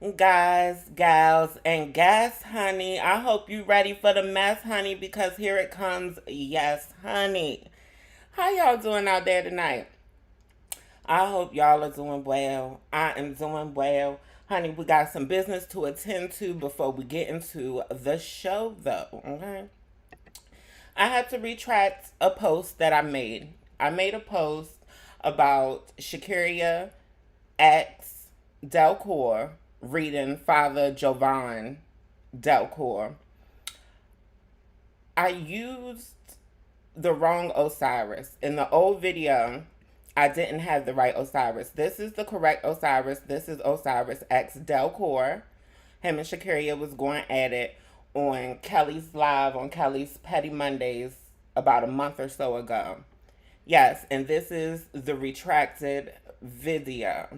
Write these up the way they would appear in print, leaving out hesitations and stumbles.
Guys, gals, and gas, honey. I hope you ready for the mess, honey, because here it comes. Yes, honey. How y'all doing out there tonight? I hope y'all are doing well. I am doing well. Honey, we got some business to attend to before we get into the show, though, okay? I had to retract a post that I made. I made a post about Shakuria X Delcourt reading Father Jovan Delcourt. I used the wrong Osiris. In the old video, I didn't have the right Osiris. This is the correct Osiris. This is Osiris X Delcourt. Him and Shakuria was going at it on Kelly's Live on Kelly's Petty Mondays about a month or so ago. Yes, and this is the retracted video.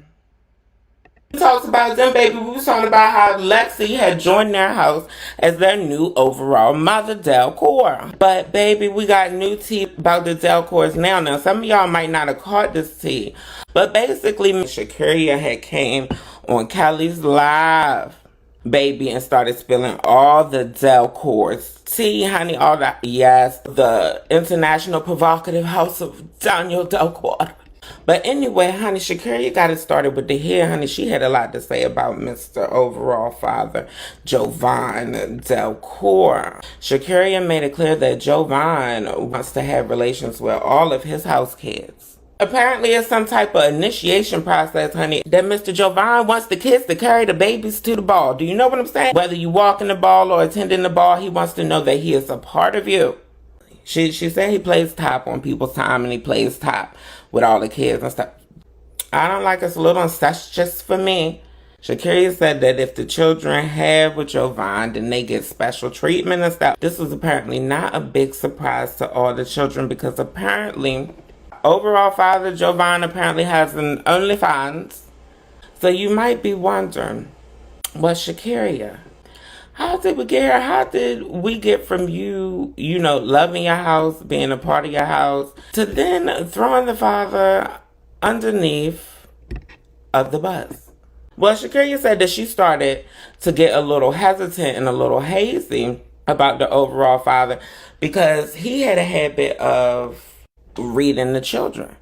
We talked about them, baby. We was talking about how Lexi had joined their house as their new overall mother, Delcourt. But, baby, we got new tea about the Delcourts now. Now, some of y'all might not have caught this tea. But, basically, Shakuria had came on Kelly's Live, baby, and started spilling all the Delcourts tea, honey, all that. Yes, the international provocative house of Daniel Delcourt. But anyway, honey, Shakuria got it started with the hair, honey. She had a lot to say about Mr. Overall Father, Jovan Delcourt. Shakuria made it clear that Jovan wants to have relations with all of his house kids. Apparently, it's some type of initiation process, honey, that Mr. Jovan wants the kids to carry the babies to the ball. Do you know what I'm saying? Whether you walking the ball or attending the ball, he wants to know that he is a part of you. She said he plays top on people's time and he plays top with all the kids and stuff. I don't like it's a little incestuous for me. Shakuria said that if the children have with Jovan, then they get special treatment and stuff. This was apparently not a big surprise to all the children because apparently, overall father Jovan apparently has an OnlyFans. So you might be wondering, well, Shakuria, how did we get here? How did we get from you, loving your house, being a part of your house, to then throwing the father underneath of the bus? Well, Shakuria said that she started to get a little hesitant and a little hazy about the overall father because he had a habit of reading the children,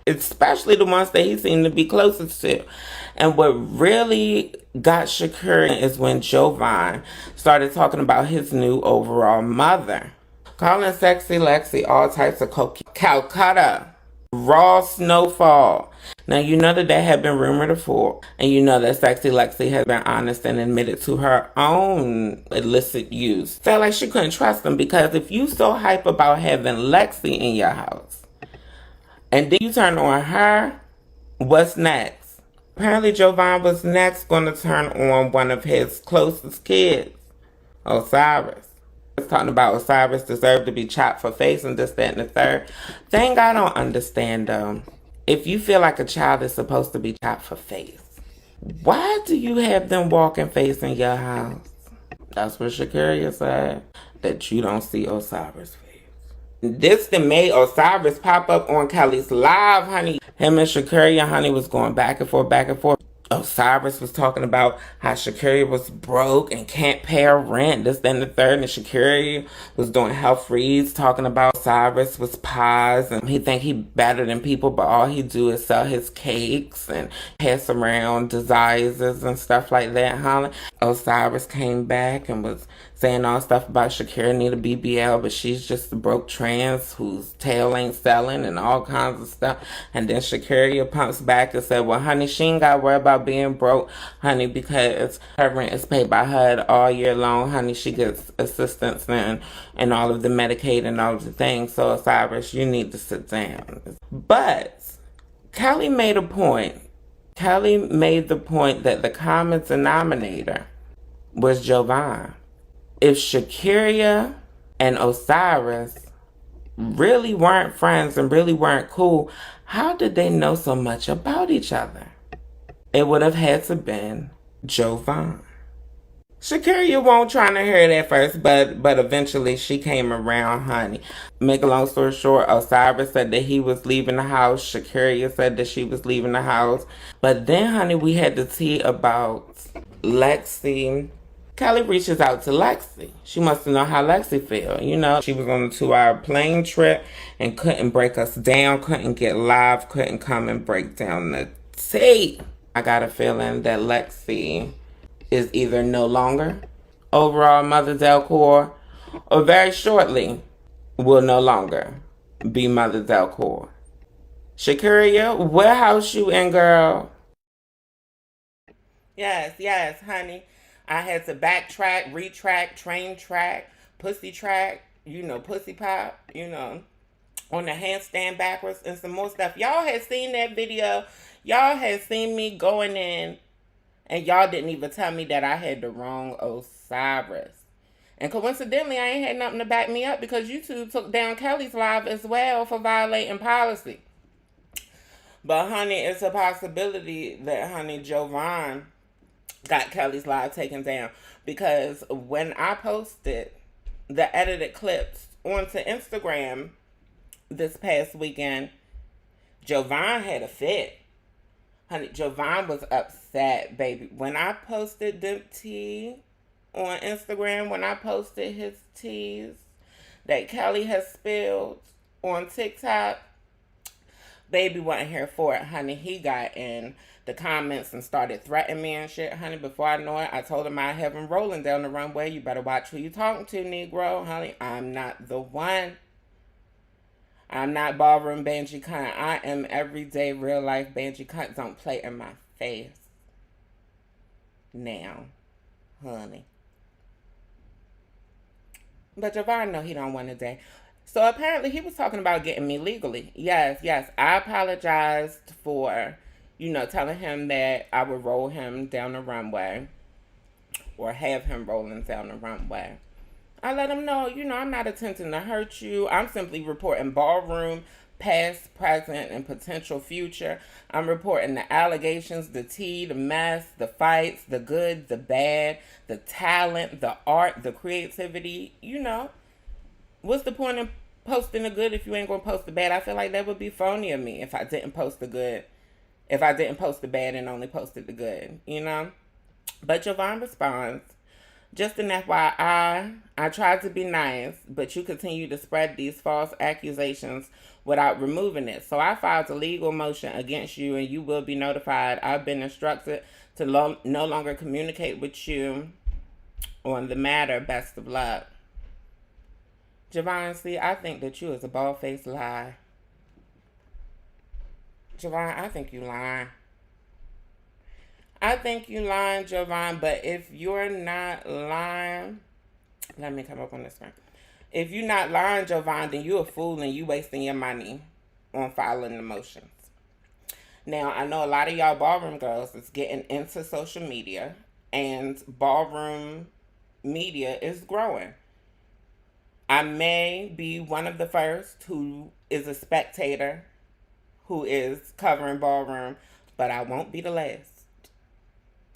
especially the ones that he seemed to be closest to. And what really got Shakuria is when Jovan started talking about his new overall mother, calling Sexy Lexi all types of Calcutta, raw snowfall. Now, you know that had been rumored before, and you know that Sexy Lexi has been honest and admitted to her own illicit use. Felt like she couldn't trust him because if you so hype about having Lexi in your house, and then you turn on her, what's next? Apparently, Jovan was next going to turn on one of his closest kids, Osiris. He's talking about Osiris deserved to be chopped for face and this, that, and the third. Thing I don't understand, though, if you feel like a child is supposed to be chopped for face, why do you have them walking face in your house? That's what Shakuria said, that you don't see Osiris' face. This then made Osiris pop up on Kelly's Live, honey. Him and Shakuria, honey, was going back and forth, back and forth. Osiris was talking about how Shakuria was broke and can't pay her rent, this, then the third, and Shakuria was doing health reads, talking about Osiris was pies, and he think he better than people, but all he do is sell his cakes and pass around desires and stuff like that, honey. Osiris came back and was saying all stuff about Shakuria need a BBL, but she's just a broke trans whose tail ain't selling and all kinds of stuff. And then Shakuria pumps back and said, well, honey, she ain't got to worry about being broke, honey, because her rent is paid by HUD all year long, honey. She gets assistance and all of the Medicaid and all of the things. So, Osiris, you need to sit down. But Kelly made a point. Kelly made the point that the common denominator was Jovan. If Shakuria and Osiris really weren't friends and really weren't cool, how did they know so much about each other? It would have had to been Jovan. Shakira won't trying to hear it at first, but eventually she came around, honey. Make a long story short, Osiris said that he was leaving the house. Shakira said that she was leaving the house. But then, honey, we had the tea about Lexi. Kelly reaches out to Lexi. She wants to know how Lexi feel. You know, she was on a 2-hour plane trip and couldn't break us down, couldn't get live, couldn't come and break down the tea. I got a feeling that Lexi is either no longer overall Mother Delcourt or very shortly will no longer be Mother Delcourt. Shakira, what house you in, girl? Yes, yes, honey. I had to backtrack, retrack, train track, pussy track, pussy pop, on the handstand backwards and some more stuff. Y'all had seen that video. Y'all had seen me going in, and y'all didn't even tell me that I had the wrong Osiris. And coincidentally, I ain't had nothing to back me up because YouTube took down Kelly's live as well for violating policy. But honey, it's a possibility that honey Jovan got Kelly's live taken down because when I posted the edited clips onto Instagram this past weekend, Jovan had a fit. Honey, Jovan was upset, baby. When I posted the tea on Instagram, when I posted his teas that Kelly has spilled on TikTok, baby wasn't here for it, honey. He got in the comments and started threatening me and shit, honey. Before I know it, I told him I have him rolling down the runway. You better watch who you talking to, Negro, honey. I'm not the one. I'm not ballroom Banji cunt. I am everyday real life Banji cunt. Don't play in my face. Now, honey. But Javon know he don't want to date. So apparently he was talking about getting me legally. Yes, yes. I apologized for, telling him that I would roll him down the runway. Or have him rolling down the runway. I let him know, I'm not attempting to hurt you. I'm simply reporting ballroom, past, present, and potential future. I'm reporting the allegations, the tea, the mess, the fights, the good, the bad, the talent, the art, the creativity. What's the point of posting the good if you ain't going to post the bad? I feel like that would be phony of me if I didn't post the good. If I didn't post the bad and only posted the good, But Jovan responds, just an FYI, I tried to be nice, but you continue to spread these false accusations without removing it. So I filed a legal motion against you and you will be notified. I've been instructed to no longer communicate with you on the matter. Best of luck. Javon, see, I think that you is a bald-faced lie. Javon, I think you lying. I think you lying, Jovan, but if you're not lying, let me come up on this screen. If you're not lying, Jovan, then you're a fool and you wasting your money on filing the motions. Now, I know a lot of y'all ballroom girls is getting into social media, and ballroom media is growing. I may be one of the first who is a spectator, who is covering ballroom, but I won't be the last.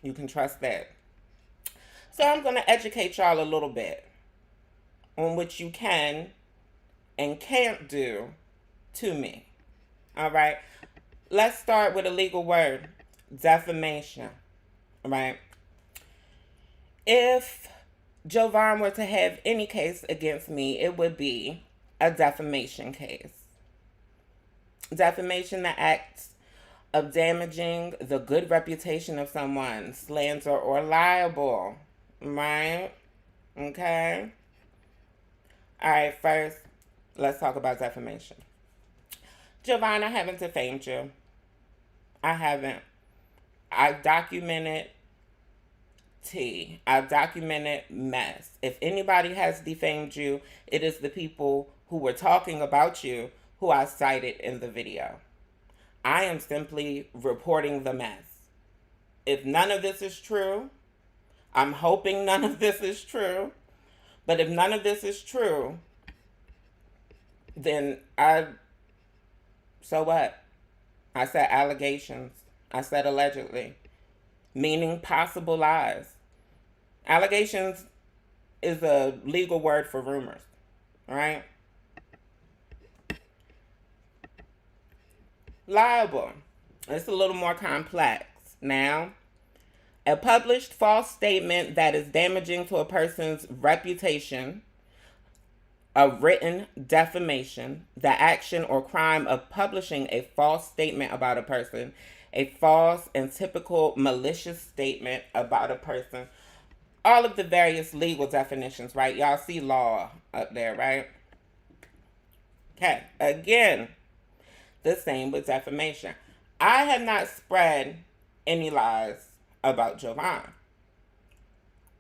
You can trust that. So I'm going to educate y'all a little bit on what you can and can't do to me. All right. Let's start with a legal word. Defamation. All right. If Jovan were to have any case against me, it would be a defamation case. Defamation, the act of damaging the good reputation of someone, slander or libel, right? Okay? All right, first, let's talk about defamation. Jovan, I haven't defamed you. I haven't. I've documented tea. I've documented mess. If anybody has defamed you, it is the people who were talking about you who I cited in the video. I am simply reporting the mess. If none of this is true, I'm hoping none of this is true, but if none of this is true, then so what? I said allegations. I said allegedly, meaning possible lies. Allegations is a legal word for rumors, right? Libel. It's a little more complex. Now, a published false statement that is damaging to a person's reputation, a written defamation, the action or crime of publishing a false statement about a person, a false and typical malicious statement about a person. All of the various legal definitions, right? Y'all see law up there, right? Okay, again, the same with defamation. I have not spread any lies about Jovan.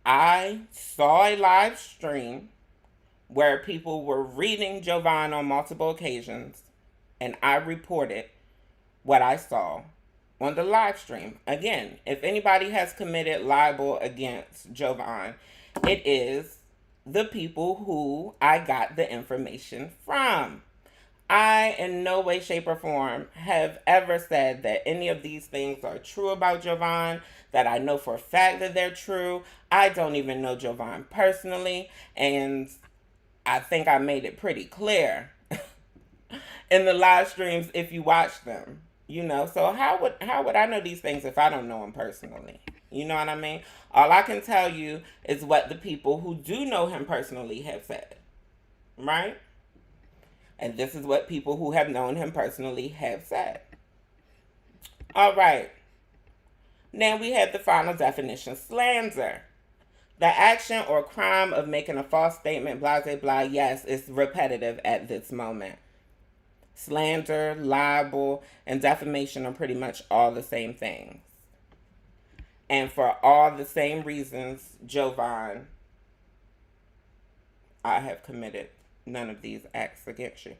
I saw a live stream where people were reading Jovan on multiple occasions, and I reported what I saw on the live stream. Again, if anybody has committed libel against Jovan, it is the people who I got the information from. I, in no way, shape, or form, have ever said that any of these things are true about Jovan, that I know for a fact that they're true. I don't even know Jovan personally, and I think I made it pretty clear in the live streams if you watch them. You know, so how would I know these things if I don't know him personally? You know what I mean? All I can tell you is what the people who do know him personally have said, right? And this is what people who have known him personally have said. All right. Now we have the final definition: slander. The action or crime of making a false statement, blah, blah, blah. Yes, it's repetitive at this moment. Slander, libel, and defamation are pretty much all the same things. And for all the same reasons, Jovan, I have committed none of these acts against you.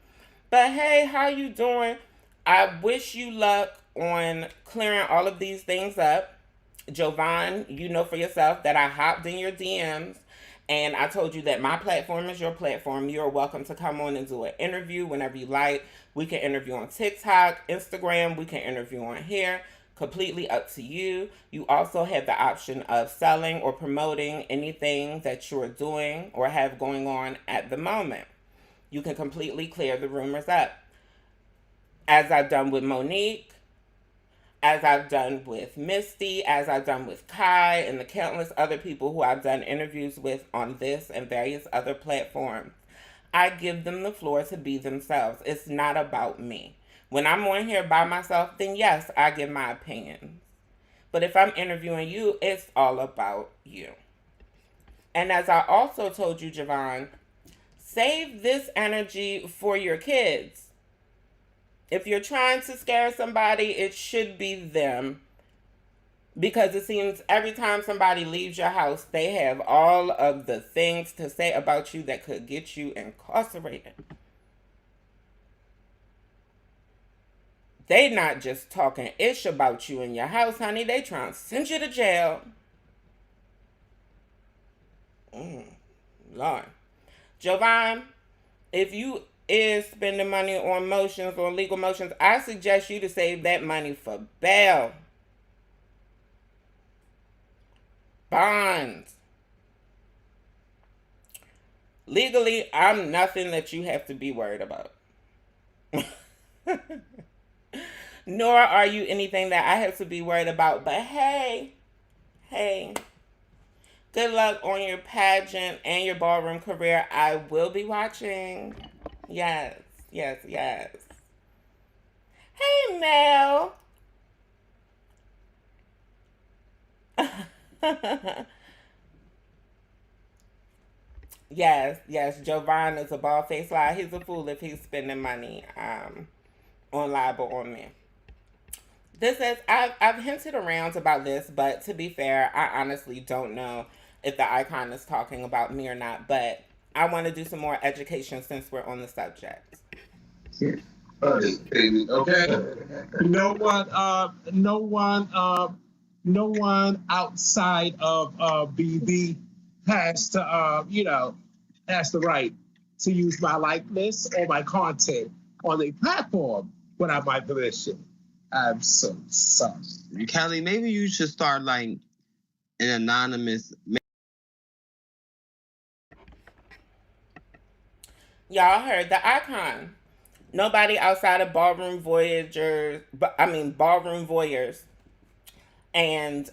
But hey, how you doing? I wish you luck on clearing all of these things up. Jovan, you know for yourself that I hopped in your DMs and I told you that my platform is your platform. You're welcome to come on and do an interview whenever you like. We can interview on TikTok, Instagram. We can interview on here. Completely up to you. You also have the option of selling or promoting anything that you're doing or have going on at the moment. You can completely clear the rumors up. As I've done with Monique, as I've done with Misty, as I've done with Kai, and the countless other people who I've done interviews with on this and various other platforms. I give them the floor to be themselves. It's not about me. When I'm on here by myself, then yes, I give my opinions. But if I'm interviewing you, it's all about you. And as I also told you, Jovan, save this energy for your kids. If you're trying to scare somebody, it should be them. Because it seems every time somebody leaves your house, they have all of the things to say about you that could get you incarcerated. They not just talking ish about you in your house, honey. They trying to send you to jail. Lord. Jovan, if you is spending money on motions, on legal motions, I suggest you to save that money for bail. Bonds. Legally, I'm nothing that you have to be worried about. Nor are you anything that I have to be worried about. But hey, good luck on your pageant and your ballroom career. I will be watching. Yes. Hey, Mel. Yes. Jovan is a bald-faced liar. He's a fool if he's spending money on libel on me. This is I've hinted around about this, but to be fair, I honestly don't know if the icon is talking about me or not. But I want to do some more education since we're on the subject. Okay. No one, no one outside of BB has to, has the right to use my likeness or my content on a platform without my permission. I'm so sorry. Kelly, maybe you should start like an anonymous Y'all heard the icon. Nobody outside of ballroom voyagers, but I mean ballroom voyeurs, and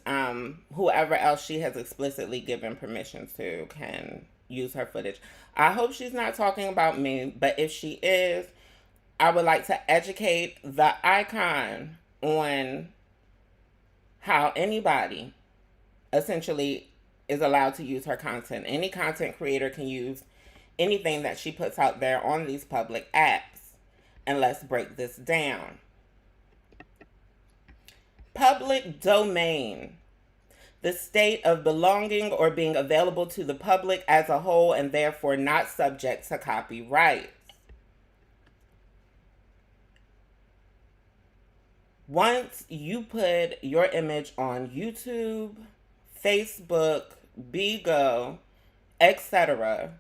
whoever else she has explicitly given permission to can use her footage. I hope she's not talking about me, but if she is, I would like to educate the icon on how anybody essentially is allowed to use her content. Any content creator can use anything that she puts out there on these public apps. And let's break this down. Public domain. The state of belonging or being available to the public as a whole and therefore not subject to copyright. Once you put your image on YouTube, Facebook, Bigo, etc.,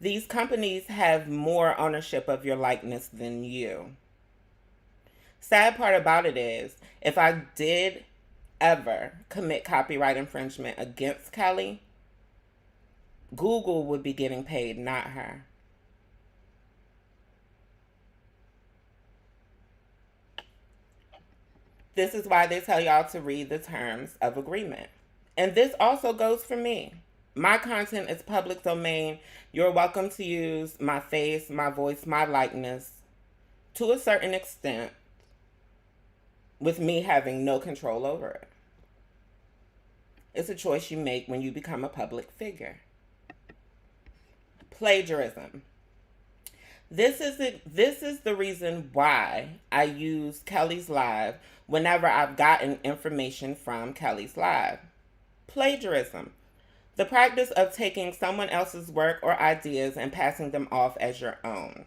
these companies have more ownership of your likeness than you. Sad part about it is, if I did ever commit copyright infringement against Kelly, Google would be getting paid, not her. This is why they tell y'all to read the terms of agreement. And this also goes for me. My content is public domain. You're welcome to use my face, my voice, my likeness to a certain extent, with me having no control over it. It's a choice you make when you become a public figure. Plagiarism. This is the reason why I use Kelly's Live whenever I've gotten information from Kelly's Live. Plagiarism. The practice of taking someone else's work or ideas and passing them off as your own.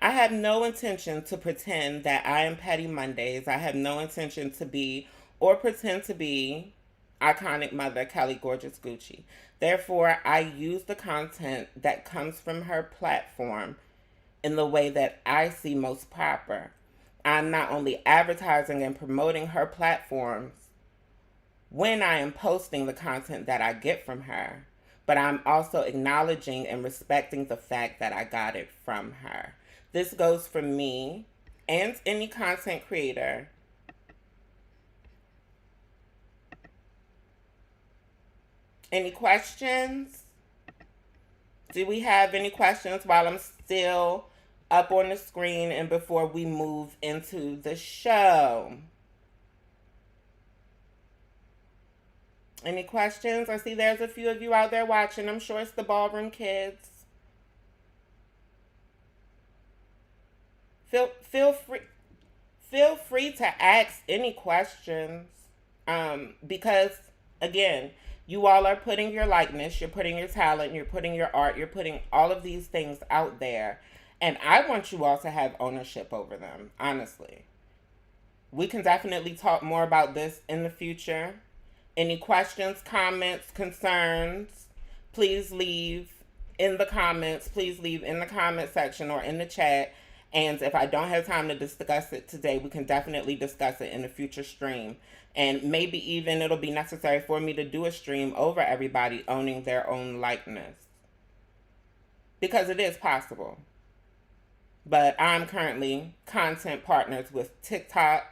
I have no intention to pretend that I am Petty Mondays. I have no intention to be or pretend to be iconic mother Kelly Gorgeous Gucci. Therefore, I use the content that comes from her platform in the way that I see most proper. I'm not only advertising and promoting her platforms when I am posting the content that I get from her, but I'm also acknowledging and respecting the fact that I got it from her. This goes for me and any content creator. Any questions? Do we have any questions while I'm still up on the screen and before we move into the show? Any questions? I see there's a few of you out there watching. I'm sure it's the Ballroom kids. Feel free to ask any questions. Because again, you all are putting your likeness, you're putting your talent, you're putting your art, you're putting all of these things out there. And I want you all to have ownership over them, honestly. We can definitely talk more about this in the future. Any questions, comments, concerns, please leave in the comments. Please leave in the comment section or in the chat. And if I don't have time to discuss it today, we can definitely discuss it in a future stream. And maybe even it'll be necessary for me to do a stream over everybody owning their own likeness. Because it is possible. But I'm currently content partners with TikTok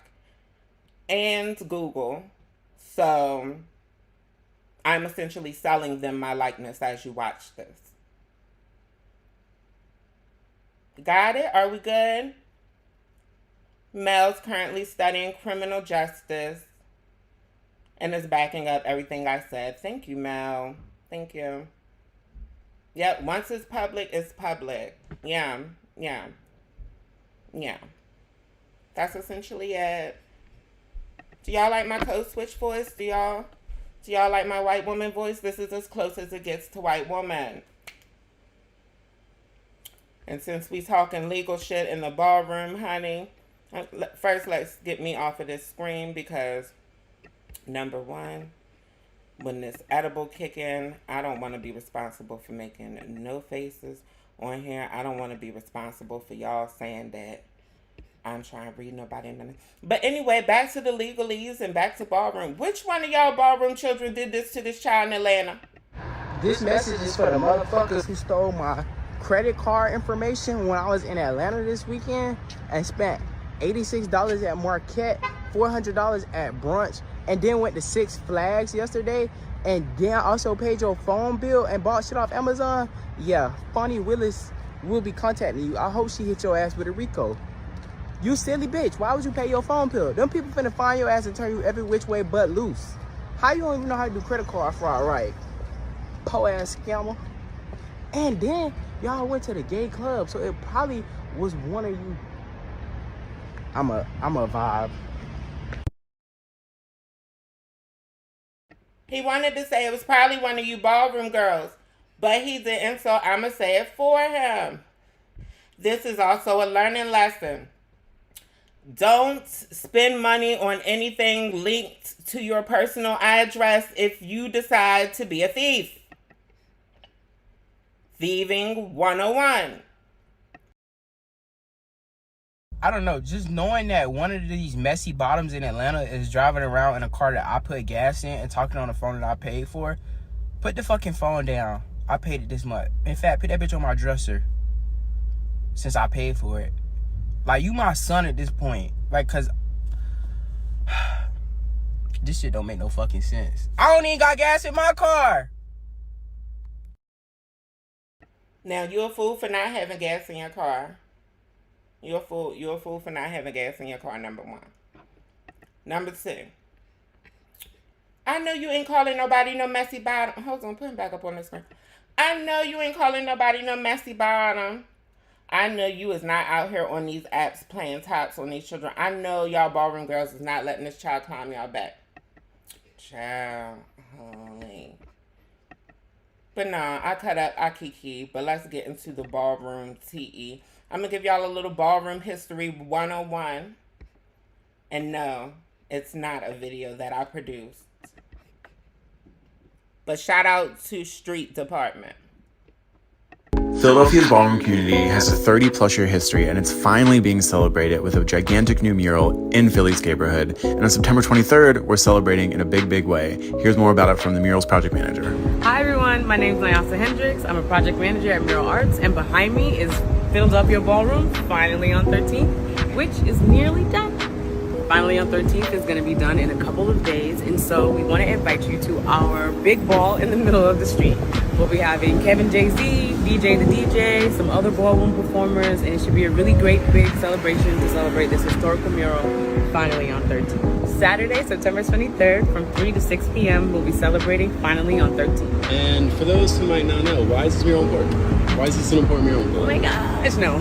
and Google. So I'm essentially selling them my likeness as you watch this. Got it? Are we good? Mel's currently studying criminal justice and is backing up everything I said. Thank you, Mel. Thank you. Yep, once it's public, it's public. Yeah. That's essentially it. Do y'all like my code switch voice? Do y'all like my white woman voice? This is as close as it gets to white woman. And since we talking legal shit in the ballroom, honey, first let's get me off of this screen because, number one, when this edible kick in, I don't want to be responsible for making no faces on here. I don't want to be responsible for y'all saying that I'm trying to read nobody in the... But anyway, back to the legalese and back to ballroom. Which one of y'all ballroom children did this to this child in Atlanta? This message is for the motherfuckers who stole my credit card information when I was in Atlanta this weekend and spent $86 at Marquette, $400 at brunch, and then went to Six Flags yesterday, and then also paid your phone bill and bought shit off Amazon. Yeah, Fonnie Willis will be contacting you. I hope she hit your ass with a RICO. You silly bitch. Why would you pay your phone bill? Them people finna find your ass and turn you every which way but loose. How you don't even know how to do credit card fraud right? Po ass scammer. And then y'all went to the gay club, so it probably was one of you. I'm a vibe. He wanted to say it was probably one of you ballroom girls, but he didn't, so I'ma say it for him. This is also a learning lesson. Don't spend money on anything linked to your personal address if you decide to be a thief. Thieving 101. I don't know, just knowing that one of these messy bottoms in Atlanta is driving around in a car that I put gas in and talking on the phone that I paid for, put the fucking phone down. I paid it this much. In fact, put that bitch on my dresser since I paid for it. Like, you my son at this point. Like, cause this shit don't make no fucking sense. I don't even got gas in my car. Now, you're a fool for not having gas in your car. You're a fool for not having gas in your car, number one. Number two, I know you ain't calling nobody no messy bottom. Hold on, put him back up on the screen. I know you ain't calling nobody no messy bottom. I know you is not out here on these apps playing tops on these children. I know y'all ballroom girls is not letting this child climb y'all back. Child, holy. But nah, I cut up, I kiki. But let's get into the ballroom TE. I'm going to give y'all a little ballroom history 101. And no, it's not a video that I produced. But shout out to Street Department. Philadelphia's ballroom community has a 30-plus year history, and it's finally being celebrated with a gigantic new mural in Philly's neighborhood. And on September 23rd, we're celebrating in a big, big way. Here's more about it from the mural's project manager. Hi everyone, my name is Nyasa Hendricks. I'm a project manager at Mural Arts, and behind me is Philadelphia Ballroom, finally on 13th, which is nearly done. Finally on 13th is going to be done in a couple of days, and so we want to invite you to our big ball in the middle of the street. We'll be having Kevin Jay-Z, DJ the DJ, some other ballroom performers, and it should be a really great big celebration to celebrate this historical mural finally on 13th. Saturday, September 23rd from 3 to 6 p.m. we'll be celebrating finally on 13th. And for those who might not know, why is this mural important? Why is this an important mural? Oh my gosh, no.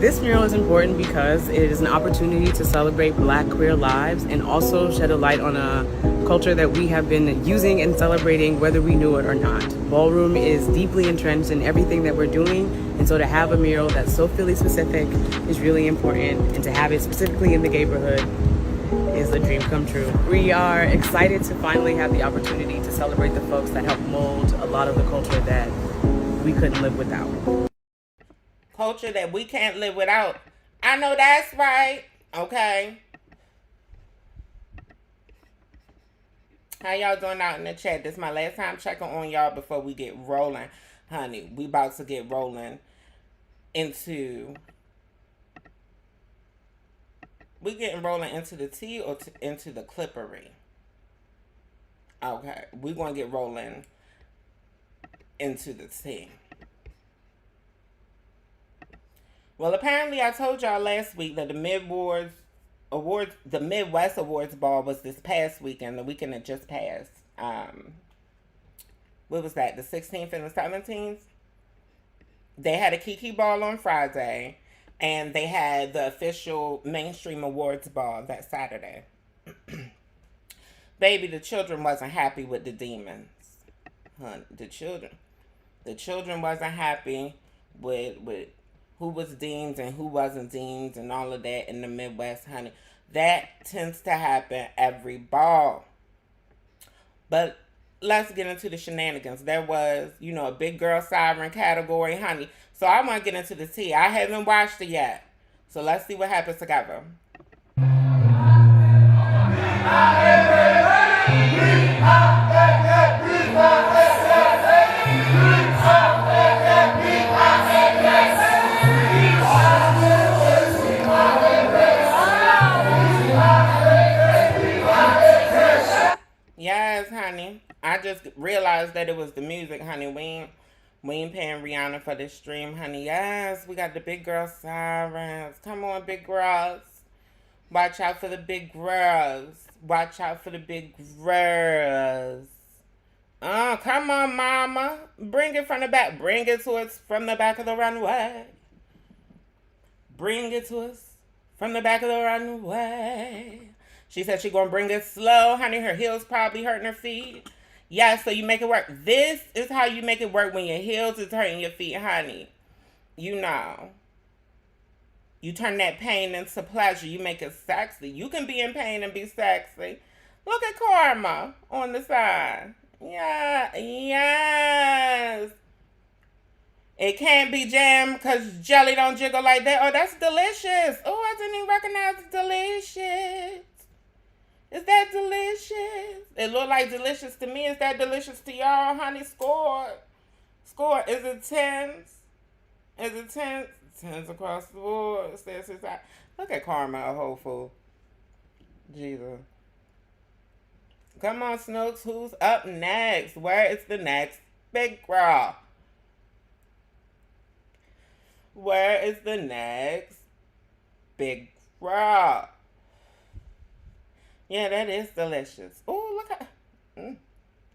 This mural is important because it is an opportunity to celebrate Black queer lives and also shed a light on a culture that we have been using and celebrating whether we knew it or not. Ballroom is deeply entrenched in everything that we're doing, and so to have a mural that's so Philly specific is really important, and to have it specifically in the neighborhood is a dream come true. We are excited to finally have the opportunity to celebrate the folks that helped mold a lot of the culture that we couldn't live without. Culture that we can't live without. I know that's right. Okay. How y'all doing out in the chat? This is my last time checking on y'all before we get rolling. Honey, we about to get rolling into... We getting rolling into the tea or into the clippery? Okay. We going to get rolling into the tea. Well, apparently I told y'all last week that the Midwest Awards Ball was this past weekend, the weekend that just passed. What was that, the 16th and the 17th? They had a Kiki Ball on Friday, and they had the official mainstream awards ball that Saturday. Baby, the children wasn't happy with the demons. Honey, the children wasn't happy with who was deemed and who wasn't deemed and all of that in the Midwest, honey. That tends to happen every ball. But let's get into the shenanigans. There was, a big girl siren category, honey. So I want to get into the tea. I haven't watched it yet. So let's see what happens together. just realized that it was the music, honey. We ain't paying Rihanna for this stream, honey. Yes, we got the big girl sirens. Come on, big girls. Watch out for the big girls. Watch out for the big girls. Oh, come on, mama. Bring it from the back. Bring it to us from the back of the runway. Bring it to us from the back of the runway. She said she gonna bring it slow, honey. Her heels probably hurting her feet. Yeah, so you make it work. This is how you make it work when your heels is hurting your feet, honey. You know. You turn that pain into pleasure. You make it sexy. You can be in pain and be sexy. Look at Karma on the side. Yeah, yes. It can't be jam because jelly don't jiggle like that. Oh, that's delicious. Oh, I didn't even recognize it's delicious. Is that delicious? It look like delicious to me. Is that delicious to y'all, honey? Score. Is it 10s? Is it 10s? 10s across the board. Look at Karma, a whole fool. Jesus. Come on, Snooks. Who's up next? Where is the next big girl? Where is the next big girl? Yeah, that is delicious. Oh, look at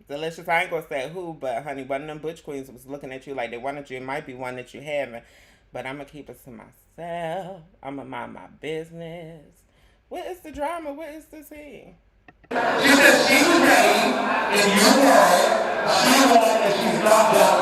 delicious. I ain't gonna say who, but honey, one of them butch queens was looking at you like they wanted you. It might be one that you haven't, but I'm gonna keep it to myself. I'm gonna mind my business. What is the drama? What is the scene? She said she was ready, and you were. She won, and she's not down.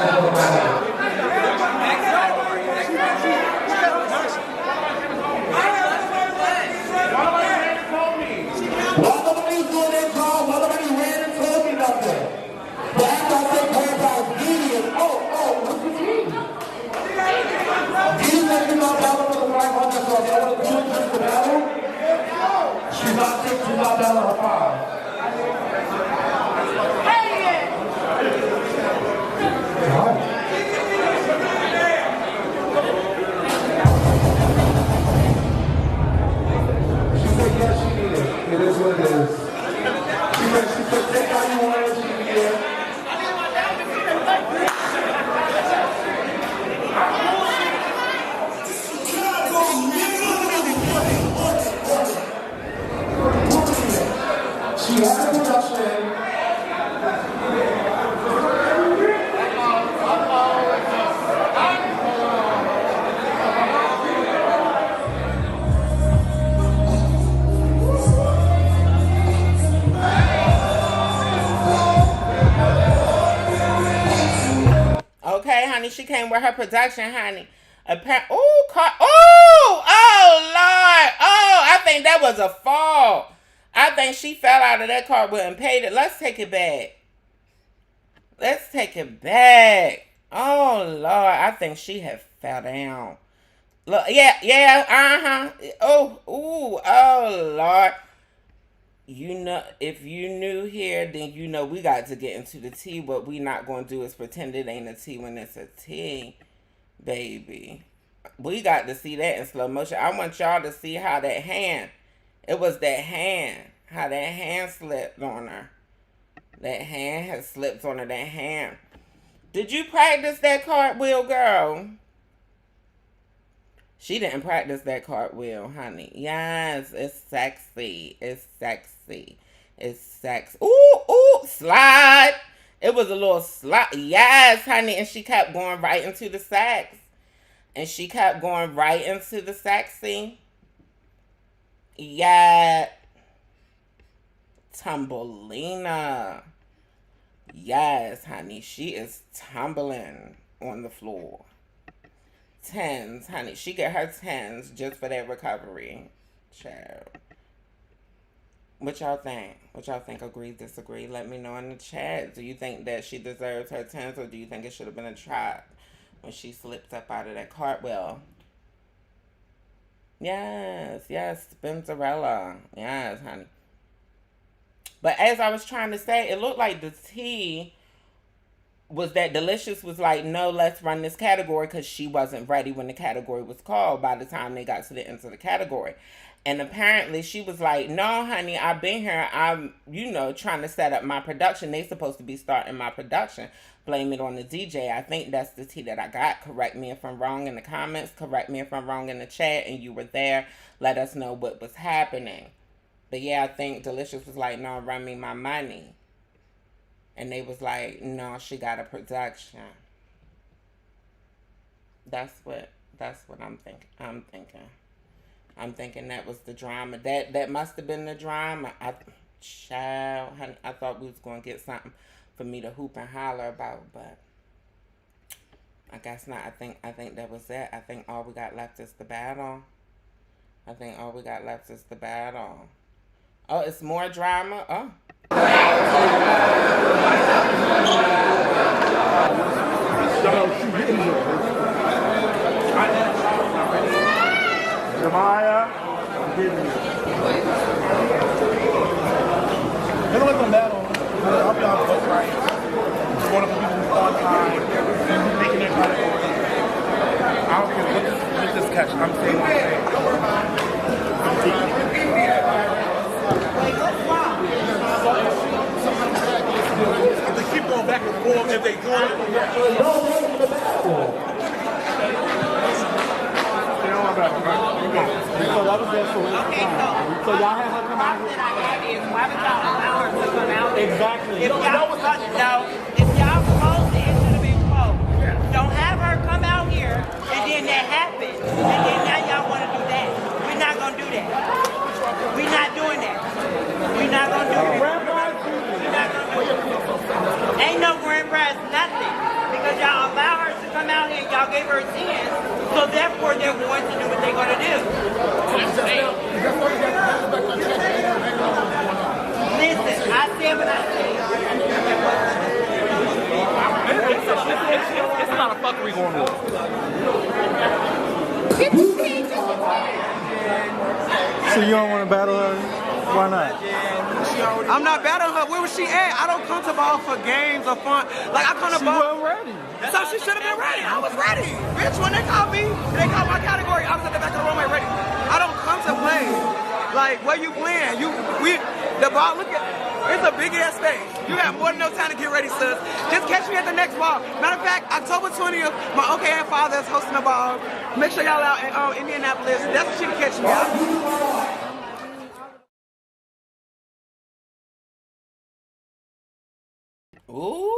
She's not sick, she's not down on her five. She said, yes, she is. It is what it is. She said, take how you want it, she can get it. She has a production. Okay, honey, she came with her production, honey. Oh, Lord. Oh, I think that was a fall. I think she fell out of that car and paid it. Let's take it back. Let's take it back. Oh, Lord. I think she had fell down. Look, yeah, oh, Lord. You know, if you new here, then you know we got to get into the tea. What we not going to do is pretend it ain't a tea when it's a tea, baby. We got to see that in slow motion. I want y'all to see how that hand, it was that hand, how that hand slipped on her. That hand has slipped on her, that hand. Did you practice that cartwheel, girl? She didn't practice that cartwheel, honey. Yes, it's sexy. It's sexy. It's sexy. Ooh, slide. It was a little slide. Yes, honey. And she kept going right into the sex. And she kept going right into the sexy. Yeah. Tumbelina. Yes, honey. She is tumbling on the floor. 10s, honey. She get her 10s just for that recovery. Child. What y'all think? What y'all think? Agree, disagree? Let me know in the chat. Do you think that she deserves her 10s, or do you think it should have been a trap when she slipped up out of that cartwheel? Yes, Spinzarella. Yes, honey. But as I was trying to say, it looked like the tea was that Delicious was like, no, let's run this category because she wasn't ready when the category was called by the time they got to the end of the category. And apparently she was like, no, honey, I've been here. I'm, trying to set up my production. They supposed to be starting my production. Blame it on the DJ. I think that's the tea that I got. Correct me if I'm wrong in the comments. Correct me if I'm wrong in the chat and you were there. Let us know what was happening. But yeah, I think Delicious was like, no, run me my money. And they was like, no, she got a production. That's what I'm thinking. I'm thinking that was the drama. That must have been the drama. I thought we was going to get something for me to hoop and holler about, but I guess not. I think that was it. I think all we got left is the battle. Oh, it's more drama? Oh. Jeremiah, I'm giving you. They don't let them battle. I'll be on the book, right? Going up to people on time, making their category. I don't care what this catch. I'm saying my thing. If they keep going back and forth, if they do it, so that was their solution. Okay, so y'all had her come out here. That I had is, why would y'all allow her to come out here? Exactly. If y'all closed it, it should have been closed. Don't have her come out here, and then that happened. And then now y'all want to do that. We're not going to do that. We're not doing that. We're not going to do it. We're not going to do it. Ain't no grand prize, nothing. Because y'all allow her to come out here, y'all gave her 10. So therefore, they're going to do what they're going to do. Listen, I said what I said. It's not a fuckery going on. So you don't want to battle her? Why not? I'm not battling her. Where was she at? I don't come to ball for games or fun. Like, I come to ball. She wasn't ready. So she should have been ready. I was ready. Bitch, when they called me, they called my category, I was at the back of the runway ready. I don't come to play. Like, where you playing? The ball, look at, it's a big ass space. You have more than enough time to get ready, sis. Just catch me at the next ball. Matter of fact, October 20th, my OKN father is hosting a ball. Make sure y'all out in Indianapolis. That's what she can catch me out. Ooh.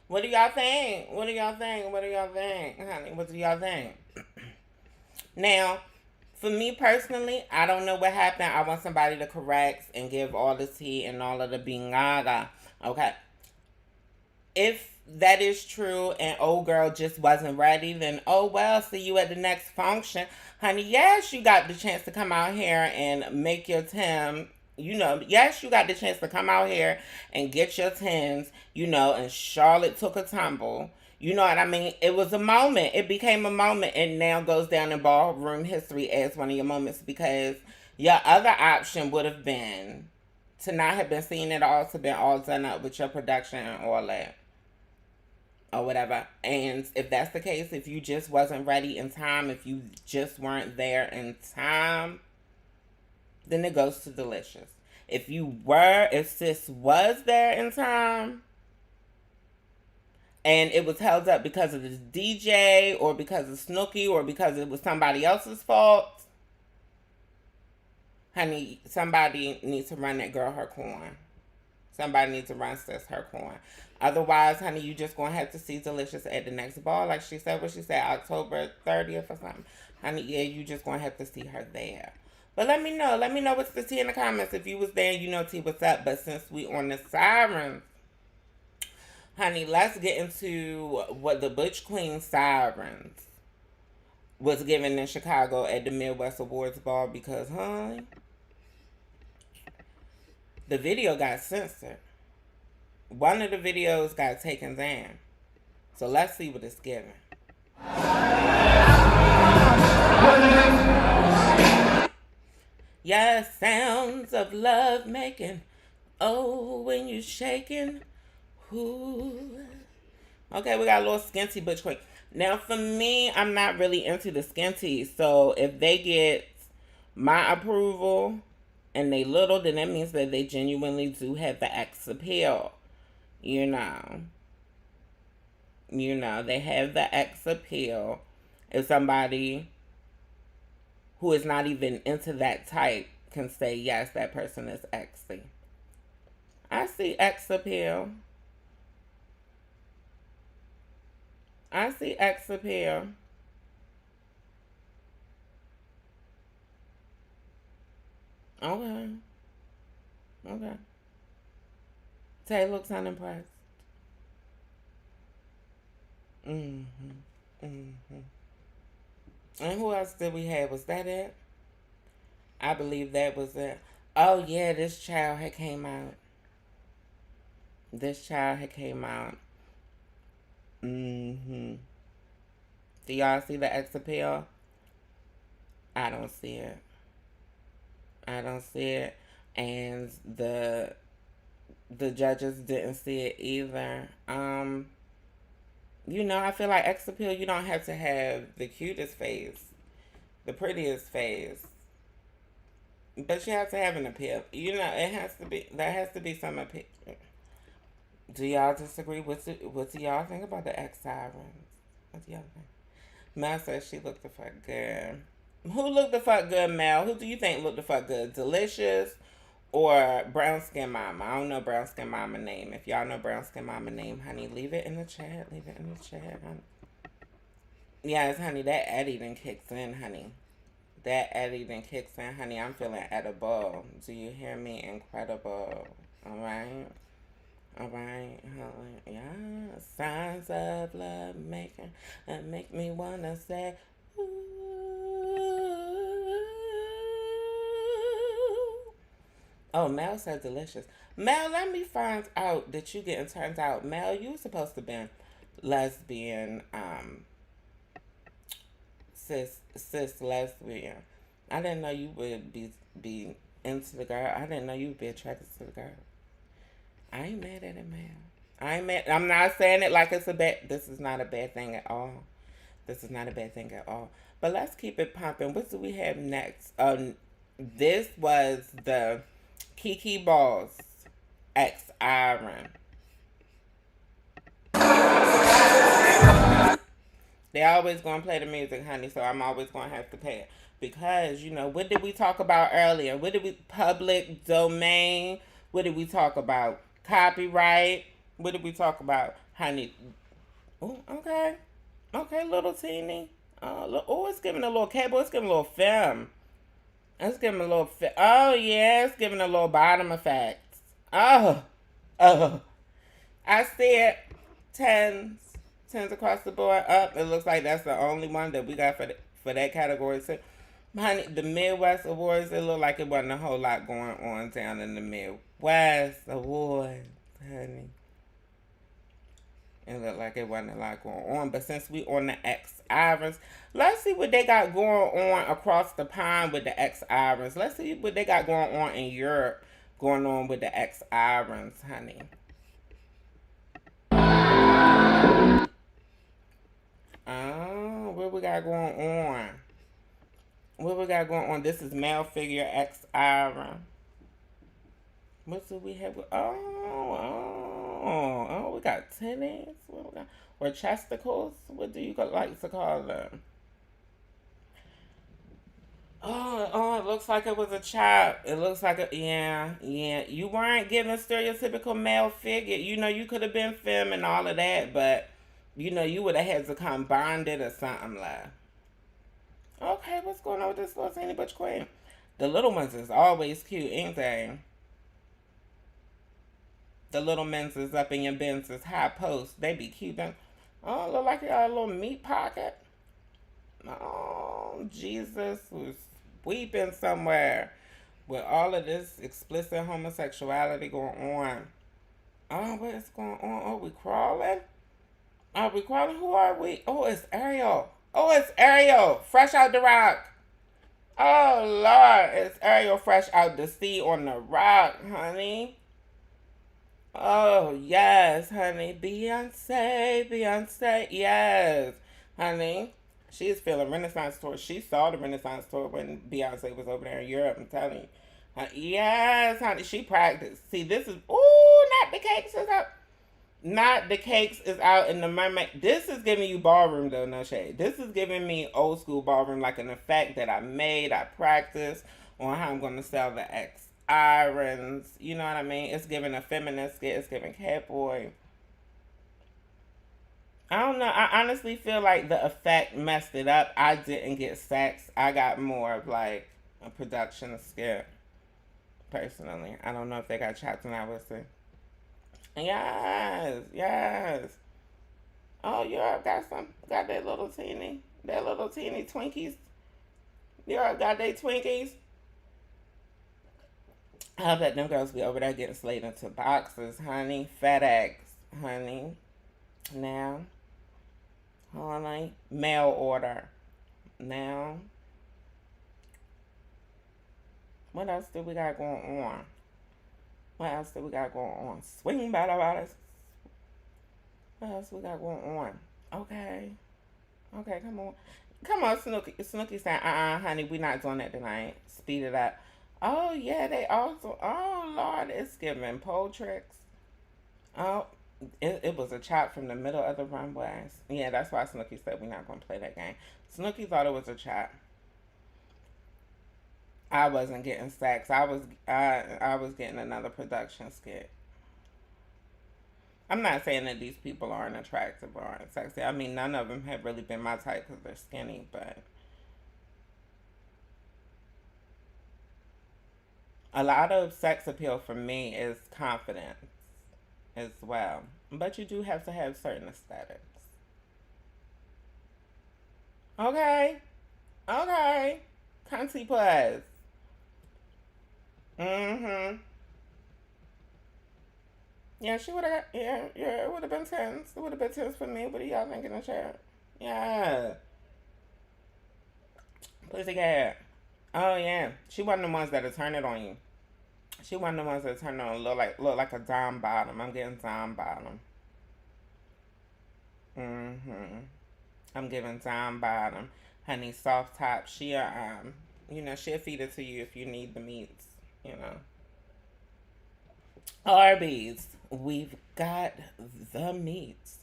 What do y'all think? Honey, what do y'all think? Now, for me personally, I don't know what happened. I want somebody to correct and give all the tea and all of the bingaga. Okay. If that is true and old girl just wasn't ready, then oh well, see you at the next function. Honey, yes, you got the chance to come out here and make your Tim. Yes, you got the chance to come out here and get your 10s, and Charlotte took a tumble. You know what I mean? It was a moment. It became a moment and now goes down in ballroom history as one of your moments because your other option would have been to not have been seen at all, to been all done up with your production and all that. Or whatever. And if that's the case, if you just wasn't ready in time, if you just weren't there in time, then it goes to Delicious. If sis was there in time, and it was held up because of the DJ, or because of Snooki, or because it was somebody else's fault, honey, somebody needs to run that girl her coin. Somebody needs to run sis her coin. Otherwise, honey, you just going to have to see Delicious at the next ball. Like she said, October 30th or something. Honey, yeah, you just going to have to see her there. But let me know. Let me know what's the tea in the comments. If you was there, T, what's up. But since we on the sirens, honey, let's get into what the Butch Queen Sirens was given in Chicago at the Midwest Awards Ball because, honey, the video got censored. One of the videos got taken down. So let's see what it's giving. Yes, sounds of love making. Oh, when you shaking, who? Okay, we got a little skinty butch quick. Now, for me, I'm not really into the skinty. So if they get my approval and they little, then that means that they genuinely do have the X appeal. You know. They have the X appeal. If somebody who is not even into that type can say, yes, that person is Xy. I see X appeal. I see X appeal. Okay. Okay. Tay looks unimpressed. Mm-hmm. Mm-hmm. And who else did we have? Was that it? I believe that was it. Oh yeah, this child had came out. This child had came out. Mm-hmm. Do y'all see the X appeal? I don't see it. I don't see it. And the judges didn't see it either. I feel like X appeal, you don't have to have the cutest face, the prettiest face, but you have to have an appeal. It has to be. There has to be some appeal. Do y'all disagree? What do y'all think about the X sirens? What do y'all think? Mel says she looked the fuck good. Who looked the fuck good, Mel? Who do you think looked the fuck good? Delicious or Brown Skin Mama? I don't know Brown Skin Mama name. If y'all know Brown Skin Mama name, honey, leave it in the chat. Leave it in the chat, honey. Yes, honey, that Eddie then kicks in, honey. That Eddie then kicks in, honey. I'm feeling edible. Do you hear me? Incredible. Alright? Alright, yeah. Signs of love making and make me wanna say, ooh. Oh, Mel said delicious. Mel, let me find out that you getting turned out. Mel, you were supposed to be lesbian, cis lesbian. I didn't know you would be into the girl. I didn't know you would be attracted to the girl. I ain't mad at it, man. I'm not saying it like it's a bad. This is not a bad thing at all. This is not a bad thing at all. But let's keep it pumping. What do we have next? This was the Kiki Balls X Iron. They always gonna play the music, honey. So I'm always gonna have to pay it because what did we talk about earlier? What did we public domain? What did we talk about? Copyright. What did we talk about, honey? Oh, okay. Okay, little teeny. Oh, it's giving a little cable. It's giving a little film. It's giving a little oh, yeah. It's giving a little bottom effect. Oh. I see it. Tens across the board. Up. It looks like that's the only one that we got for that category too. Honey, the Midwest Awards, it looked like it wasn't a whole lot going on down in the Midwest Awards, honey. It looked like it wasn't a lot going on. But since we on the X Irons, let's see what they got going on across the pond with the X Irons. Let's see what they got going on in Europe going on with the X Irons, honey. Oh, what we got going on? What we got going on? This is male figure X Iron. What do we have? Oh, we got titties. What we got? Or chesticles? What do you like to call them? Oh, it looks like it was a child. It looks like yeah. You weren't giving stereotypical male figure. You could have been femme and all of that, but you would have had to come bonded or something like. Okay, what's going on with this little tiny butch queen? The little ones is always cute, ain't they? The little men's is up in your bins is high post. They be cute. Oh, look like you got a little meat pocket. Oh, Jesus was weeping somewhere with all of this explicit homosexuality going on. Oh, what is going on? Oh, we crawling? Are we crawling? Who are we? Oh, it's Ariel. Oh, it's Ariel. Fresh out the rock. Oh, Lord. It's Ariel fresh out the sea on the rock, honey. Oh, yes, honey. Beyonce. Yes, honey. She is feeling Renaissance tour. She saw the Renaissance tour when Beyonce was over there in Europe. I'm telling you. Yes, honey. She practiced. See, this is, ooh, not the cakes is out. Not the cakes is out in the mermaid. This is giving you ballroom though, no shade. This is giving me old school ballroom, like an effect that I made, I practiced on how I'm gonna sell the X irons. You know what I mean? It's giving a feminist skit, it's giving catboy. I don't know. I honestly feel like the effect messed it up. I didn't get sex. I got more of like a production skit. Personally, I don't know if they got chopped and I was see. Yes. Oh, Europe got that little teeny Twinkies. Europe got their Twinkies. I bet them girls be over there getting slayed into boxes, honey. FedEx, honey. Now, honey, mail order. Now, what else do we got going on? Swing battle. What else we got going on? Okay, come on. Snooki saying, honey, we not doing that tonight. Speed it up. Oh, yeah, they also, oh, Lord, it's giving pole tricks. Oh, it was a chop from the middle of the runways. Yeah, that's why Snooki said we're not going to play that game. Snooki thought it was a chop. I wasn't getting sex. I was getting another production skit. I'm not saying that these people aren't attractive or aren't sexy. I mean, none of them have really been my type because they're skinny, but a lot of sex appeal for me is confidence as well. But you do have to have certain aesthetics. Okay. Cunty Puss. Yeah, she would have. Yeah, it would have been tense. It would have been tense for me. What do y'all think in the chat? Yeah, Pussycat. Oh yeah, she wasn't the ones that'll turn it on you. She wasn't the ones that turn it on. Look like a dime bottom. I'm getting dime bottom. I'm giving dime bottom, honey. Soft top. She'll feed it to you if you need the meats. Arby's. We've got the meats.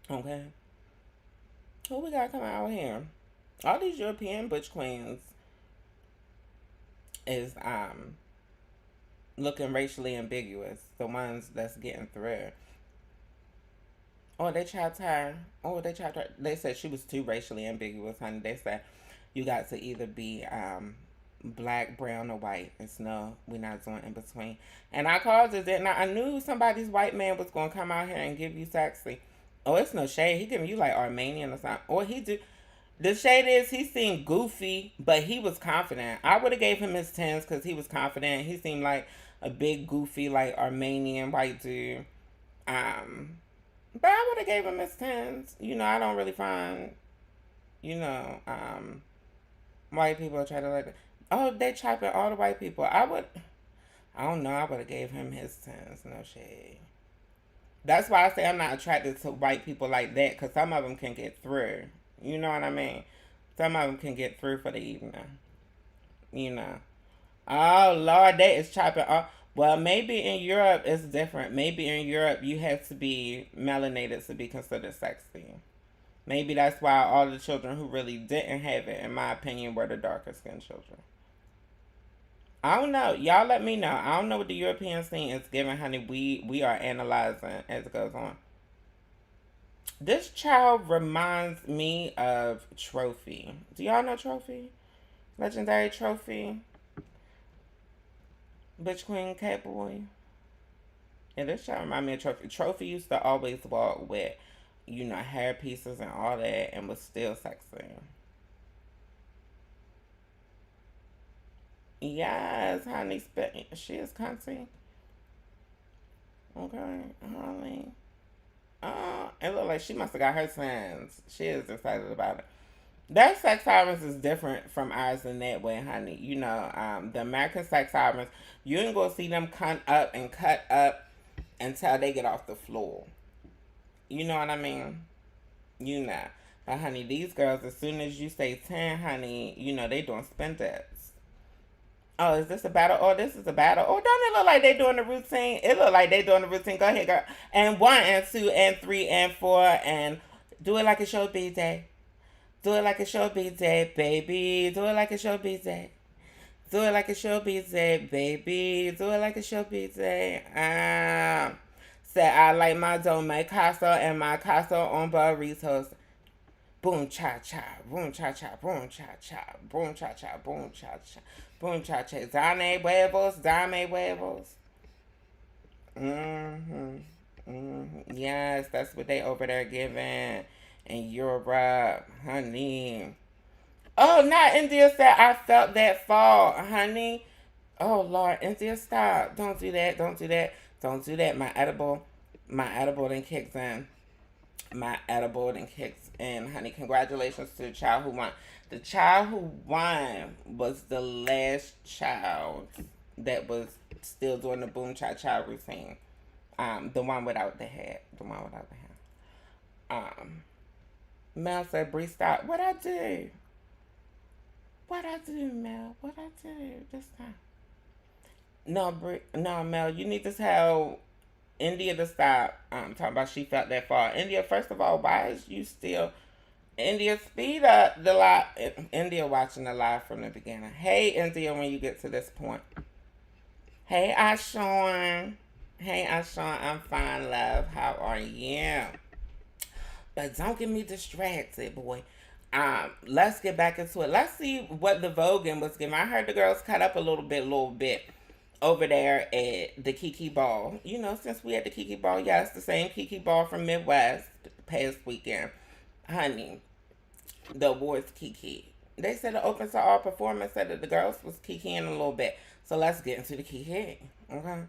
Okay. Who we got coming out here? All these European butch queens is looking racially ambiguous. The ones that's getting through. Oh, they chopped her. They said she was too racially ambiguous, honey. They said you got to either be black, brown, or white. It's no, we're not doing in between. And I called it, and I knew somebody's white man was going to come out here and give you sexy. Oh, it's no shade. He giving you like Armenian or something. Or he do. The shade is he seemed goofy, but he was confident. I would have gave him his 10s because he was confident. He seemed like a big, goofy, like Armenian white dude. But I would have gave him his 10s. I don't really find, white people try to like that. Oh, they chopping all the white people. I don't know. I would have gave him his 10s. No shade. That's why I say I'm not attracted to white people like that, because some of them can get through. You know what I mean? Some of them can get through for the evening. Oh, Lord, they is chopping off. Well, maybe in Europe it's different. Maybe in Europe you have to be melanated to be considered sexy. Maybe that's why all the children who really didn't have it, in my opinion, were the darker skinned children. I don't know. Y'all let me know. I don't know what the European scene is giving, honey. We are analyzing as it goes on. This child reminds me of Trophy. Do y'all know Trophy? Legendary Trophy. Bitch Queen Catboy. Yeah, this child reminds me of Trophy. Trophy used to always walk with, hair pieces and all that, and was still sexy. Yes, honey, she is cunty. Okay, honey. It looked like she must have got her sins. She is excited about it. Their sex sirens is different from ours in that way, honey. The American sex sirens, you ain't gonna see them cut up until they get off the floor. You know what I mean? You know. But honey, these girls, as soon as you say 10, honey, you know, they doing spin debts. Oh, is this a battle? Oh, this is a battle. Oh, don't it look like they doing the routine? It look like they doing the routine. Go ahead, girl. And 1 and 2 and 3 and 4 and do it like a show B-Day. Do it like a show B-Day, baby. Do it like a show B-Day. Do it like a show B-Day, baby. Do it like a show B-Day. Say I like my Dome Casa and my Casa on burritos. Boom cha cha, boom cha cha, boom cha cha, boom cha cha, boom cha cha, boom cha cha. Dame huevos, dame huevos. Yes, that's what they over there giving in Europe, honey. Oh, not India said I felt that fall, honey. Oh Lord, India, stop! Don't do that. Don't do that. Don't do that. My edible then kicks in. My edible then kicks in, honey. Congratulations to the child who won. The child who won was the last child that was still doing the boom cha cha routine. The one without the hat. The one without the hat. Mel said, Bre Starr. What I do? What I do, Mel? What I do this time? No, Mel. You need to tell India to stop talking about she felt that fall. India, first of all, why is you still... India, speed up the live. India watching the live from the beginning. Hey, India, when you get to this point. Hey, Ashawn. Hey, Ashawn, I'm fine, love. How are you? But don't get me distracted, boy. Let's get back into it. Let's see what the voguing was giving. I heard the girls cut up a little bit over there at the Kiki Ball. You know, since we had the Kiki Ball, yes, the same Kiki Ball from Midwest past weekend. Honey, the awards Kiki. They said the open to all performance said that the girls was kikiing a little bit. So let's get into the Kiki. Okay?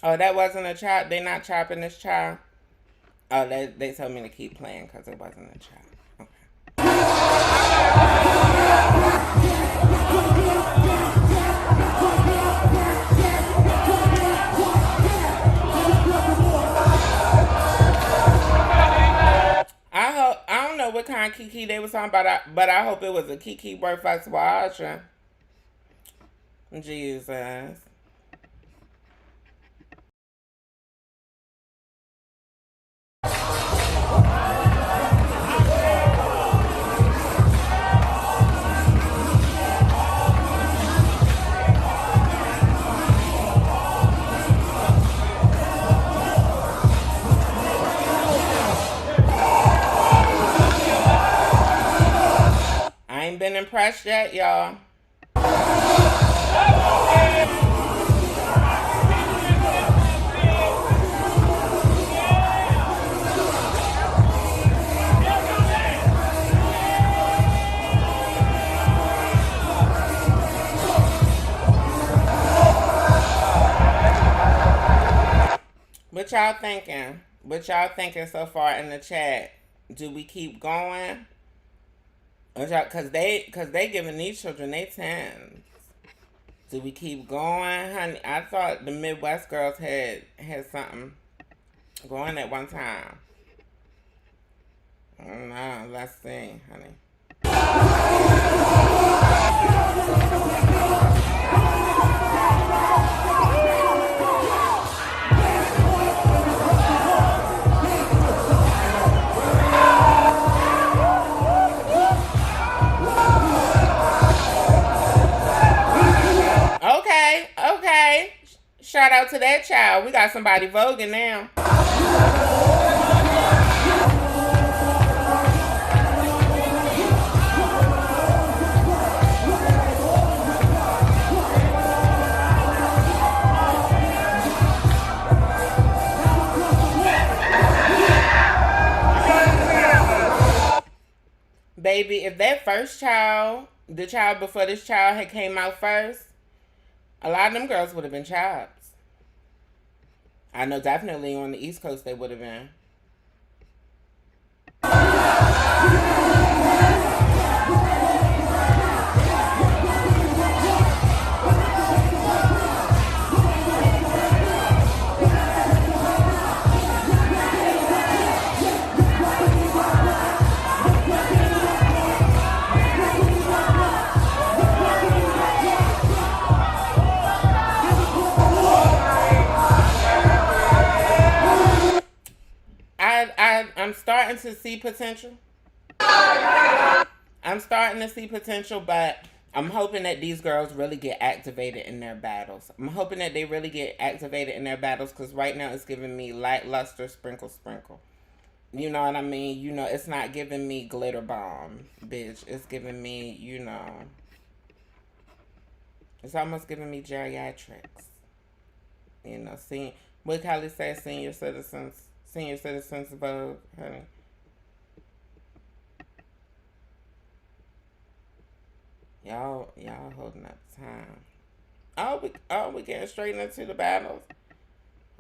Oh, that wasn't a chop? They not chopping this child? Oh, they told me to keep playing because it wasn't a chop. Okay. I don't know what kind of Kiki they was talking about, but I hope it was a Kiki worth us watching. Jesus. I ain't been impressed yet, y'all. What y'all thinking? What y'all thinking so far in the chat? Do we keep going? Cause they giving these children they 10s. Do we keep going, honey? I thought the Midwest girls had something going at one time. I don't know. Let's see, honey. Okay. Shout out to that child. We got somebody voguing now. baby, if that first child, the child before this child had came out first, a lot of them girls would have been chops. I know definitely on the East Coast they would have been. I'm starting to see potential. I'm starting to see potential, but I'm hoping that these girls really get activated in their battles. I'm hoping that they really get activated in their battles, because right now it's giving me lackluster, sprinkle, sprinkle. You know what I mean? You know, it's not giving me glitter bomb, bitch. It's giving me, you know, it's almost giving me geriatrics. You know, seeing what Kylie said, senior citizens vote, honey. Y'all holding up time. We getting straight into the battles.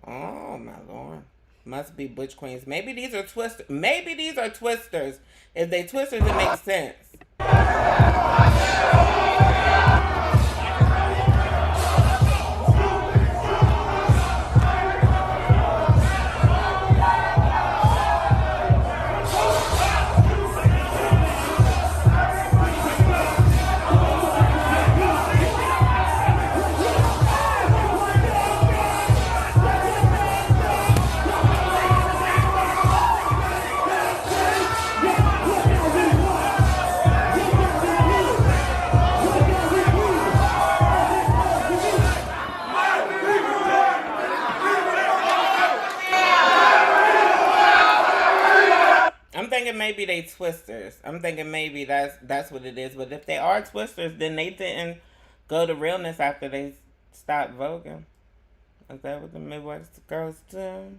Oh my lord. Must be butch queens. Maybe these are twisters. If they twisters, it makes sense. Maybe they twisters. I'm thinking maybe that's what it is. But if they are twisters, then they didn't go to realness after they stopped voguing. Is that what the Midwest girls do?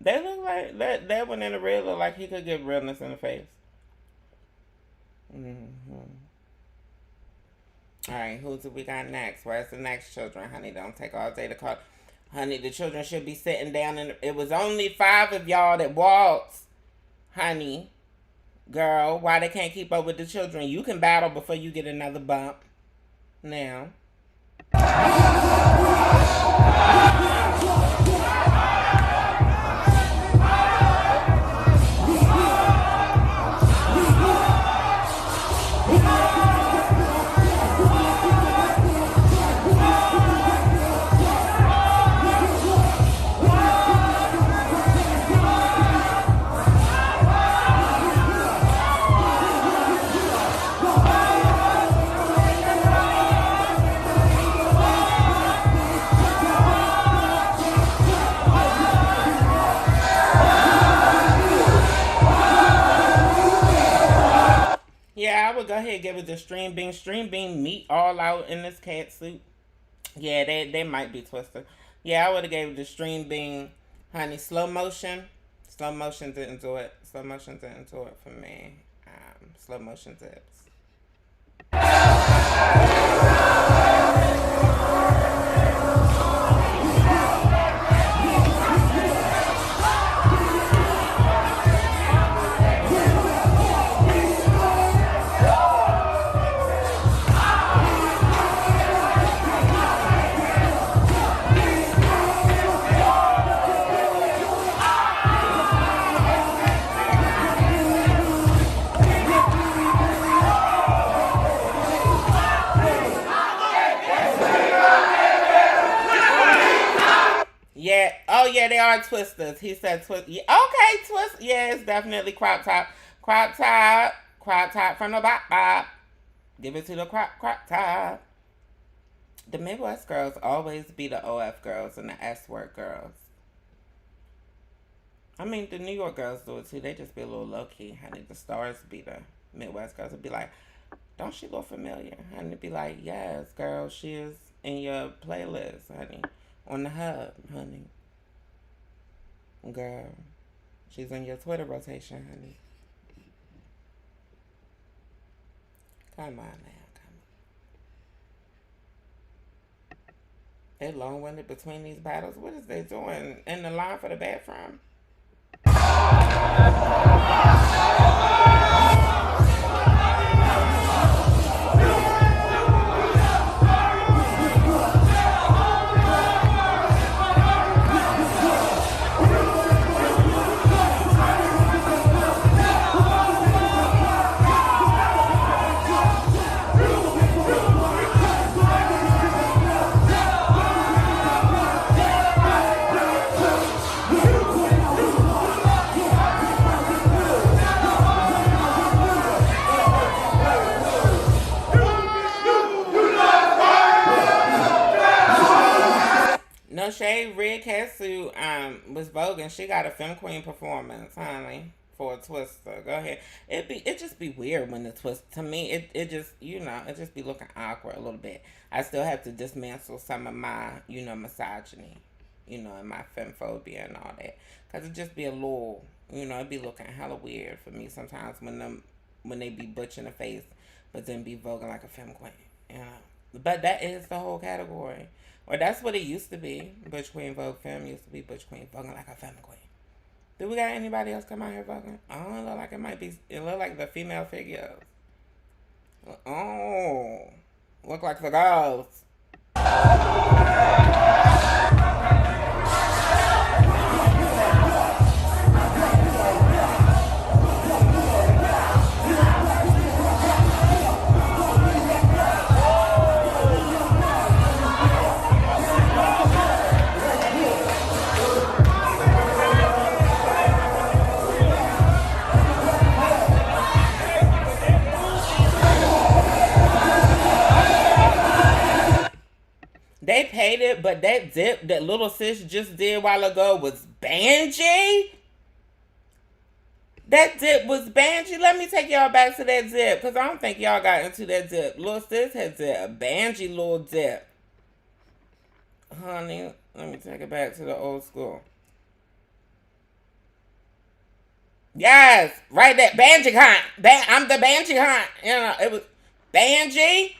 They look like that one in the real look like he could get realness in the face. Alright, who do we got next? Where's the next children? Honey, don't take all day to call. Honey, the children should be sitting down, and it was only 5 of y'all that walked. Honey, girl, why they can't keep up with the children? You can battle before you get another bump. Now. Yeah, I would go ahead and give it to Stream Bean. Stream Bean meat all out in this cat suit. Yeah, they might be twisted. Yeah, I would have gave it to Stream Bean. Honey, slow motion. Slow motion didn't do it. Slow motion didn't do it for me. Slow motion dips. Yeah. Oh, yeah, they are twisters. He said twist. Yeah. Okay, twist. Yeah, it's definitely crop top. Crop top. Crop top from the bop. Give it to the crop top. The Midwest girls always be the OF girls and the S word girls. I mean, the New York girls do it too. They just be a little low key. Honey, the stars be the Midwest girls. Would be like, don't she look familiar? Honey, be like, yes, girl, she is in your playlist, honey. On the hub, honey. Girl, she's in your Twitter rotation, honey. Come on now. Come on. They long-winded between these battles. What is they doing in the line for the bathroom? No shade, Red Catsuit was voguing. She got a Femme Queen performance, honey, for a twister. Go ahead. It just be weird when the twist, to me, it just, it just be looking awkward a little bit. I still have to dismantle some of my, misogyny, and my femphobia and all that. Because it just be a little, it be looking hella weird for me sometimes when they be butch in the face, but then be voguing like a Femme Queen, But that is the whole category. Or that's what it used to be. Butch Queen Vogue Femme used to be Butch Queen voguing like a Femme Queen. Do we got anybody else come out here voguing? Oh, it look like it might be. It look like the female figures. Oh, look like the girls. They paid it, but that dip that little sis just did a while ago was Banji. That dip was Banji. Let me take y'all back to that dip, because I don't think y'all got into that dip. Little sis had a Banji little dip. Honey, let me take it back to the old school. Yes, right there. Banji hunt. I'm the Banji hunt. It was Banji.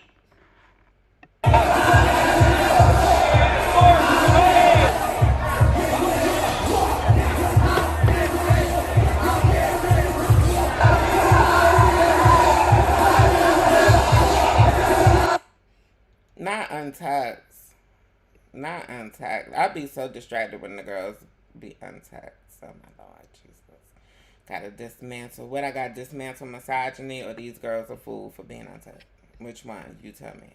Not untucked. Not untucked. I'd be so distracted when the girls be untucked. So my Lord Jesus. Gotta dismantle. What I got, dismantle misogyny, or these girls are fool for being untucked? Which one? You tell me.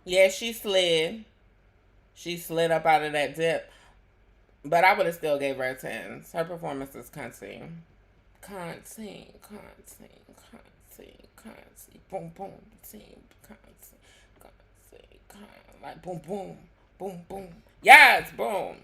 Yeah, she slid. She slid up out of that dip. But I would have still gave her 10s. Her performance is cunty. Cunty. Boom, boom. Team. Cunty. Like boom, boom. Boom, boom. Yes, boom.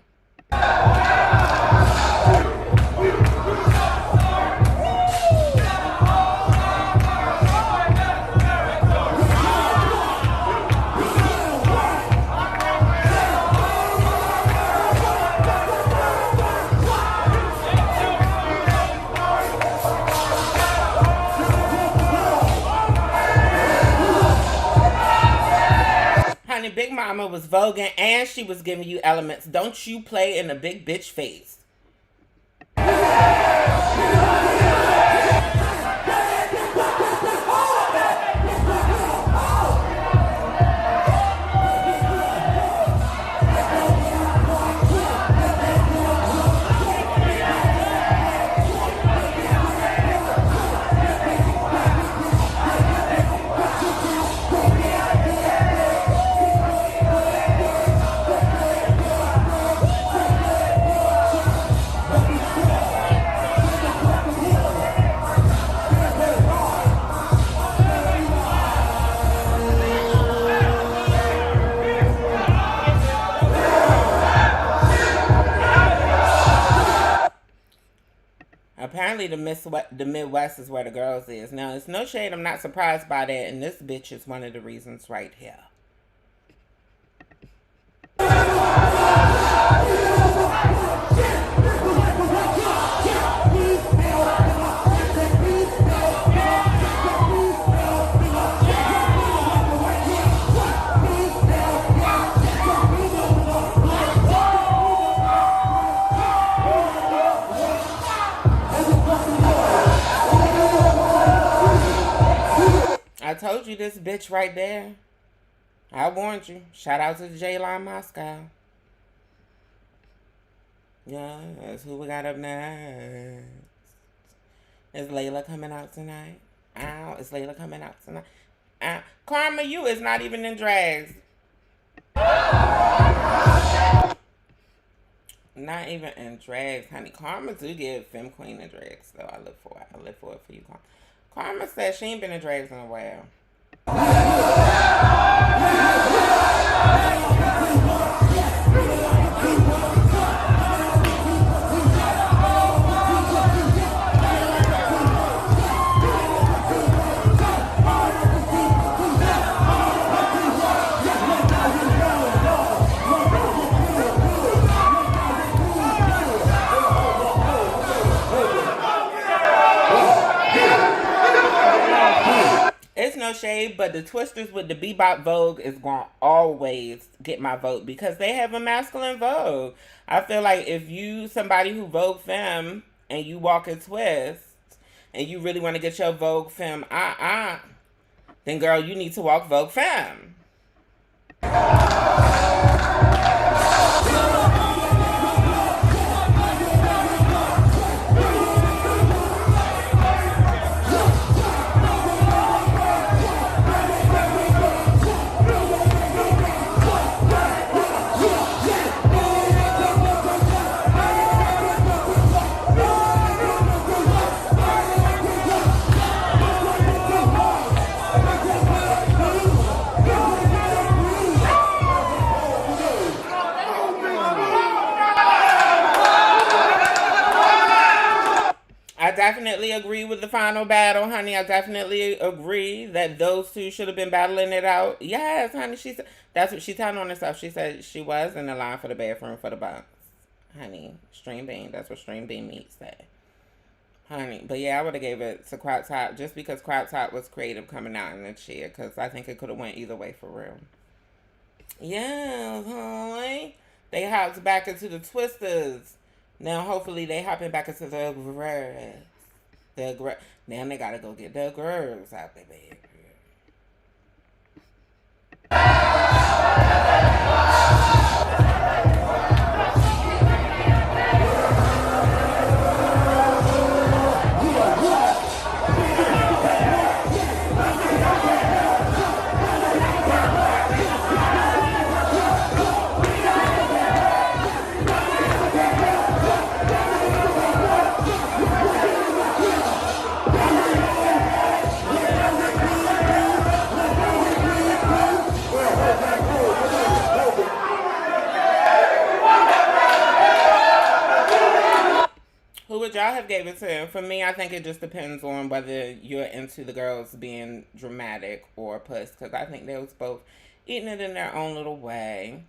Honey, Big Mama was voguing and she was giving you elements. Don't you play in a big bitch face. Apparently the Midwest is where the girls is. Now, it's no shade. I'm not surprised by that. And this bitch is one of the reasons right here. I told you this bitch right there. I warned you. Shout out to the J-Line Moscow. Yes, who we got up next? Is Layla coming out tonight? Ow, is Layla coming out tonight? Ow. Karma, you is not even in drags. Not even in drags, honey. Karma do give Femme Queen in drags, though. I live for it. I live for it for you, Karma. Karma said she ain't been in drags in a while. It's no shade, but the Twisters with the Bebop Vogue is going to always get my vote because they have a masculine Vogue. I feel like if you somebody who Vogue Femme and you walk a twist and you really want to get your Vogue Femme, then girl, you need to walk Vogue Femme. I definitely agree with the final battle, honey. I definitely agree that those two should have been battling it out. Yes, honey. She said that's what she telling on herself. She said she was in the line for the bathroom for the box, honey. Stream Bean. That's what Stream Bean meets said, honey. But yeah, I would have gave it to Crop Top just because Crop Top was creative coming out in the chair because I think it could have went either way for real. Yes, honey. They hopped back into the Twisters. Now, hopefully, they hopping back into the girls. Now they gotta go get the girls out there, baby. Who would y'all have gave it to? For me, I think it just depends on whether you're into the girls being dramatic or Puss, because I think they was both eating it in their own little way.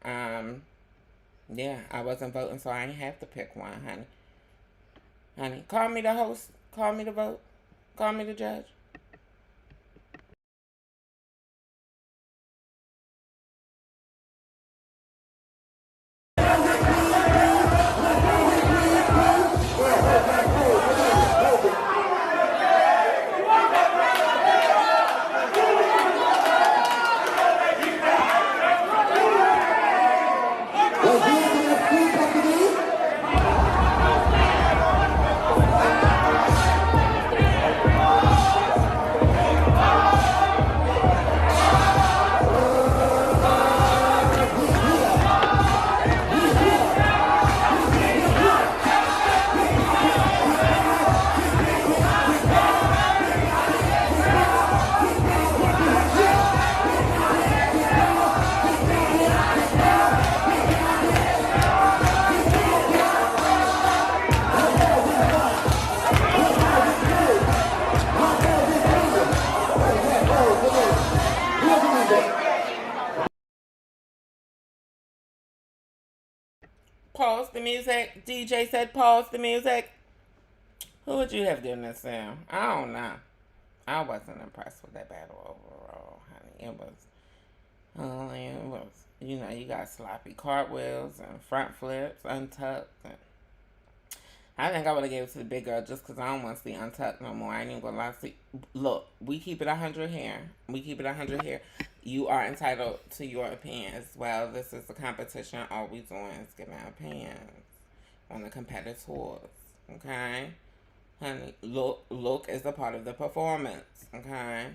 Yeah, I wasn't voting, so I ain't have to pick one, honey. Honey, call me the host, call me the vote, call me the judge. the music. DJ said pause the music. Who would you have given this to? I don't know. I wasn't impressed with that battle overall, honey. It was, you know, you got sloppy cartwheels and front flips, untucked. And I think I would have gave it to the big girl just because I don't want to see untucked no more. I ain't even going to lie to you. Look, we keep it 100 here. We keep it 100 here. You are entitled to your opinion as well. This is a competition. All we doing is giving opinions on the competitors. Okay? Honey, look is a part of the performance. Okay?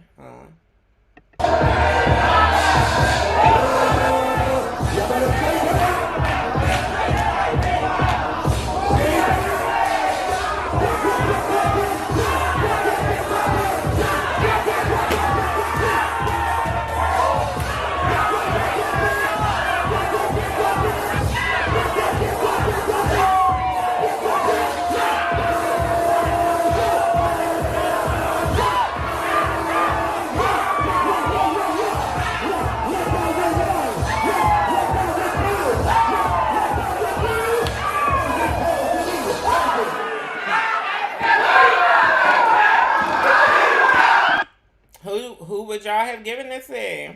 Who would y'all have given this to?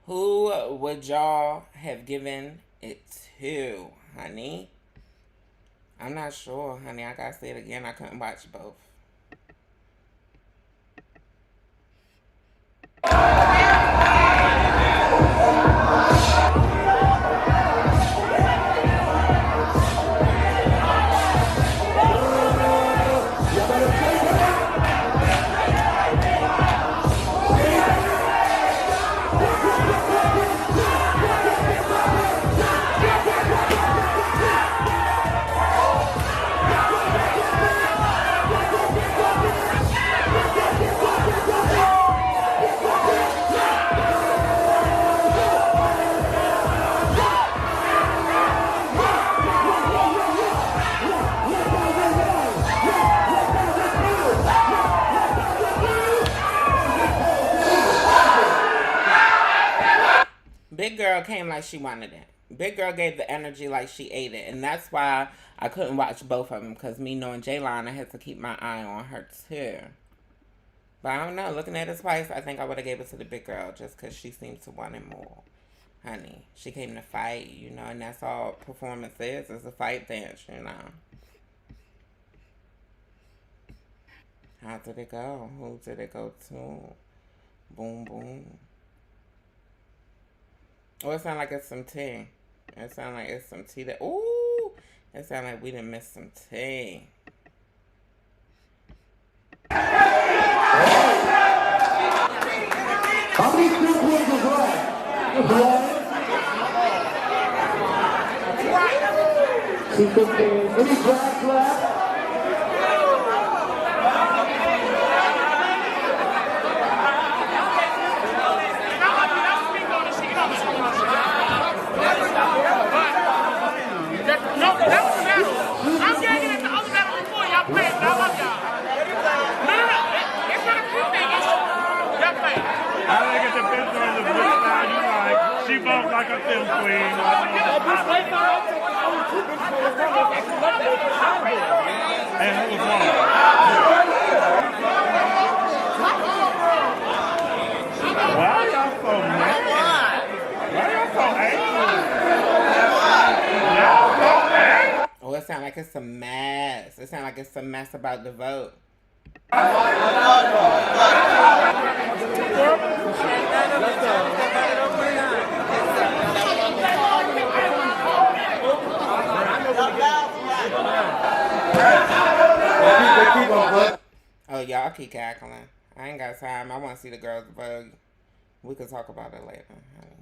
Who would y'all have given it to, honey? I'm not sure, honey. I gotta say it again. I couldn't watch both. Big girl came like she wanted it. Big girl gave the energy like she ate it. And that's why I couldn't watch both of them. Because me knowing J-Line, I had to keep my eye on her too. But I don't know. Looking at it twice, I think I would have gave it to the big girl. Just because she seemed to want it more. Honey, she came to fight, you know. And that's all performance is. It's a fight dance, you know. How did it go? Who did it go to? Boom, boom. Oh, it sounds like it's some tea. It sounds like it's some tea that... Ooh! It sounds like we done missed some tea. How many two queens is left? One. 215. Any drags left? Like a film queen. And who was wrong? Why are y'all so mad? Why are y'all so angry? Oh, it sounds like it's a mess. It sounds like it's a mess about the vote. Oh, y'all keep cackling. I ain't got time. I want to see the girls vote. We could talk about it later, honey.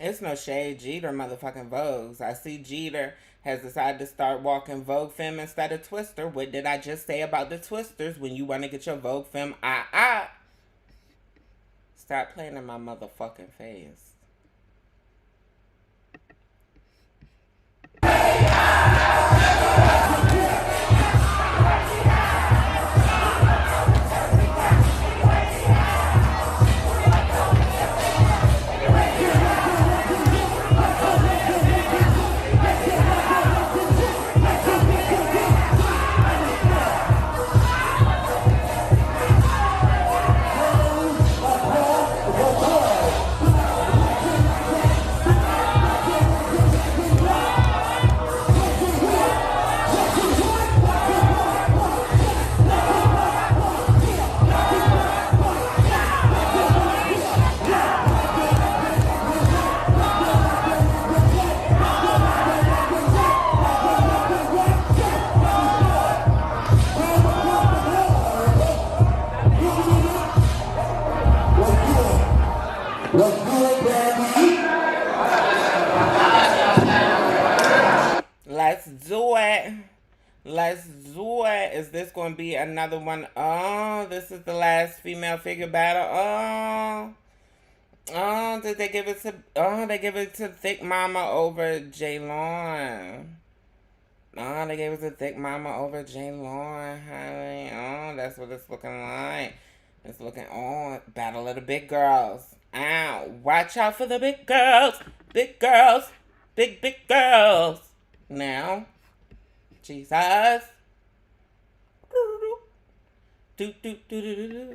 It's no shade. Jeter motherfucking Vogues. I see Jeter has decided to start walking Vogue Femme instead of Twister. What did I just say about the Twisters? When you want to get your Vogue Femme, stop playing in my motherfucking face. Let's do it. Let's do it. Is this going to be another one? Oh, this is the last female figure battle. Oh, did they give it to? Oh, they give it to Thick Mama over Jaylon. Oh, they gave it to Thick Mama over Jaylon, honey. Oh, that's what it's looking like. It's looking on battle of the big girls. Ow! Watch out for the big girls. Big girls. Big girls. Now, Jesus. Do do do do do do.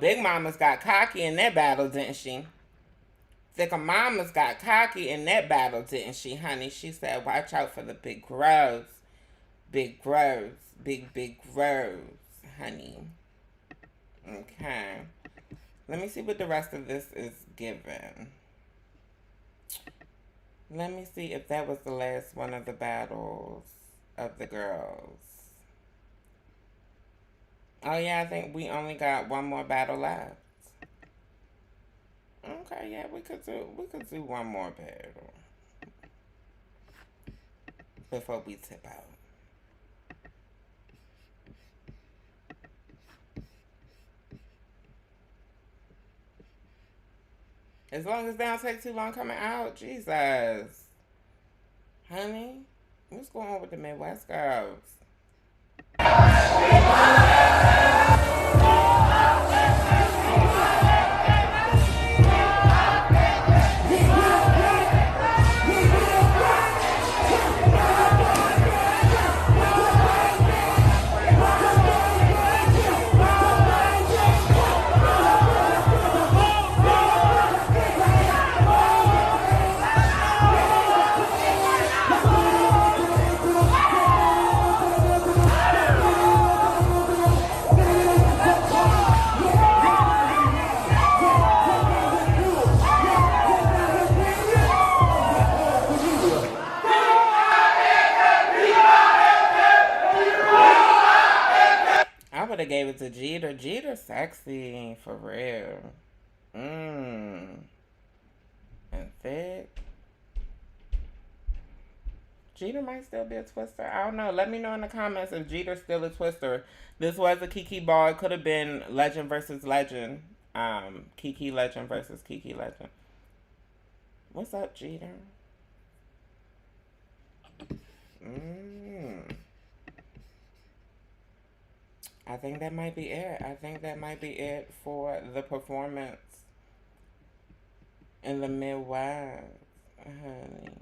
Big Mama's got cocky in that battle, didn't she? Thicker Mama's got cocky in that battle, didn't she, honey? She said, watch out for the big grows. Big grows. Big grows, honey. Okay. Let me see what the rest of this is given. Let me see if that was the last one of the battles of the girls. Oh yeah, I think we only got one more battle left. Okay, yeah, we could do one more battle before we tip out. As long as they don't take too long coming out, Jesus. Honey, what's going on with the Midwest girls? have gave it to Jeter. Jeter sexy, for real. And thick. Jeter might still be a twister. I don't know. Let me know in the comments if Jeter's still a twister. This was a Kiki ball. It could have been Legend versus Legend. Kiki Legend versus Kiki Legend. What's up, Jeter? I think that might be it. I think that might be it for the performance in the Midwest, honey.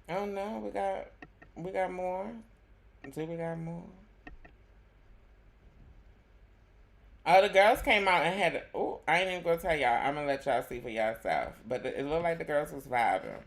Oh no, we got more. Do we got more? Oh, the girls came out and had. Oh, I ain't even gonna tell y'all. I'm gonna let y'all see for yourself. But it looked like the girls was vibing.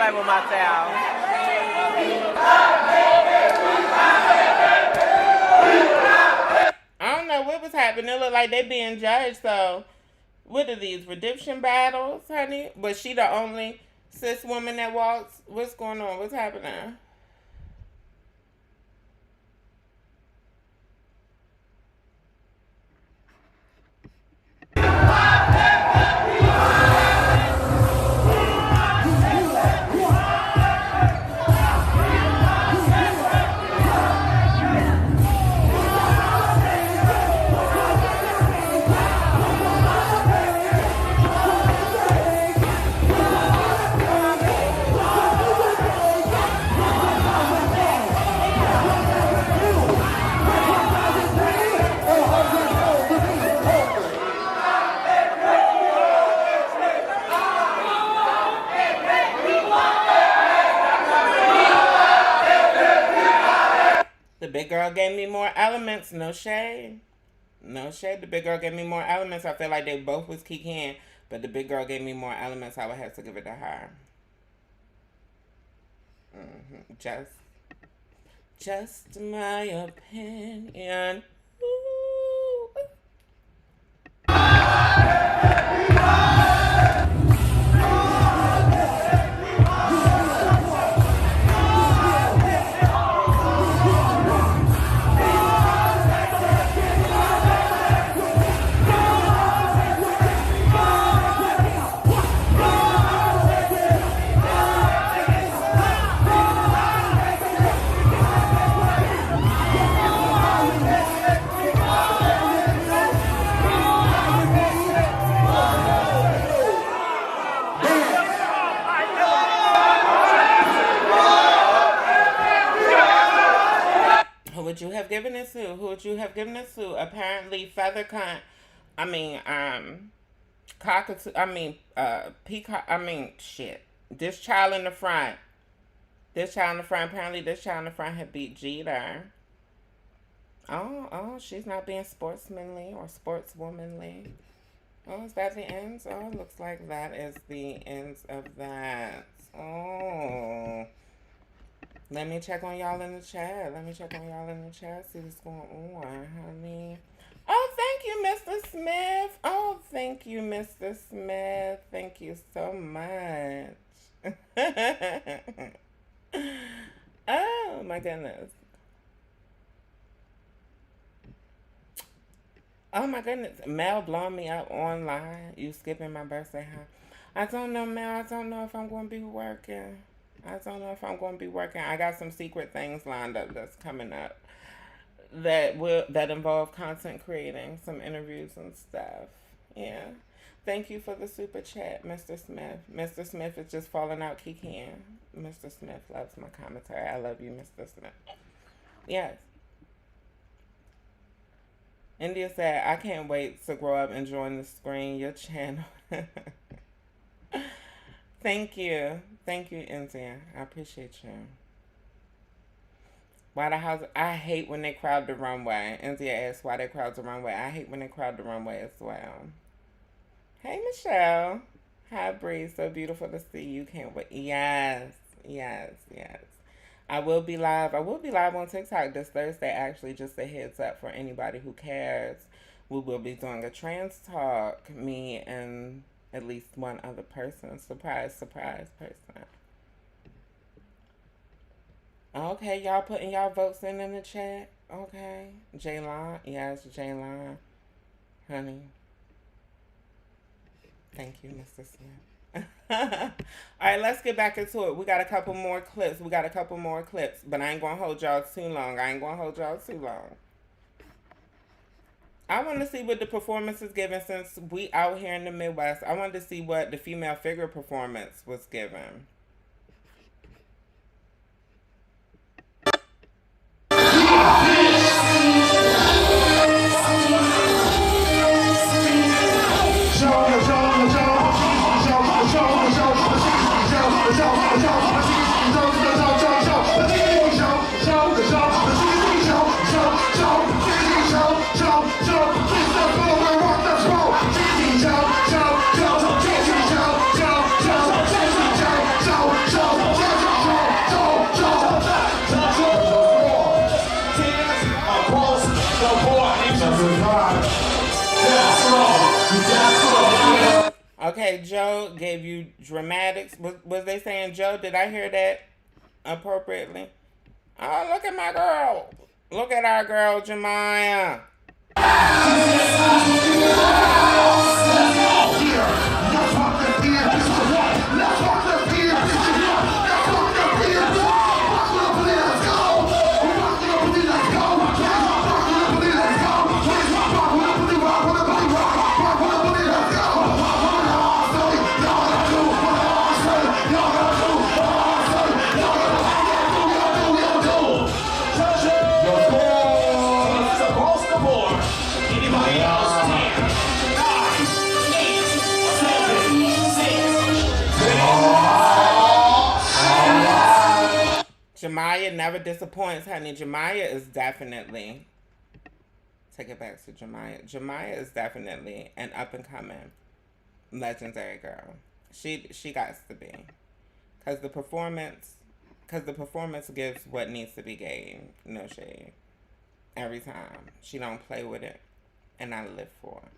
With my towel. I don't know what was happening. It looked like they being judged. So, what are these redemption battles, honey? Was she the only cis woman that walks? What's going on? What's happening? The big girl gave me more elements. No shade. No shade. The big girl gave me more elements. I feel like they both was kicking, but the big girl gave me more elements. I would have to give it to her. Just my opinion. Ooh. Who would you have given this to? Who would you have given this to? Apparently, Feathercunt. Cockatoo. Peacock. Shit. This child in the front. Apparently, this child in the front had beat Jeter. Oh, she's not being sportsmanly or sportswomanly. Oh, is that the ends? Oh, looks like that is the ends of that. Oh. Let me check on y'all in the chat. See what's going on, honey. Oh, thank you, Mr. Smith. Oh, thank you, Mr. Smith. Thank you so much. Oh, my goodness. Oh, my goodness. Mel blowing me up online. You skipping my birthday, huh? I don't know, Mel. I don't know if I'm going to be working. I got some secret things lined up that's coming up that involve content creating, some interviews and stuff. Yeah. Thank you for the super chat, Mr. Smith. Mr. Smith is just falling out Kikian. Mr. Smith loves my commentary. I love you, Mr. Smith. Yes. India said, I can't wait to grow up and join the screen, your channel. Thank you. Thank you, India. I appreciate you. Why the house? I hate when they crowd the runway. India asked why they crowd the runway. I hate when they crowd the runway as well. Hey, Michelle. Hi, Bre. So beautiful to see you. Can't wait. Yes. I will be live. I will be live on TikTok this Thursday, actually, just a heads up for anybody who cares. We will be doing a trans talk, me and at least one other person. Surprise person. Okay, y'all putting y'all votes in the chat. Okay. Jaylon. Yes, Jaylon. Honey. Thank you, Mr. Smith. All right, let's get back into it. We got a couple more clips. But I ain't going to hold y'all too long. I want to see what the performance is given since we out here in the Midwest. I wanted to see what the female figure performance was given. Okay, Joe gave you dramatics. Was they saying Joe? Did I hear that appropriately? Oh, look at my girl. Look at our girl, Jemiah. Jemiah never disappoints, honey. Jemiah is definitely, take it back to Jemiah. Jemiah is definitely an up-and-coming legendary girl. She got to be. Because the performance gives what needs to be gave. No shade. Every time. She don't play with it. And I live for it.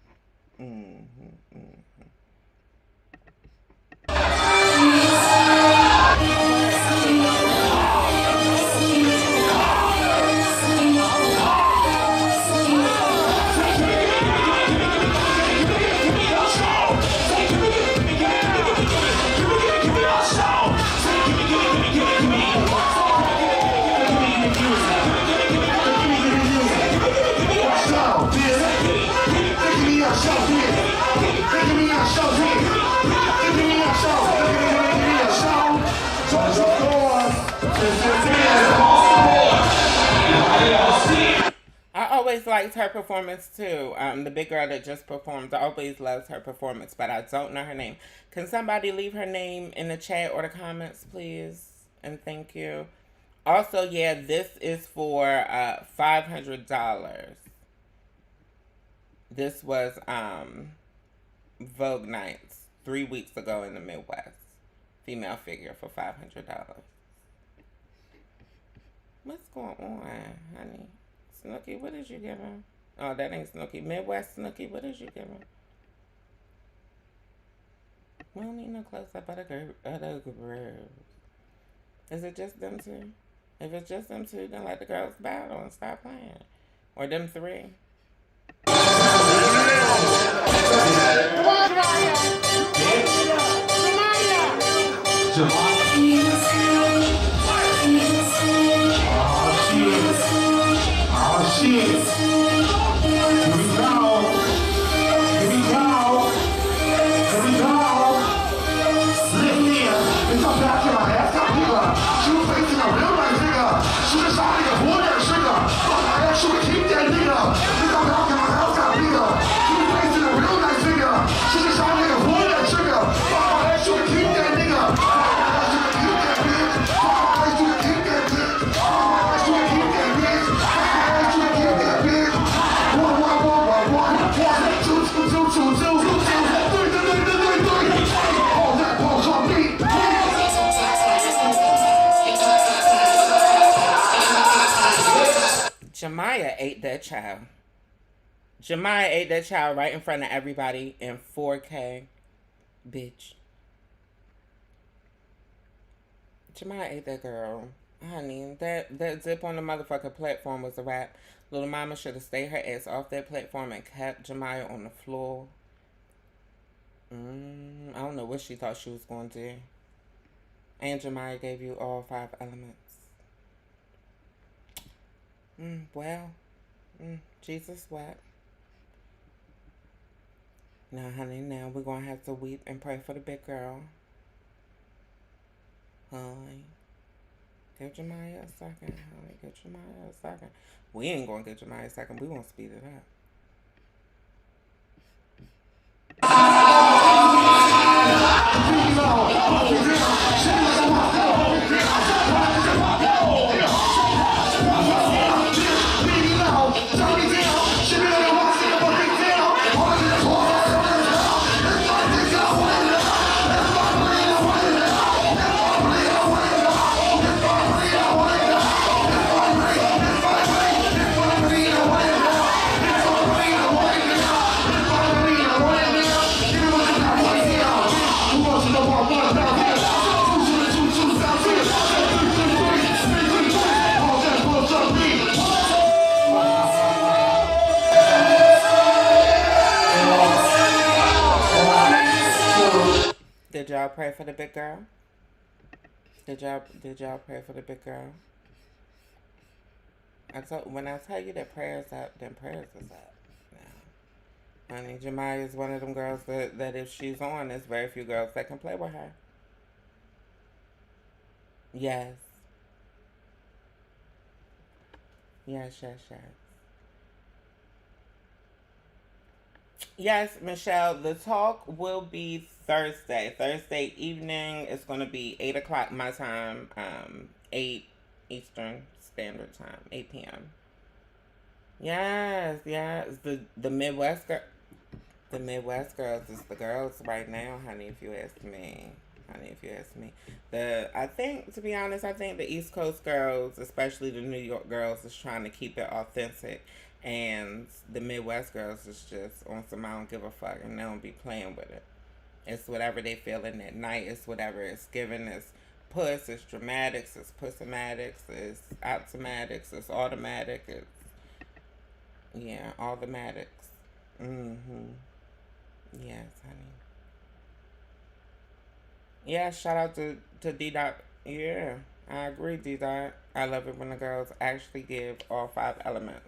I always liked her performance too. The big girl that just performed, I always loved her performance, but I don't know her name. Can somebody leave her name in the chat or the comments, please? And thank you. Also, yeah, this is for $500. This was Vogue Nights 3 weeks ago in the Midwest. Female figure for $500. What's going on, honey? Snooki, what did you give him? Oh, that ain't Snooki. Midwest Snooki, what did you give him? We don't need no close-up of the girls. Is it just them two? If it's just them two, then let the girls battle and stop playing. Or them three. Oh shit. Here we go. Jemiah ate that child. Jemiah ate that child right in front of everybody in 4K. Bitch. Jemiah ate that girl. Honey, that zip on the motherfucking platform was a wrap. Little mama should have stayed her ass off that platform and kept Jemiah on the floor. I don't know what she thought she was going to do. And Jemiah gave you all 5 elements. Well, Jesus wept. Now, honey, now we're going to have to weep and pray for the big girl. Honey. Give Jemiah a second, honey. Give Jemiah a second. We ain't going to give Jemiah a second. We going to speed it up. Did y'all pray for the big girl? Did y'all pray for the big girl? When I tell you that prayers up, then prayers is up. Now, honey, Jemiah is one of them girls that if she's on, there's very few girls that can play with her. Yes. Yes. Yes, Michelle, the talk will be Thursday. Thursday evening. It's going to be 8 o'clock my time, 8 Eastern Standard Time, 8 p.m. Yes. The Midwest girls is the girls right now, honey, if you ask me. I think, to be honest, the East Coast girls, especially the New York girls, is trying to keep it authentic. And the Midwest girls is just on some I don't give a fuck, and they don't be playing with it. It's whatever they feeling that night. It's whatever it's given. It's Puss, it's dramatics, it's pussomatics, it's automatics, it's automatic, it's, yeah, all the matics. Yes, honey. Yeah, shout out to D-Dot. Yeah, I agree, D-Dot. I love it when the girls actually give all 5 elements.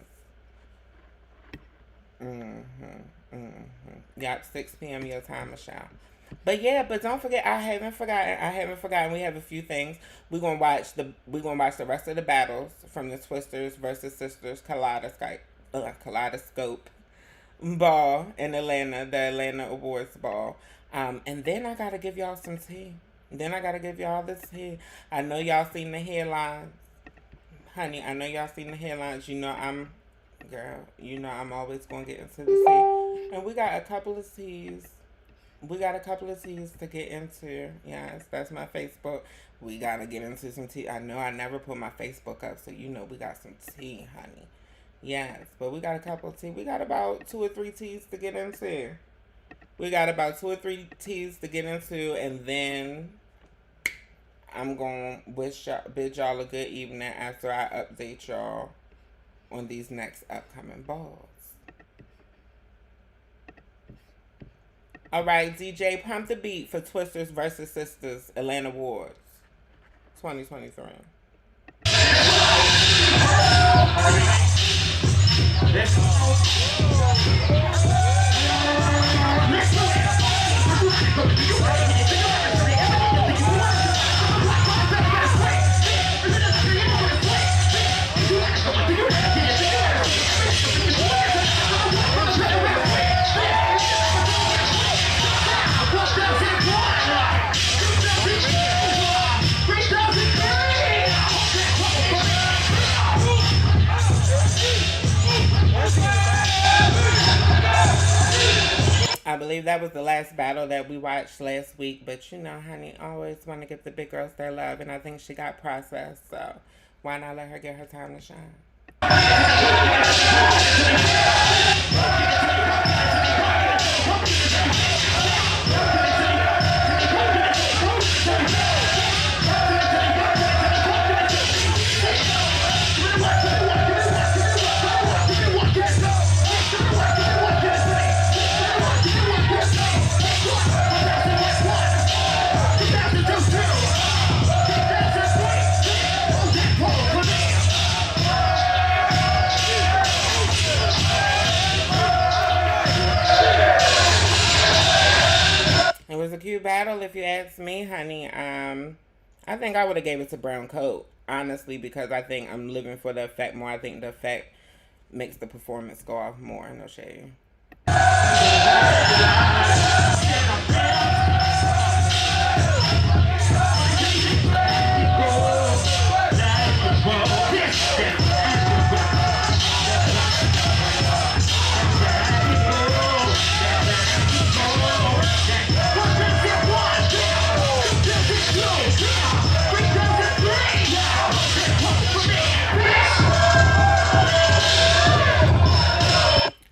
Yep, 6 p.m. your time, Michelle. But don't forget, I haven't forgotten. We have a few things. We're gonna watch the rest of the battles from the Twisters versus Sisters Kaleidoscope ball in Atlanta, the Atlanta Awards ball. And then I gotta give y'all some tea. The tea. I know y'all seen the headlines. Honey, I know y'all seen the headlines. You know I'm always gonna get into the tea. And we got a couple of teas. To get into. Yes, that's my Facebook. We gotta get into some tea. I know I never put my Facebook up, so we got some tea, honey. Yes, but we got a couple of tea. We got about 2 or 3 teas to get into. And then I'm gonna bid y'all a good evening after I update y'all on these next upcoming balls. All right, DJ, pump the beat for Twisters versus Sisters Atlanta Awards 2023. I believe that was the last battle that we watched last week, but honey, I always want to give the big girls their love, and I think she got processed, so why not let her get her time to shine? It was a cute battle, if you ask me, honey. I think I would have gave it to Brown Coat, honestly, because I think I'm living for the effect more. I think the effect makes the performance go off more. No shade.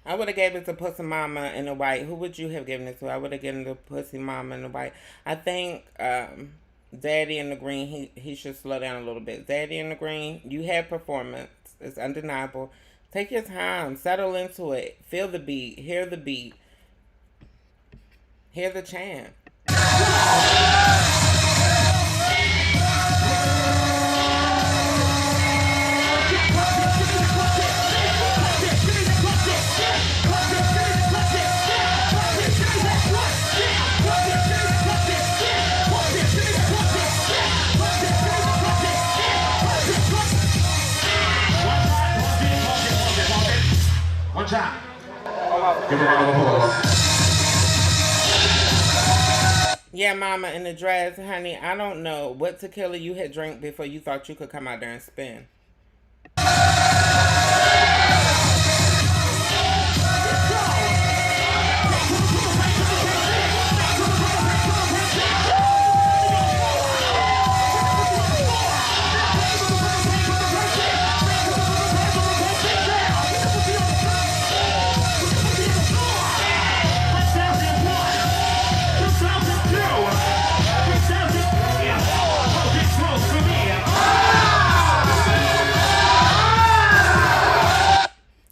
I would have gave it to Pussy Mama in the white. Who would you have given it to? I would have given it to Pussy Mama in the white. I think Daddy in the green, he should slow down a little bit. Daddy in the green, you had performance. It's undeniable. Take your time. Settle into it. Feel the beat. Hear the beat. Hear the chant. One time. Give a round of applause. Yeah, Mama, in the dress, honey, I don't know what tequila you had drank before you thought you could come out there and spin.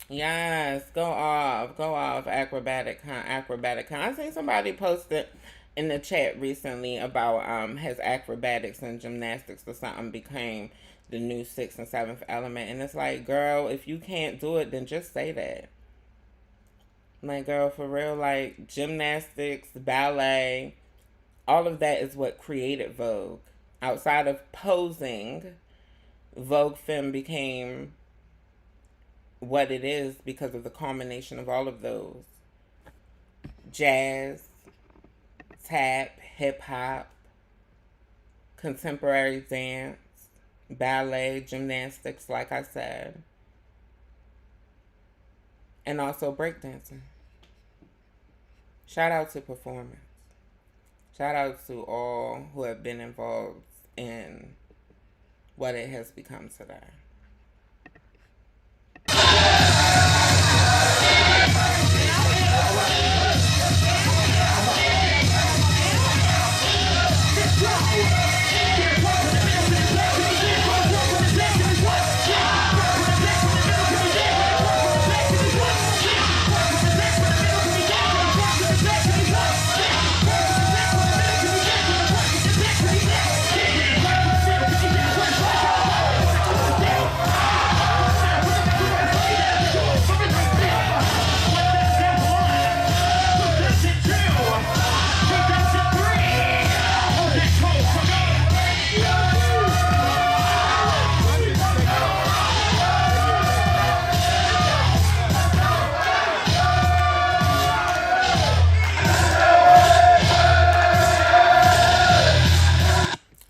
Yes, go off, acrobatic, huh? Acrobatic, huh? I seen somebody posted in the chat recently about his acrobatics and gymnastics or something became the new 6th and 7th element, and it's like, girl, if you can't do it, then just say that. Like, girl, for real, like gymnastics, ballet, all of that is what created Vogue. Outside of posing, Vogue Femme became what it is because of the culmination of all of those. Jazz, tap, hip hop, contemporary dance, ballet, gymnastics, like I said, and also breakdancing. Shout out to performance. Shout out to all who have been involved in what it has become today.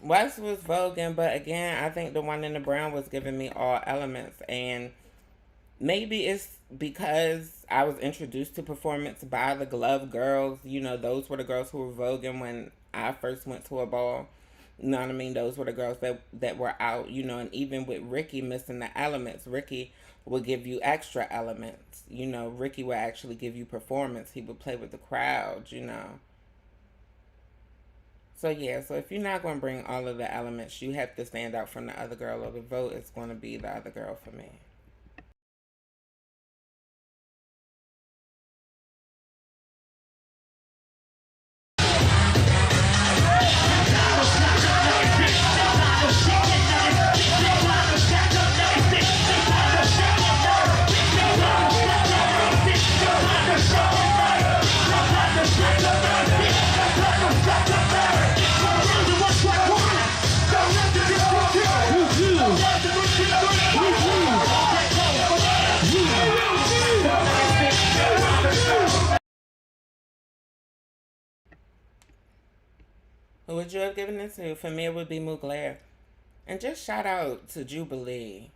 West was voguing, but again, I think the one in the brown was giving me all elements. And maybe it's because I was introduced to performance by the Glove Girls. You know, those were the girls who were voguing when I first went to a ball. You know what I mean? Those were the girls that were out, you know, and even with Ricky missing the elements, Ricky would give you extra elements. You know, Ricky would actually give you performance. He would play with the crowd, you know. So yeah, so if you're not going to bring all of the elements, you have to stand out from the other girl, or the vote is going to be the other girl for me. Who would you have given it to? For me, it would be Mugler. And just shout out to Jubilee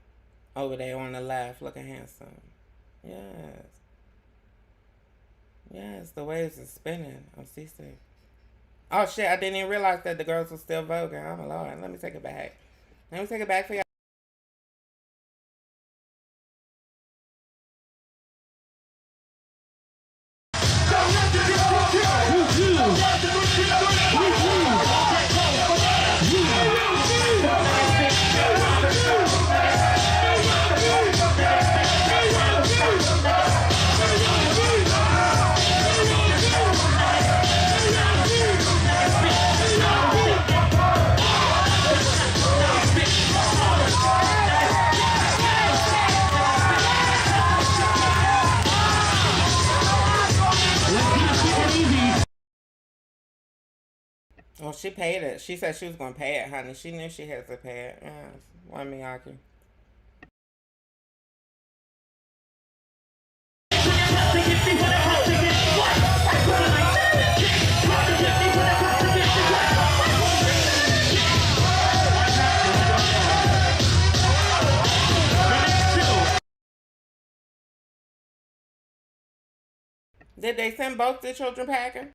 over there on the left, looking handsome. Yes. Yes, the waves are spinning. I'm seasick. Oh shit, I didn't even realize that the girls were still voguing. Oh my lord, let me take it back. Let me take it back for y'all. Well, she paid it. She said she was going to pay it, honey. She knew she had to pay it. Yeah, why Miyaki? Did they send both the children packing?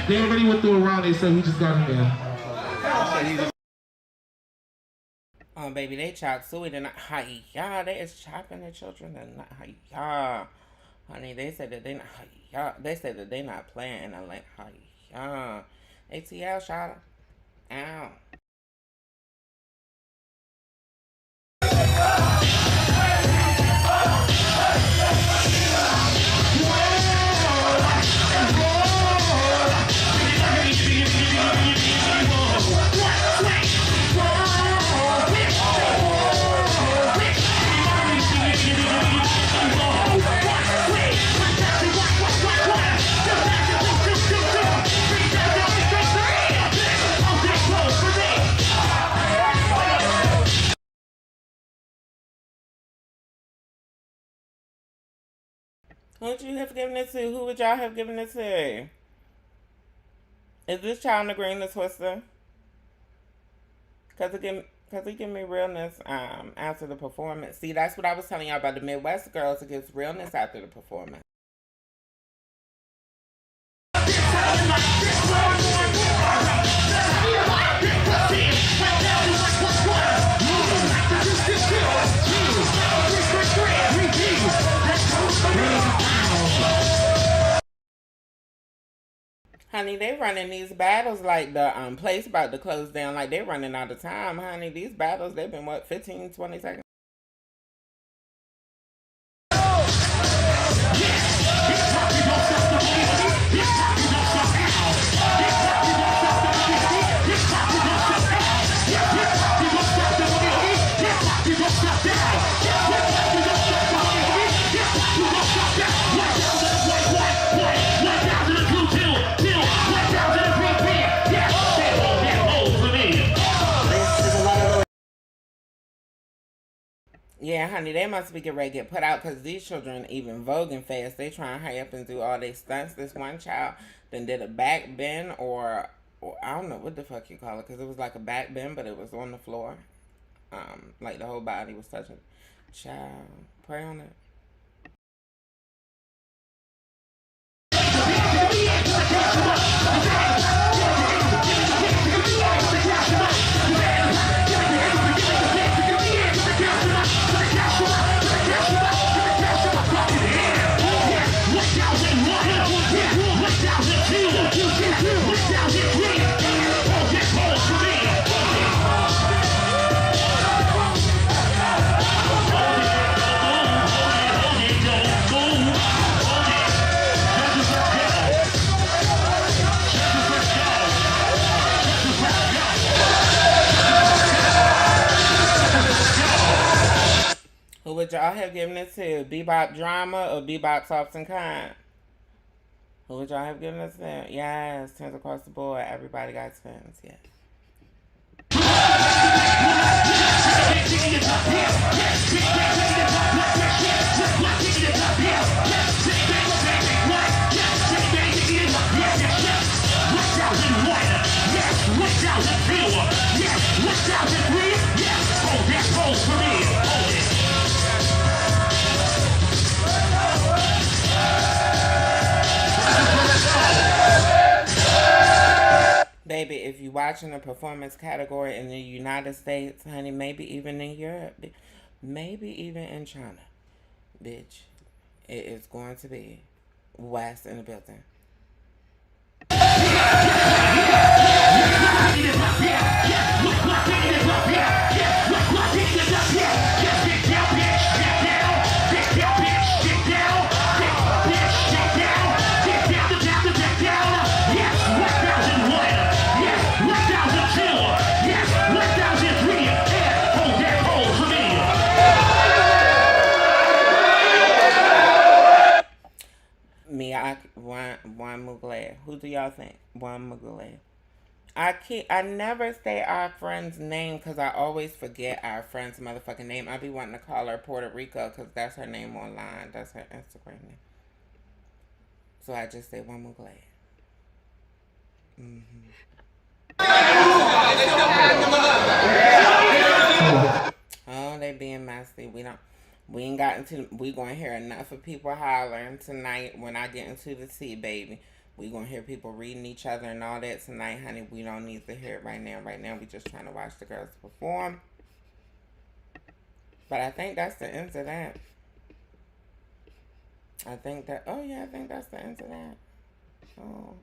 They already went through a round. They said he just got in there. Oh, baby, they chop suey tonight. Hi-ya, they is chopping the children tonight. Hi-ya. Honey, they said that they not, hi-ya. They said that they not playing in LA. Hi-ya. ATL, shot her. Ow. Who would you have given it to? Who would y'all have given it to? Is this child in the green the twister? Cause it give me realness after the performance. See, that's what I was telling y'all about the Midwest girls. It gives realness after the performance. Honey, they running these battles like the place about to close down. Like they running out of time, honey. These battles, they've been, what, 15, 20 seconds? Yeah, honey, they must be getting ready to get put out because these children even voguing fast. They trying to hurry up and do all their stunts. This one child then did a back bend or I don't know what the fuck you call it because it was like a back bend, but it was on the floor. Like the whole body was touching. Child, pray on it. would y'all have given it to? Bebop Drama or Bebop Soft and Kind? Who would y'all have given it to? Yes, 10s across the board. Everybody got 10s, yes. Baby, if you're watching a performance category in the United States, honey, maybe even in Europe, maybe even in China, bitch, it is going to be West in the building. One Mugler. Who do y'all think? One Mugler. I never say our friend's name because I always forget our friend's motherfucking name. I be wanting to call her Puerto Rico because that's her name online. That's her Instagram name. So I just say One Mugler. Oh, they being messy. We ain't got into. We gonna hear enough of people hollering tonight. When I get into the tea, baby, we gonna hear people reading each other and all that tonight, honey. We don't need to hear it right now. Right now, we just trying to watch the girls perform. But I think that's the end of that. I think that's the end of that. So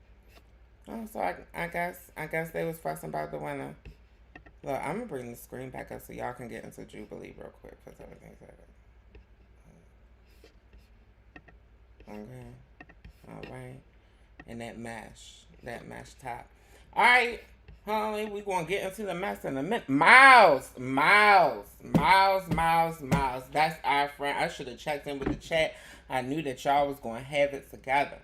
I guess they was fussing about the winner. Look, I'm gonna bring the screen back up so y'all can get into Jubilee real quick because everything's over. Okay. All right. And that mesh top. All right, honey, we gonna get into the mess in a minute. Miles. That's our friend. I should have checked in with the chat. I knew that y'all was gonna have it together.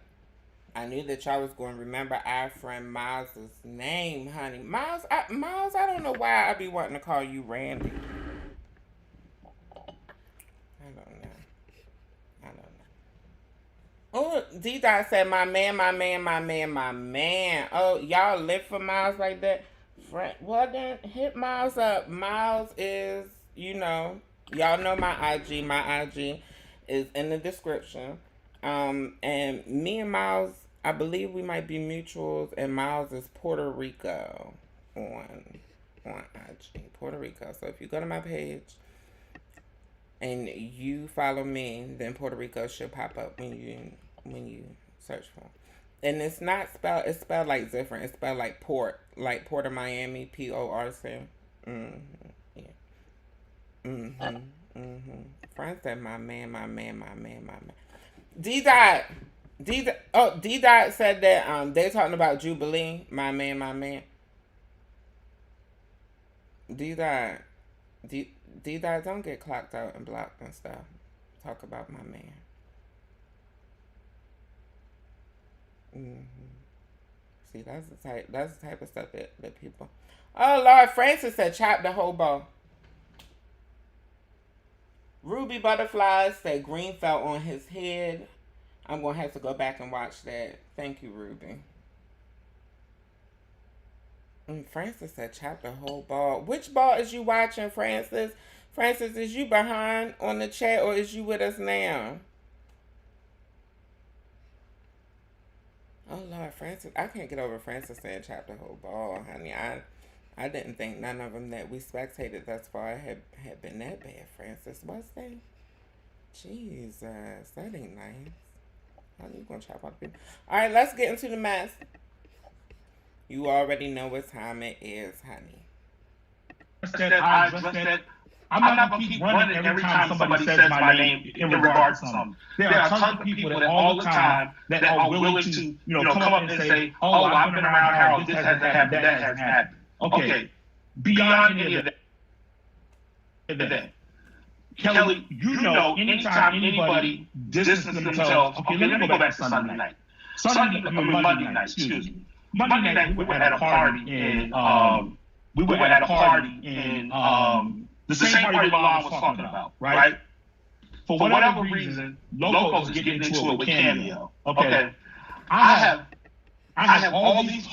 I knew that y'all was going to remember our friend Miles' name, honey. Miles, I don't know why I be wanting to call you Randy. I don't know. Oh, D-Dot said, my man. Oh, y'all live for Miles like that? Well, then, hit Miles up. Miles is, y'all know my IG. My IG is in the description. And me and Miles, I believe we might be mutuals, and Miles is Puerto Rico on IG. Puerto Rico. So if you go to my page and you follow me, then Puerto Rico should pop up when you search for it. And it's spelled like different. It's spelled like Port of Miami, PORC. Frank said, my man. D-Dot said that they're talking about Jubilee. My man. D-Dot, don't get clocked out and blocked and stuff. Talk about my man. See, that's the type of stuff that people. Oh Lord, Francis said chop the whole bow. Ruby Butterflies said green fell on his head. I'm going to have to go back and watch that. Thank you, Ruby. And Francis said chop the whole ball. Which ball is you watching, Francis? Francis, is you behind on the chat or is you with us now? Oh, Lord, Francis. I can't get over Francis saying chop the whole ball, honey. I didn't think none of them that we spectated thus far had been that bad, Francis. What's that? Jesus, that ain't nice. How you gonna chop out the people? All right, let's get into the mess. You already know what time it is, honey. I'm not going to keep running every time somebody says my name in regards to something. There are tons of people that all the time that are willing to, come up and say, oh, I've been around Harold, this hasn't happened, that hasn't happened. Okay. Beyond any of that, Kelly, you know, anytime anybody distances themselves, okay, let me go back to Sunday night. Monday night, excuse me. Monday night, we were at a party in, the same party Ron was talking about, right? For whatever reason, Loco's getting into it with Cameo. Okay. I have all these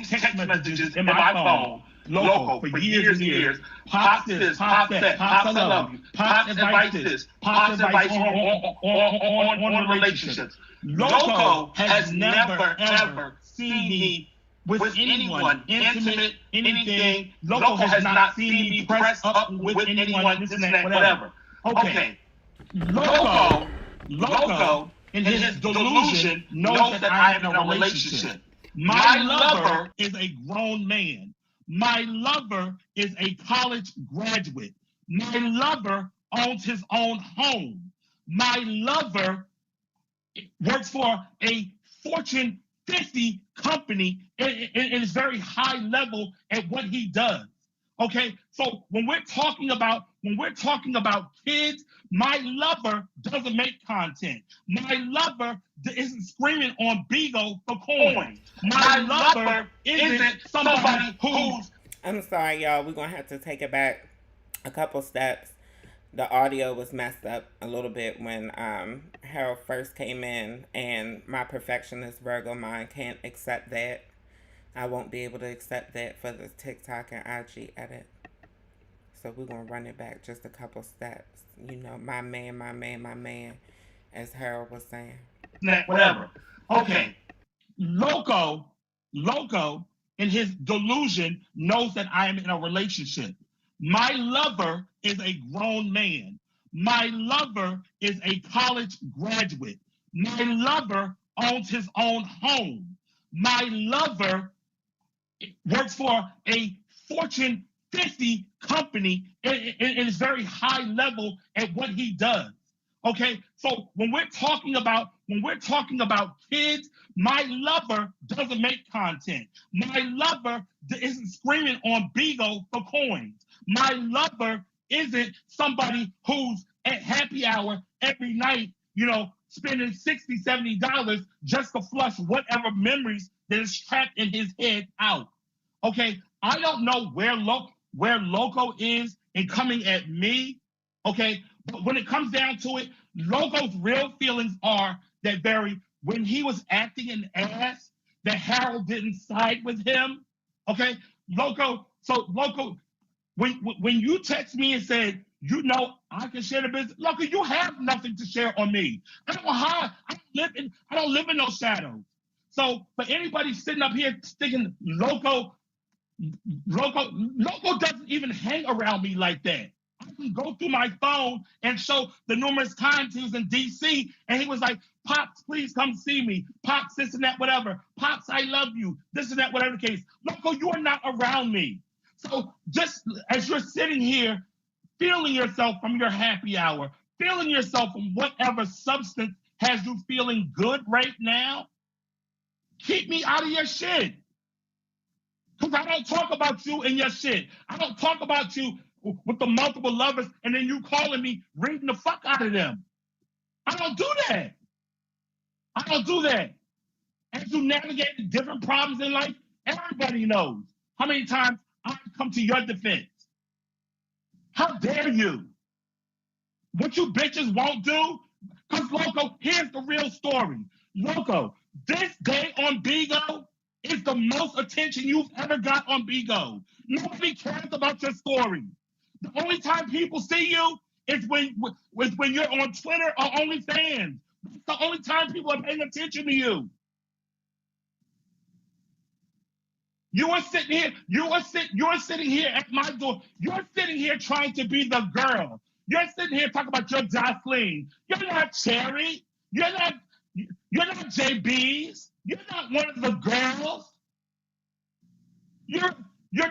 text messages in my phone. Loco for years and years. Pops this, Pops that, Pops I love you. Pops advice this, Pops advice on relationships. Loco has never ever seen me with anyone, intimate, anything. Loco has not seen me press up with anyone, this and that, whatever. Okay. Loco, in his delusion, knows that I am in a relationship. My lover is a grown man. My lover is a college graduate. My lover owns his own home. My lover works for a Fortune 50 company and is very high level at what he does. Okay, so when we're talking about kids, my lover doesn't make content. My lover isn't screaming on Bigo for coins. My lover isn't somebody who's. I'm sorry, y'all. We're gonna have to take it back a couple steps. The audio was messed up a little bit when Harold first came in, and my perfectionist Virgo mind can't accept that. I won't be able to accept that for the TikTok and IG edit. So we're going to run it back just a couple steps. You know, my man, as Harold was saying. Whatever. Okay. Loco, in his delusion, knows that I am in a relationship. My lover is a grown man. My lover is a college graduate. My lover owns his own home. My lover works for a Fortune 50 company and is very high level at what he does. Okay, so when we're talking about kids, my lover doesn't make content. My lover isn't screaming on Bigo for coins. My lover isn't somebody who's at happy hour every night, you know, spending $60, $70 just to flush whatever memories that is trapped in his head out. Okay, I don't know where Loco is in coming at me. Okay, but when it comes down to it, Loco's real feelings are that when he was acting an ass, that Harold didn't side with him. Okay, Loco, when you text me and said, you know, I can share the business, Loco, you have nothing to share on me. I don't hide. I don't live in no shadows. So for anybody sitting up here sticking Loco doesn't even hang around me like that. I can go through my phone and show the numerous times he was in DC and he was like, Pops, please come see me. Pops, this and that, whatever. Pops, I love you. This and that, whatever the case. Loco, you are not around me. So just as you're sitting here, feeling yourself from your happy hour, feeling yourself from whatever substance has you feeling good right now, keep me out of your shit. Because I don't talk about you and your shit. I don't talk about you with the multiple lovers and then you calling me, reading the fuck out of them. I don't do that. As you navigate different problems in life, everybody knows how many times I've come to your defense. How dare you? What you bitches won't do? Because, Loco, here's the real story. Loco, this day on Bigo is the most attention you've ever got on Bigo. Nobody cares about your story. The only time people see you is when you're on Twitter or OnlyFans. That's the only time people are paying attention to you. You are sitting here at my door. You're sitting here trying to be the girl. You're sitting here talking about your Jocelyn. You're not Cherry. You're not JB's. You're not one of the girls. You're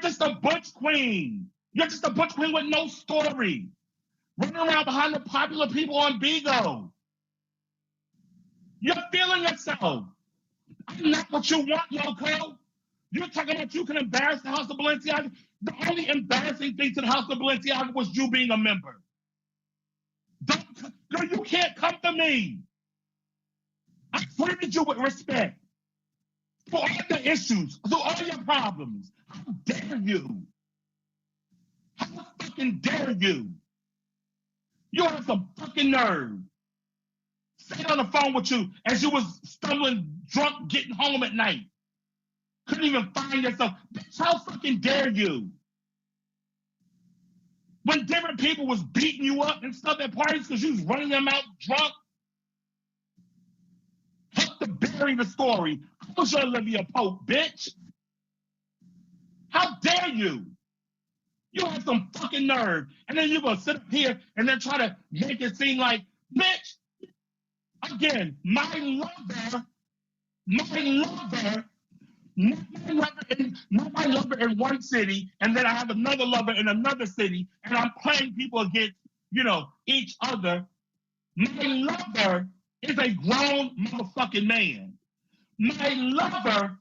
just a butch queen. You're just a butch queen with no story. Running around behind the popular people on Bigo. You're feeling yourself. I'm not what you want, Loco. You're talking about you can embarrass the House of Balenciaga. The only embarrassing thing to the House of Balenciaga was you being a member. Girl, you can't come to me. I treated you with respect for all the issues, for all your problems. How dare you? How fucking dare you? You have some fucking nerve. Sitting on the phone with you as you was stumbling drunk getting home at night. Couldn't even find yourself. Bitch, how fucking dare you? When different people was beating you up and stuff at parties because you was running them out drunk. Help to bury the story. I was your Olivia Pope, bitch. How dare you? You have some fucking nerve. And then you're going to sit up here and then try to make it seem like, bitch, again, my lover, not my lover in one city, and then I have another lover in another city, and I'm playing people against, each other. My lover is a grown motherfucking man. My lover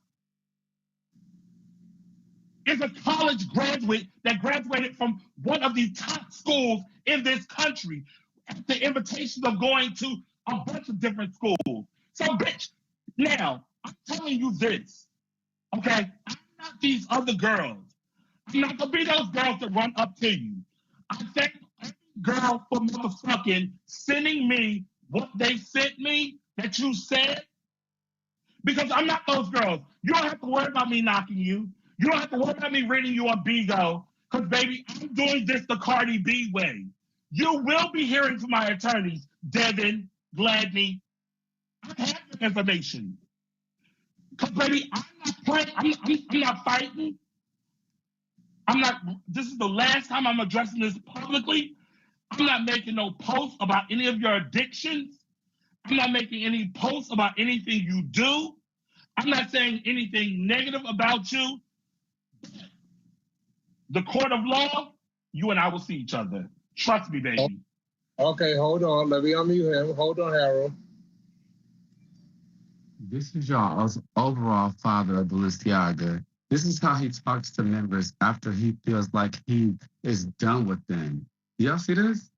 is a college graduate that graduated from one of the top schools in this country at the invitation of going to a bunch of different schools. So, bitch, now, I'm telling you this, okay? I'm not these other girls. I'm not gonna be those girls that run up to you. I thank every girl for motherfucking sending me what they sent me that you said, because I'm not those girls. You don't have to worry about me knocking you. You don't have to worry about me reading you on Bigo, because, baby, I'm doing this the Cardi B way. You will be hearing from my attorneys, Devin, Gladney. I have the information. Because, baby, I'm not playing. I'm not fighting. This is the last time I'm addressing this publicly. I'm not making no posts about any of your addictions. I'm not making any posts about anything you do. I'm not saying anything negative about you. The court of law, you and I will see each other. Trust me, baby. Okay, hold on. Let me unmute him. Hold on, Harold. This is y'all's overall father of Balenciaga. This is how he talks to members after he feels like he is done with them. Y'all see this?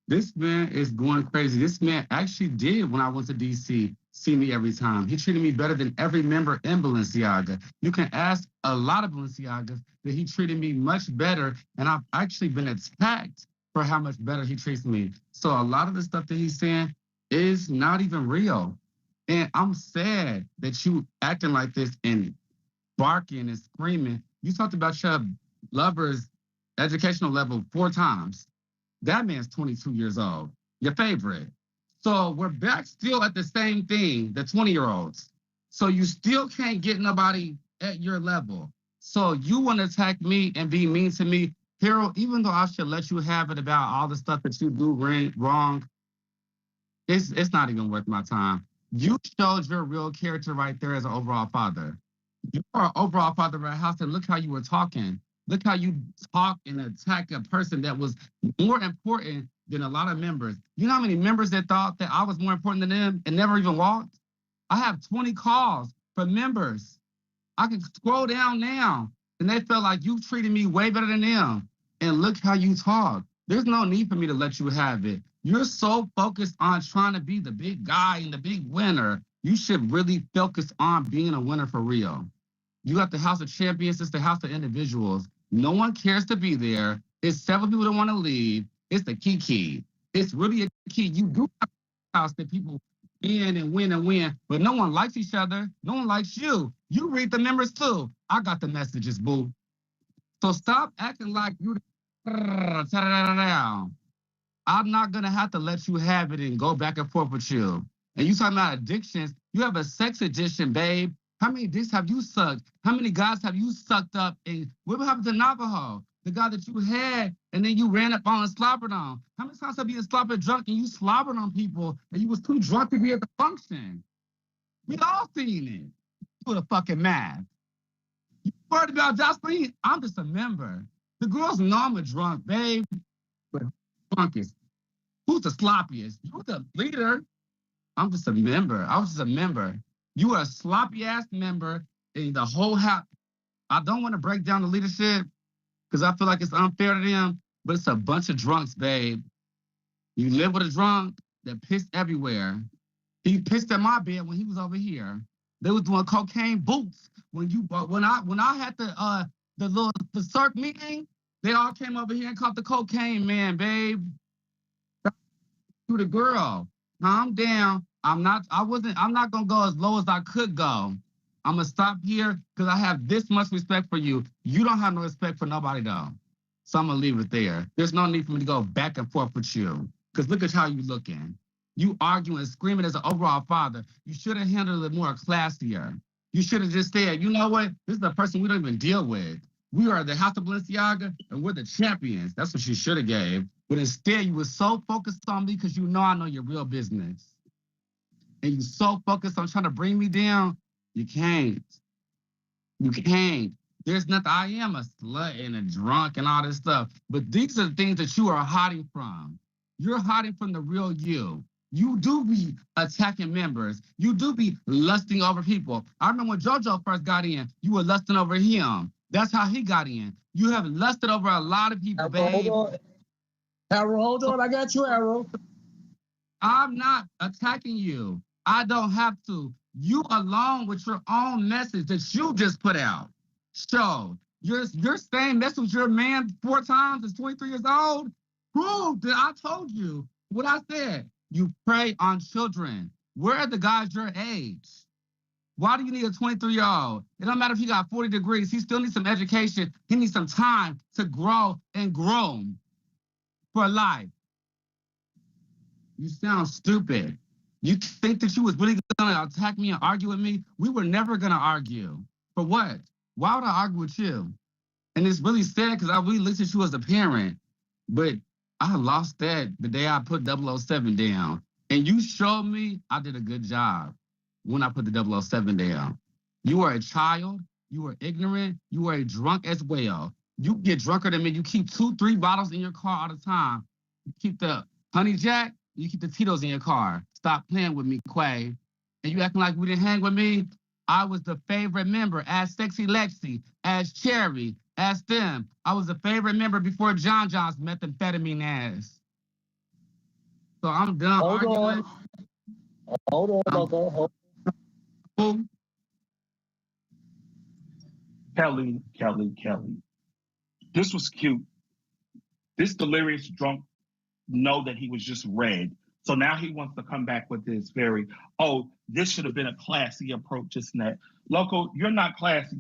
This man is going crazy. This man actually did, when I went to DC, see me every time. He treated me better than every member in Balenciaga. You can ask a lot of Balenciagas that he treated me much better, and I've actually been attacked for how much better he treats me. So a lot of the stuff that he's saying is not even real. And I'm sad that you acting like this and barking and screaming. You talked about your lover's educational level 4 times. That man's 22 years old, your favorite. So we're back still at the same thing, the 20-year-olds. So you still can't get nobody at your level. So you want to attack me and be mean to me. Harold, even though I should let you have it about all the stuff that you do wrong, it's not even worth my time. You showed your real character right there as an overall father. You are an overall father of a house, and look how you were talking. Look how you talk and attack a person that was more important than a lot of members. You know how many members that thought that I was more important than them and never even walked? I have 20 calls from members. I can scroll down now, and they felt like you treated me way better than them. And look how you talk. There's no need for me to let you have it. You're so focused on trying to be the big guy and the big winner. You should really focus on being a winner for real. You got the House of Champions. It's the House of Individuals. No one cares to be there. It's several people that want to leave. It's the key. It's really a key. You do have a house that people win and win and win, but no one likes each other. No one likes you. You read the members too. I got the messages, boo. So stop acting like you. I'm not going to have to let you have it and go back and forth with you. And you talking about addictions. You have a sex addiction, babe. How many dicks have you sucked? How many guys have you sucked up? And what happened to Navajo? The guy that you had, and then you ran up on and slobbered on. How many times have you been slobbered drunk and you slobbered on people and you was too drunk to be at the function? We all seen it. Do the fucking math. You worried about Jocelyn? I'm just a member. The girls know I'm a drunk, babe. But drunkest. Who's the sloppiest? You're the leader. I'm just a member. I was just a member. You are a sloppy-ass member in the whole house. I don't want to break down the leadership because I feel like it's unfair to them, but it's a bunch of drunks, babe. You live with a drunk, that pissed everywhere. He pissed at my bed when he was over here. They was doing cocaine boots when I had the circ meeting. They all came over here and caught the cocaine man, babe. To the girl, calm down. I'm not gonna go as low as I could go. I'm gonna stop here because I have this much respect for you. You don't have no respect for nobody though. So I'm gonna leave it there. There's no need for me to go back and forth with you. Because look at how you looking. You arguing and screaming as an overall father. You should have handled it more classier. You should have just said, you know what? This is a person we don't even deal with. We are the House of Balenciaga and we're the champions. That's what you should have gave. But instead, you were so focused on me because I know your real business. And you so focused on trying to bring me down, you can't. You can't. There's nothing. I am a slut and a drunk and all this stuff. But these are the things that you are hiding from. You're hiding from the real you. You do be attacking members. You do be lusting over people. I remember when JoJo first got in, you were lusting over him. That's how he got in. You have lusted over a lot of people, babe. Hold on. I got you, Arrow. I'm not attacking you. I don't have to. You alone with your own message that you just put out. So you're saying mess with your man 4 times is 23 years old? Prove that I told you what I said. You prey on children. Where are the guys your age? Why do you need a 23-year-old? It don't matter if he got 40 degrees. He still needs some education. He needs some time to grow and groom for life. You sound stupid. You think that you was really going to attack me and argue with me? We were never going to argue. For what? Why would I argue with you? And it's really sad because I really looked at you as a parent. But I lost that the day I put 007 down. And you showed me I did a good job when I put the 007 down. You were a child. You were ignorant. You were a drunk as well. You get drunker than me. You keep 2-3 bottles in your car all the time. You keep the Honey Jack. You keep the Tito's in your car. Stop playing with me, Quay. And you acting like we didn't hang with me? I was the favorite member as Sexy Lexi, as Cherry, as them. I was the favorite member before John John's methamphetamine ass. So I'm done arguing. Hold on, Loco. Who? Kelly. This was cute. This delirious drunk know that he was just red. So now he wants to come back with this this should have been a classy approach, just that. Loco, you're not classy.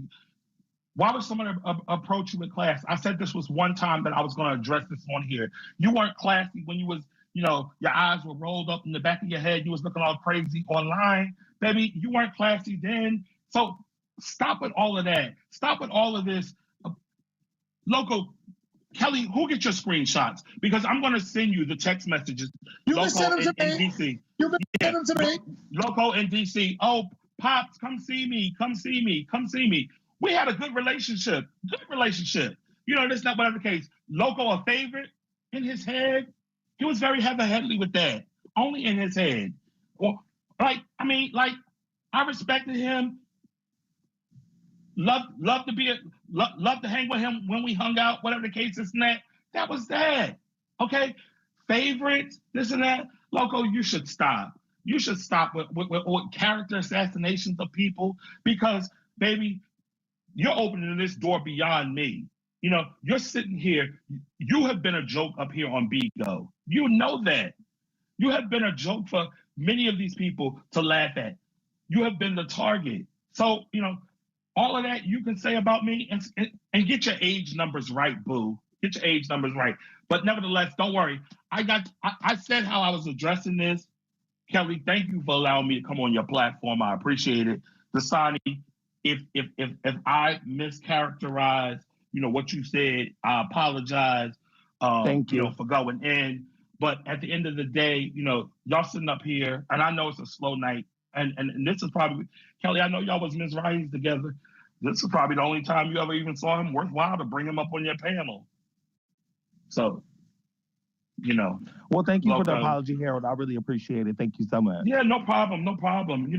Why would someone approach you with class? I said this was one time that I was going to address this on here. You weren't classy when you was, your eyes were rolled up in the back of your head. You was looking all crazy online. Baby, you weren't classy then. So stop with all of that. Stop with all of this. Loco, Kelly, who get your screenshots? Because I'm going to send you the text messages. You can send them to me. In DC. You can send them to me. Loco in DC. Oh, Pops, come see me. We had a good relationship. That's not whatever the case. Loco, a favorite in his head. He was very heavy-handedly with that. Only in his head. Well, I respected him. Love to hang with him when we hung out, whatever the case is, and that. That was that. Okay? Favorites, this and that. Loco, you should stop. You should stop with character assassinations of people because, baby, you're opening this door beyond me. You're sitting here. You have been a joke up here on Bigo. You know that. You have been a joke for many of these people to laugh at. You have been the target. So, all of that you can say about me and get your age numbers right, boo. Get your age numbers right. But nevertheless, don't worry. I said how I was addressing this. Kelly, thank you for allowing me to come on your platform. I appreciate it. Dasani, if I mischaracterized, what you said, I apologize. Thank you for going in. But at the end of the day, y'all sitting up here, and I know it's a slow night. And this is probably, Kelly, I know y'all was Ms. Rise together. This is probably the only time you ever even saw him worthwhile to bring him up on your panel. So, Well, thank you for the Loco. apology, Harold. I really appreciate it. Thank you so much. Yeah, no problem. No problem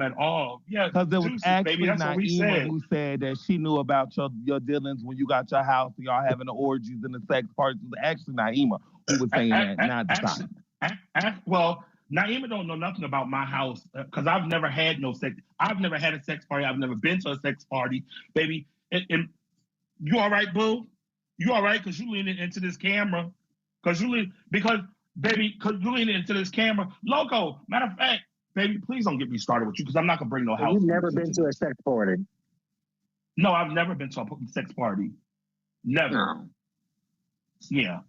at all. Yeah, because it was juicy, actually baby. That's what we Naima said. who said that she knew about your dealings when you got your house and y'all having the orgies and the sex parties. It was actually Naima who was saying that, not Dasani. Well, Naima don't know nothing about my house because I've never had no sex. I've never had a sex party. I've never been to a sex party, baby. And you all right, boo? You all right? Because you leaning into this camera. Because you leaning into this camera. Loco, matter of fact, baby, please don't get me started with you because I'm not gonna bring no house. You've never been to a sex party? No, I've never been to a sex party. Never. No. Yeah.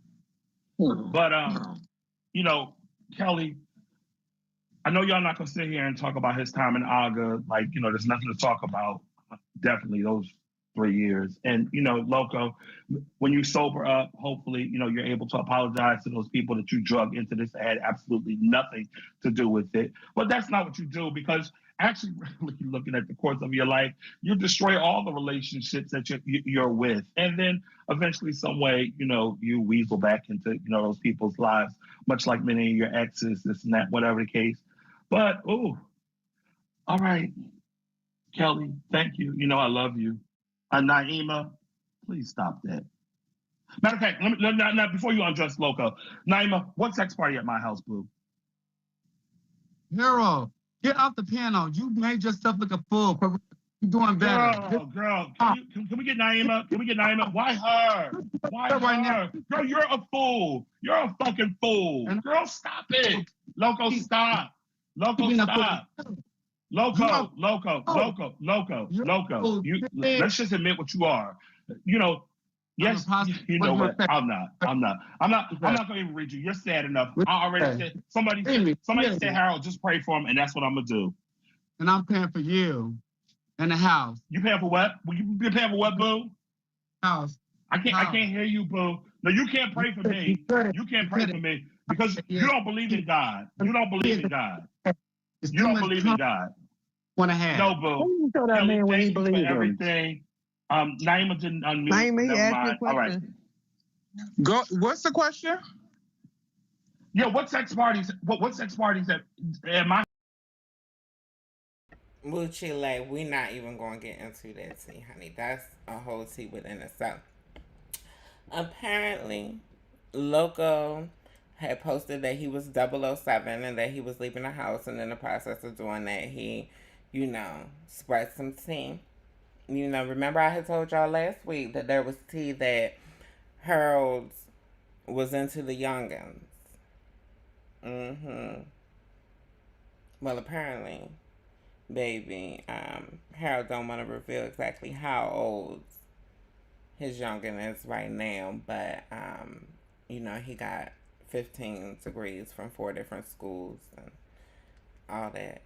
No. But you know, Kelly, I know y'all not gonna sit here and talk about his time in Aga. Like, you know, there's nothing to talk about. Definitely those 3 years. And, you know, Loco, when you sober up, hopefully, you know, you're able to apologize to those people that you drug into this that had absolutely nothing to do with it. But that's not what you do, because actually, really looking at the course of your life, you destroy all the relationships that you're with. And then eventually, some way, you know, you weasel back into, you know, those people's lives, much like many of your exes, this and that, whatever the case. But, all right, Kelly, thank you. You know, I love you. Naima, please stop that. Matter of fact, now before you undress Loco, Naima, what sex party at my house, boo? Hero, get off the piano. You made yourself look a fool. You're doing better. Girl, can we get Naima? Can we get Naima? Why her? Why her? Girl, you're a fool. You're a fucking fool. Girl, stop it. Loco, stop. Loco, stop. Loco. Let's just admit what you are. You know, yes, you know what? I'm not gonna even read you. You're sad enough. I already said somebody said, Harold, just pray for him, and that's what I'm gonna do. And I'm paying for you and the house. You paying for what? You paying for what, boo? House. I can't hear you, boo. No, you can't pray for me. You can't pray for me because you don't believe in God. You don't believe in God. You don't believe in God. No, boo. You told that man when he believed in everything. Naima didn't unmute. Naima, you asked me a question. All right. Go. What's the question? Yeah, what sex parties? What sex parties at my? Chile, we not even going to get into that tea, honey. That's a whole tea within itself. Apparently, Loco had posted that he was 007 and that he was leaving the house, and in the process of doing that, he, you know, spread some tea. You know, remember I had told y'all last week that there was tea that Harold was into the youngins. Well, apparently, baby, Harold don't want to reveal exactly how old his youngin is right now, but, you know, he got 15 degrees from 4 different schools and all that.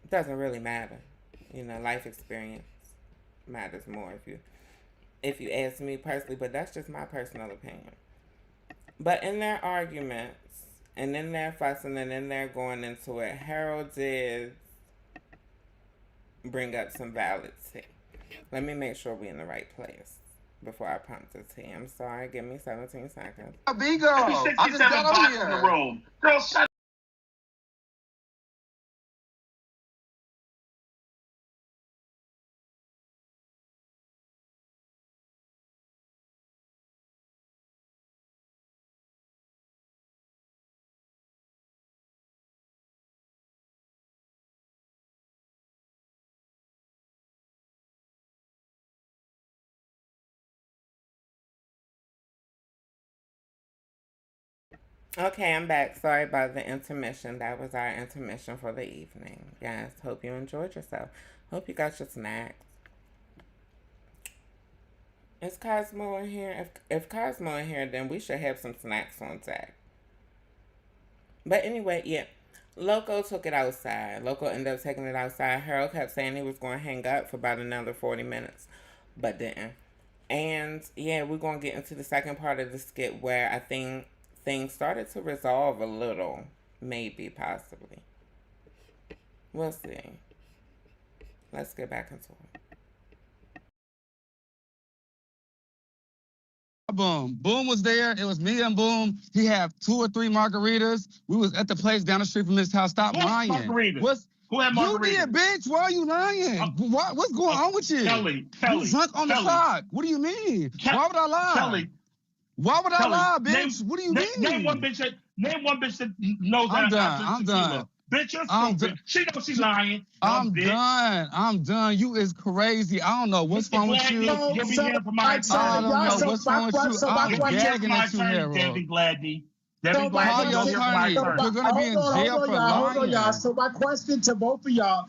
It doesn't really matter. You know, life experience matters more if you ask me personally, but that's just my personal opinion. But in their arguments and in their fussing and in their going into it, Harold did bring up some valid tea. Let me make sure we're in the right place before I pump the tea. I'm sorry, give me 17 seconds. Bigo, I just got up here. In the room. Girl, shut. Okay, I'm back. Sorry about the intermission. That was our intermission for the evening. Yes, hope you enjoyed yourself. Hope you got your snacks. Is Cosmo in here? If Cosmo in here, then we should have some snacks on deck. But anyway, yeah. Loco took it outside. Loco ended up taking it outside. Harold kept saying he was going to hang up for about another 40 minutes, but didn't. And yeah, we're going to get into the second part of the skit where I think things started to resolve a little. Maybe, possibly. We'll see. Let's get back into it. Boom. Boom was there. It was me and Boom. He had 2 or 3 margaritas. We was at the place down the street from his house. Stop lying. Margaritas? Who had margaritas? You did, bitch. Why are you lying? What's going on with you? Kelly. You drunk on the side. What do you mean? Why would I lie? Why would I Kelly, lie, bitch? What do you mean? Name one bitch that knows I'm that I done. drink I'm tequila. done. Bitch, you're I'm stupid. done. She knows she's lying. I'm bitch. done. I'm done. You is crazy. I don't know what's wrong with you. You'll be hearing from my attorney. I don't know what's wrong with you. I'm gagging at you, Harold. Debbie Gladney. Call your attorney. You're gonna be in jail for lying. Hold on, y'all. So my question to both of y'all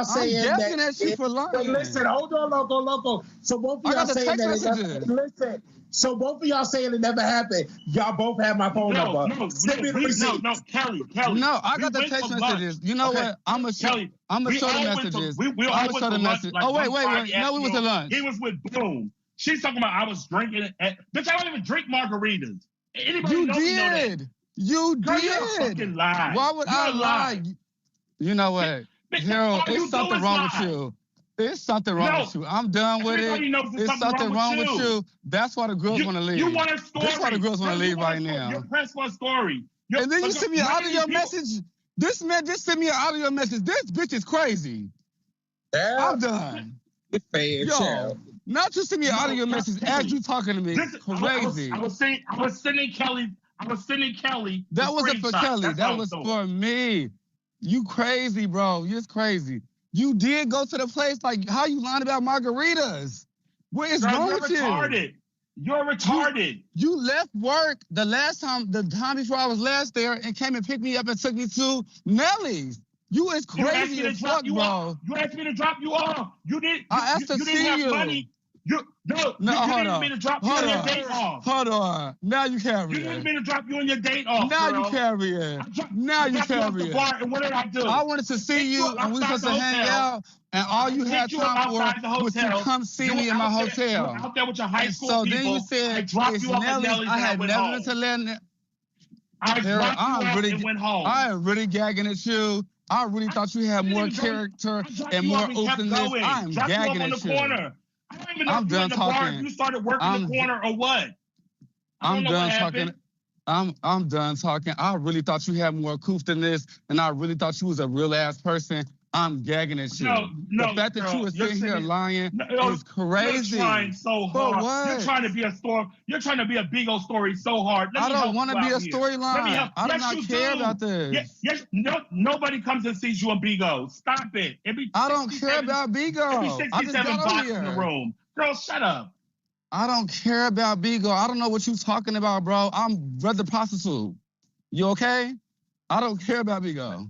saying I'm gagging at you for lying. Wait, listen, hold on, loco. So both of y'all saying that listen. So both of y'all saying it never happened. Y'all both have my phone number. Send me the receipt. No, Kelly. No, I got the text messages. You know what? I'm gonna show the messages. I'm gonna show the message. Oh, wait. No, we was at lunch. He was with Boom. She's talking about I was drinking. Bitch, I don't even drink margaritas. Anybody You did. You Girl, did. you're a fucking lie. Why would I lie? You know what? Harold, it's something wrong with you. It's something wrong with you. I'm done with it. It's something wrong with you. That's why the girls want to leave. You want a story. That's why the girls want to leave right now. Your press for a story. And then you send me an audio message. This man just sent me an audio message. This bitch is crazy. I'm done. Yo, not just send me an audio message as you talking to me. Crazy. I was sending Kelly. That wasn't for Kelly. That was for me. You crazy, bro. You're crazy. You did go to the place. Like, how you lying about margaritas? What is wrong with you? You're retarded. You left work the time before I was last there and came and picked me up and took me to Nellie's. You is crazy as fuck, bro. You asked me to drop you off. You did. I asked to see you. Money. You didn't mean me to drop you on your date off. Hold on. Now you carrying. You didn't mean to drop you on your date off. Now girl. you carrying. Now you carrying. And what did I do? I wanted to see you and we supposed to hang out. And all you had time for was to come see me in my hotel. You were out there with your high school people. So then you said, it's Nellie's. I had never to let I dropped you off and went home. I am really gagging at you. I really thought you had more character and more oomph than this. I'm gagging at you. I don't even know if you in the bar, if you started working in the corner or what. I'm done talking. I'm done talking. I really thought you had more coof than this, and I really thought you was a real ass person. I'm gagging at you. No, the fact that you were sitting here lying is crazy. You're trying so hard. What? You're trying to be a story. You're trying to be a big old story so hard. I don't want to be a storyline. I do not care about this. Yes, nobody comes and sees you on Bigo. Stop it. I don't care about Bigo. I just got box in the room. Girl, shut up. I don't care about Bigo. I don't know what you're talking about, bro. I'm brother prostitute. You okay? I don't care about Bigo.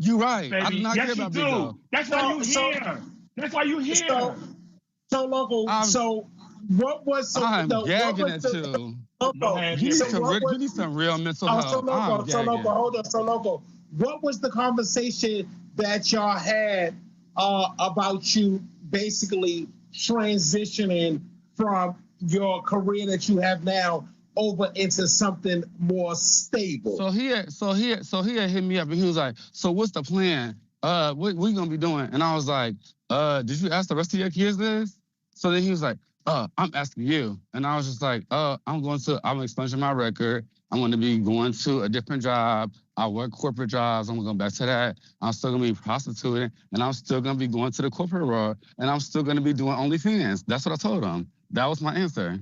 You right. Baby, I do not care about Bigo. That's why you here. That's why you here. So local. So what was? I'm gagging at you. You need some real mental health. So local. What was the conversation that y'all had about you basically transitioning from your career that you have now over into something more stable? So he had hit me up and he was like, "So what's the plan? What we gonna be doing?" And I was like, "Did you ask the rest of your kids this?" So then he was like, "I'm asking you." And I was just like, I'm expunging my record. I'm gonna be going to a different job. I work corporate jobs. I'm gonna go back to that. I'm still gonna be prostituting, and I'm still gonna be going to the corporate world, and I'm still gonna be doing OnlyFans." That's what I told him. That was my answer.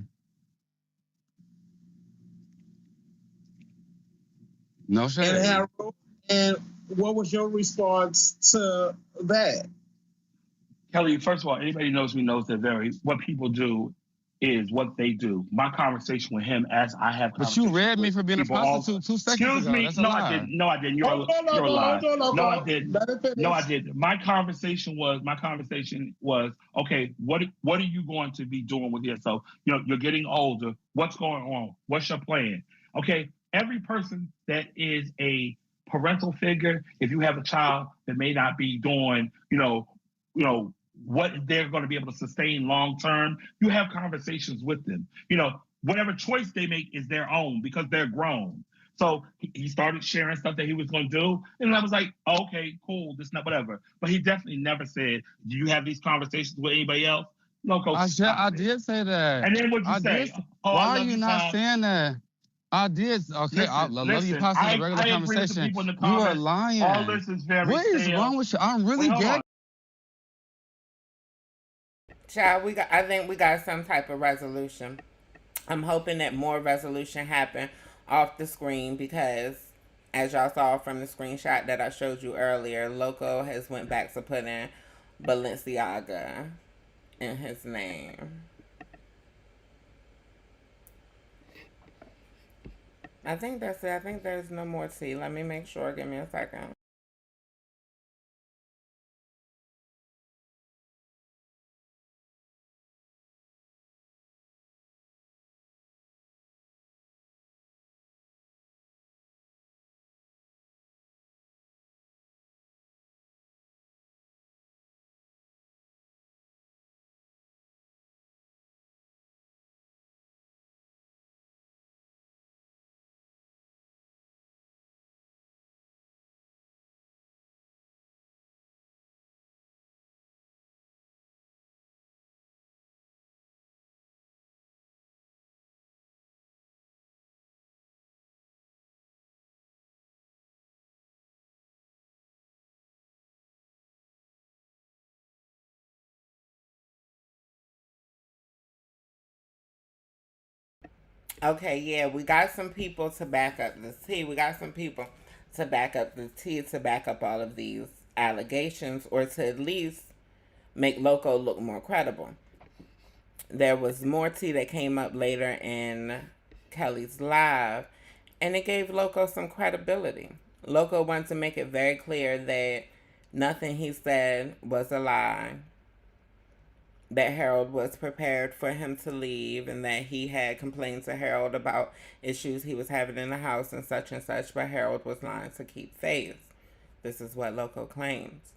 No shade. And Harold, and what was your response to that? Kelly, first of all, anybody knows me knows that what people do is what they do. My conversation with him, as I have But you read me for being a prostitute 2 seconds ago. Excuse me. That's a No, lie. I didn't. No, I didn't. You're a lie. No, I didn't. No, I didn't. My conversation was, okay, what are you going to be doing with yourself? You're getting older. What's going on? What's your plan? Okay, every person that is a parental figure, if you have a child that may not be doing, what they're going to be able to sustain long term, you have conversations with them. Whatever choice they make is their own because they're grown. So he started sharing stuff that he was going to do. And I was like, okay, cool, this, not whatever. But he definitely never said, do you have these conversations with anybody else? No, Coach. I did say that. And then what'd you say? Why are you not saying that? I did. Okay, I love you. Positive regular conversation. You are lying. All this is very What is wrong with you? I'm really gagging. Child, I think we got some type of resolution. I'm hoping that more resolution happen off the screen because, as y'all saw from the screenshot that I showed you earlier, Loco has went back to putting Balenciaga in his name. I think that's it. I think there's no more tea. Let me make sure. Give me a second. Okay, yeah, we got some people to back up the tea. We got some people to back up the tea, to back up all of these allegations, or to at least make Loco look more credible. There was more tea that came up later in Kelly's live, and it gave Loco some credibility. Loco wanted to make it very clear that nothing he said was a lie, that Harold was prepared for him to leave, and that he had complained to Harold about issues he was having in the house and such, but Harold was lying to keep faith. This is what Loco claims.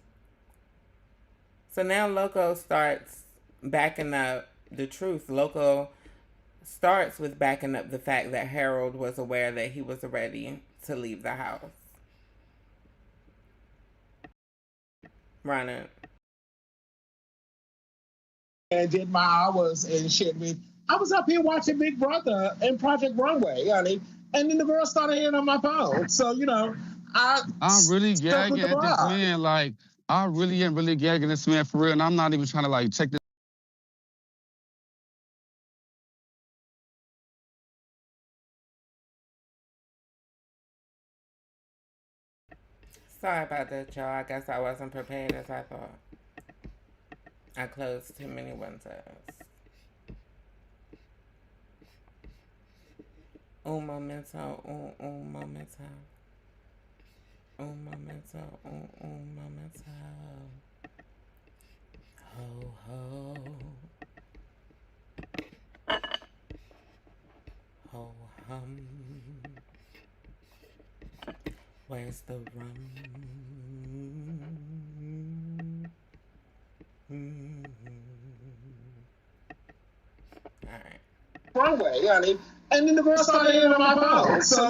So now Loco starts backing up the truth. Loco starts with backing up the fact that Harold was aware that he was ready to leave the house. Run it. And did my hours and shit. I was up here watching Big Brother and Project Runway, honey, and then the girl started hitting on my phone. So, I'm really gagging at this man. Like, I really am really gagging this man for real, and I'm not even trying to, like, check this. Sorry about that, y'all. I guess I wasn't prepared as I thought. I closed too many windows. Un momento, un momento. Un momento, un momento. Ho, ho. Ho, hum. Where's the rum? All right. Runway, honey, and then the girl started hitting on my phone. So,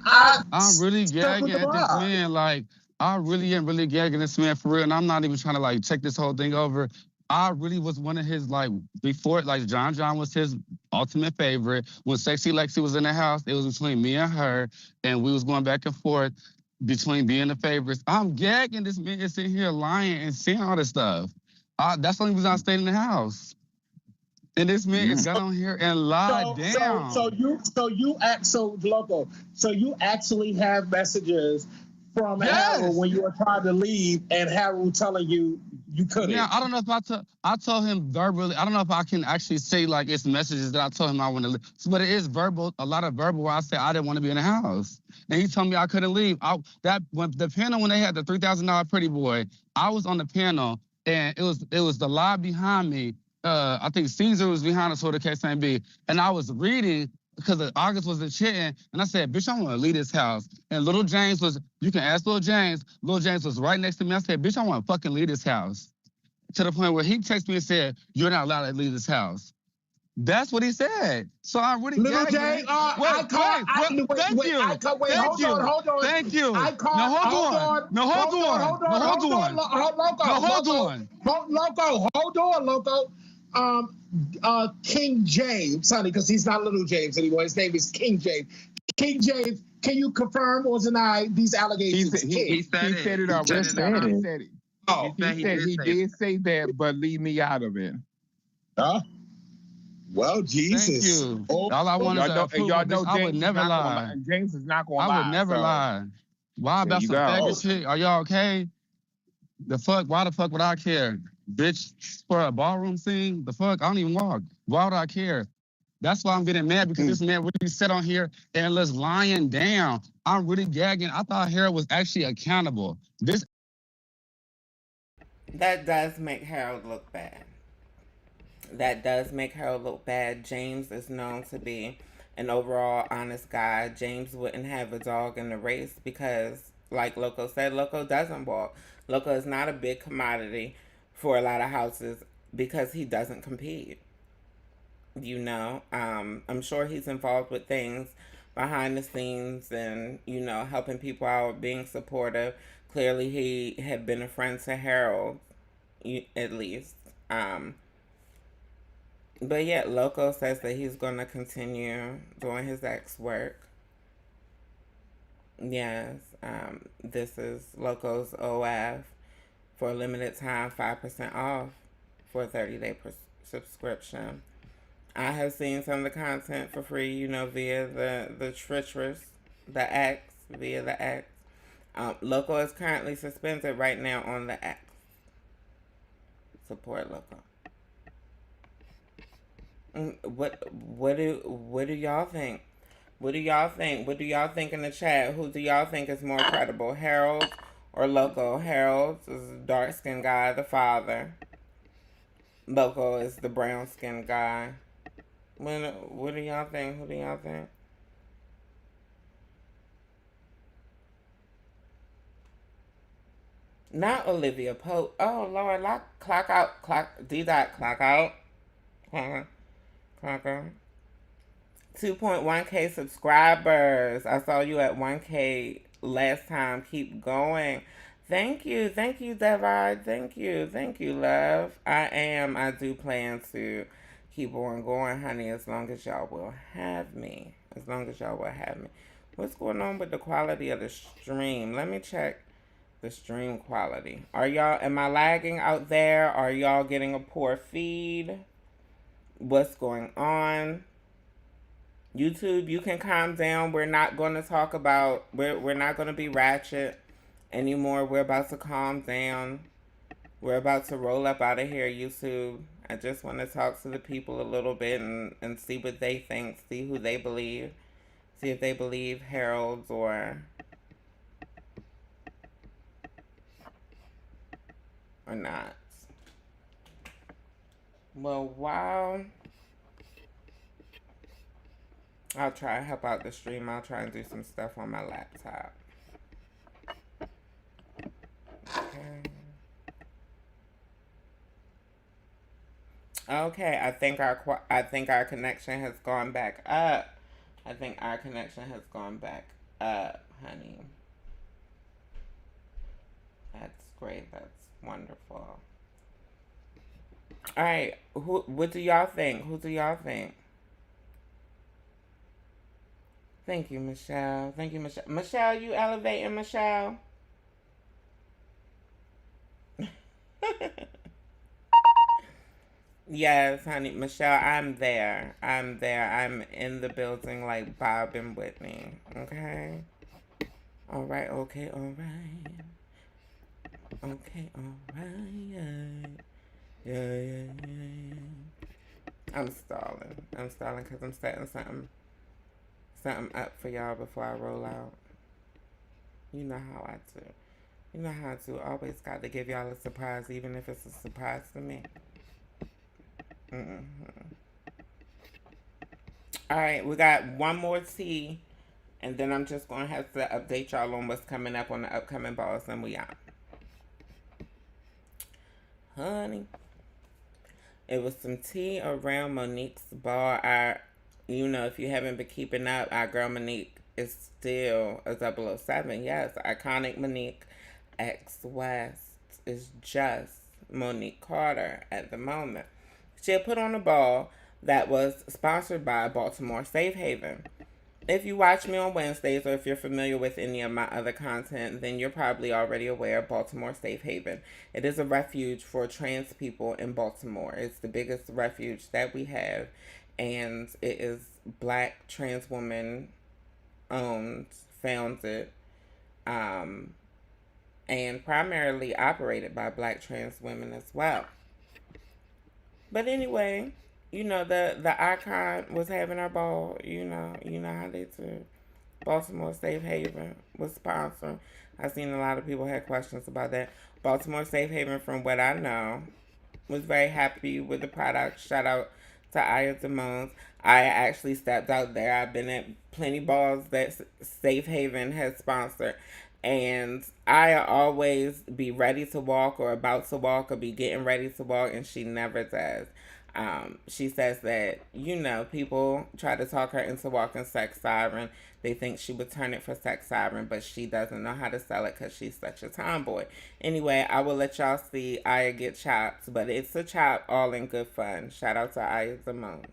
I'm really gagging at this man. Like, I really am really gagging this man for real, and I'm not even trying to, like, check this whole thing over. I really was one of his, like, before, like, John was his ultimate favorite. When Sexy Lexi was in the house, it was between me and her, and we was going back and forth between being the favorites. I'm gagging this man is sitting here lying and saying all this stuff. That's the only reason I stayed in the house. And this man got on here and lied down. So you actually have messages from Harold when you were trying to leave, and Harold telling you couldn't. Yeah, I don't know if I told him verbally. I don't know if I can actually say, like, it's messages that I told him I want to leave. But it is verbal, a lot of verbal where I said I didn't want to be in the house. And he told me I couldn't leave. When the panel, when they had the $3,000 Pretty Boy, I was on the panel, and it was the lie behind me. I think Caesar was behind us, or the case may be. And I was reading because August was the chatting, and I said, bitch, I want to leave this house. And Little James you can ask Little James was right next to me. I said, bitch, I want to fucking leave this house. To the point where he texted me and said, you're not allowed to leave this house. That's what he said. So I really Little James, hold on. King James, honey, because he's not Little James anymore. His name is King James. King James, can you confirm or deny these allegations? He said it already. He said he did say that, but leave me out of it. Huh? Well, Jesus. you. Oh, All I wanted to prove was this. I would James never lie. James is not gonna I would lie. never So lie. Why there about you some go. faggot shit? Are y'all okay? The fuck? Why the fuck would I care? Bitch, for a ballroom scene? The fuck? I don't even walk. Why would I care? That's why I'm getting mad, because this man really sat on here and was lying down. I'm really gagging. I thought Harold was actually accountable. This That does make Harold look bad. That does make Harold look bad. James is known to be an overall honest guy. James wouldn't have a dog in the race because, like Loco said, Loco doesn't walk. Loco is not a big commodity for a lot of houses because he doesn't compete. I'm sure he's involved with things behind the scenes and, helping people out, being supportive. Clearly, he had been a friend to Harold, at least. But yet, Loco says that he's going to continue doing his ex work. Yes, this is Loco's OF for a limited time, 5% off for a 30-day subscription. I have seen some of the content for free, via the treacherous, via the X. Loco is currently suspended right now on the X. Support Loco. What do y'all think? What do y'all think? What do y'all think in the chat? Who do y'all think is more credible, Harold or Loco? Harold is the dark-skinned guy, the father. Loco is the brown-skinned guy. What do y'all think? Who do y'all think? Not Olivia Pope. Oh, Lord, clock out. Clock out. Clock out. 2.1K subscribers. I saw you at 1K last time. Keep going. Thank you, Devad. Thank you, love. I do plan to keep on going, honey, as long as y'all will have me. What's going on with the quality of the stream? Let me check the stream quality. Am I lagging out there? Are y'all getting a poor feed? What's going on? YouTube, you can calm down. We're not going to talk about, we're not going to be ratchet anymore. We're about to calm down. We're about to roll up out of here, YouTube. I just want to talk to the people a little bit and see what they think, see who they believe. See if they believe Harold or not. Well, wow. I'll try to help out the stream. I'll try and do some stuff on my laptop. Okay, I think our connection has gone back up. Honey. That's great. That's wonderful. All right, what do y'all think? Who do y'all think? Thank you, Michelle. Michelle, you elevating, Michelle? Yes, honey. Michelle, I'm there. I'm in the building like Bob and Whitney. Okay? All right, okay, all right. Okay, all right. Yeah. I'm stalling because I'm setting something up for y'all before I roll out. You know how I do. Always got to give y'all a surprise, even if it's a surprise to me. All right, we got one more tea, and then I'm just going to have to update y'all on what's coming up on the upcoming balls, and we out. Honey, it was some tea around Monique's ball. If you haven't been keeping up, our girl Monique is still a 007. Yes, iconic Monique. Ex-West is just Monique Carter at the moment. She had put on a ball that was sponsored by Baltimore Safe Haven. If you watch me on Wednesdays or if you're familiar with any of my other content, then you're probably already aware of Baltimore Safe Haven. It is a refuge for trans people in Baltimore. It's the biggest refuge that we have, and it is Black trans woman owned, founded, and primarily operated by Black trans women as well. But anyway, the icon was having her ball. You know how they do. Baltimore Safe Haven was sponsored. I've seen a lot of people had questions about that. Baltimore Safe Haven, from what I know, was very happy with the product. Shout out to Aya Demones. I actually stepped out there. I've been at plenty balls that Safe Haven has sponsored. And I always be ready to walk or about to walk or be getting ready to walk, and she never does. She says that, people try to talk her into walking Sex Siren. They think she would turn it for Sex Siren, but she doesn't know how to sell it because she's such a tomboy. Anyway, I will let y'all see Aya get chopped, but it's a chop all in good fun. Shout out to Aya Demones.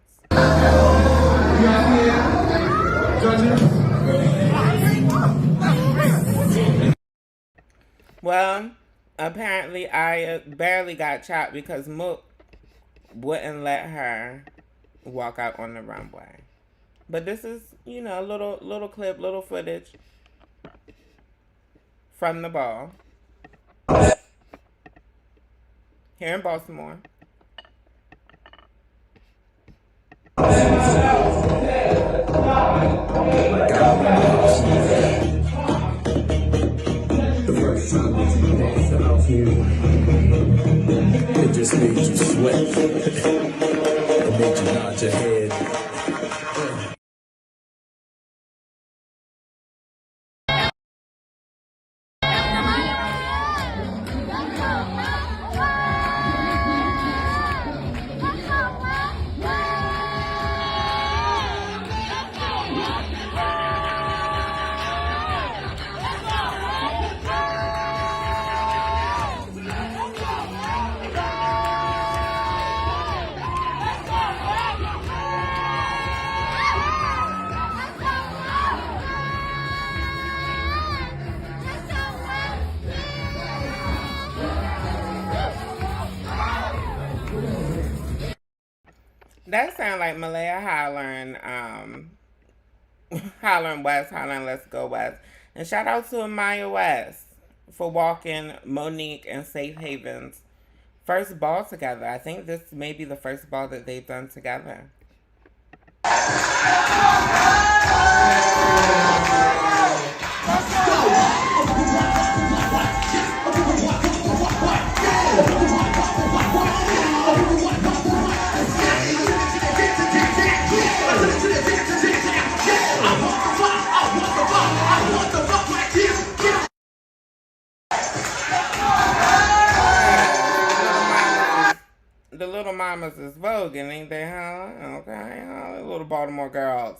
Well, apparently Aya barely got chopped because Mook wouldn't let her walk out on the runway. But this is, a little clip, little footage from the ball here in Baltimore. The first time that you danced out here, it just made you sweat. It made you nod your head. That sound like Malaya hollering West, hollering Let's Go West. And shout out to Amaya West for walking Monique and Safe Haven's first ball together. I think this may be the first ball that they've done together. The little mamas is voguing, ain't they, huh? Okay, huh? Little Baltimore girls.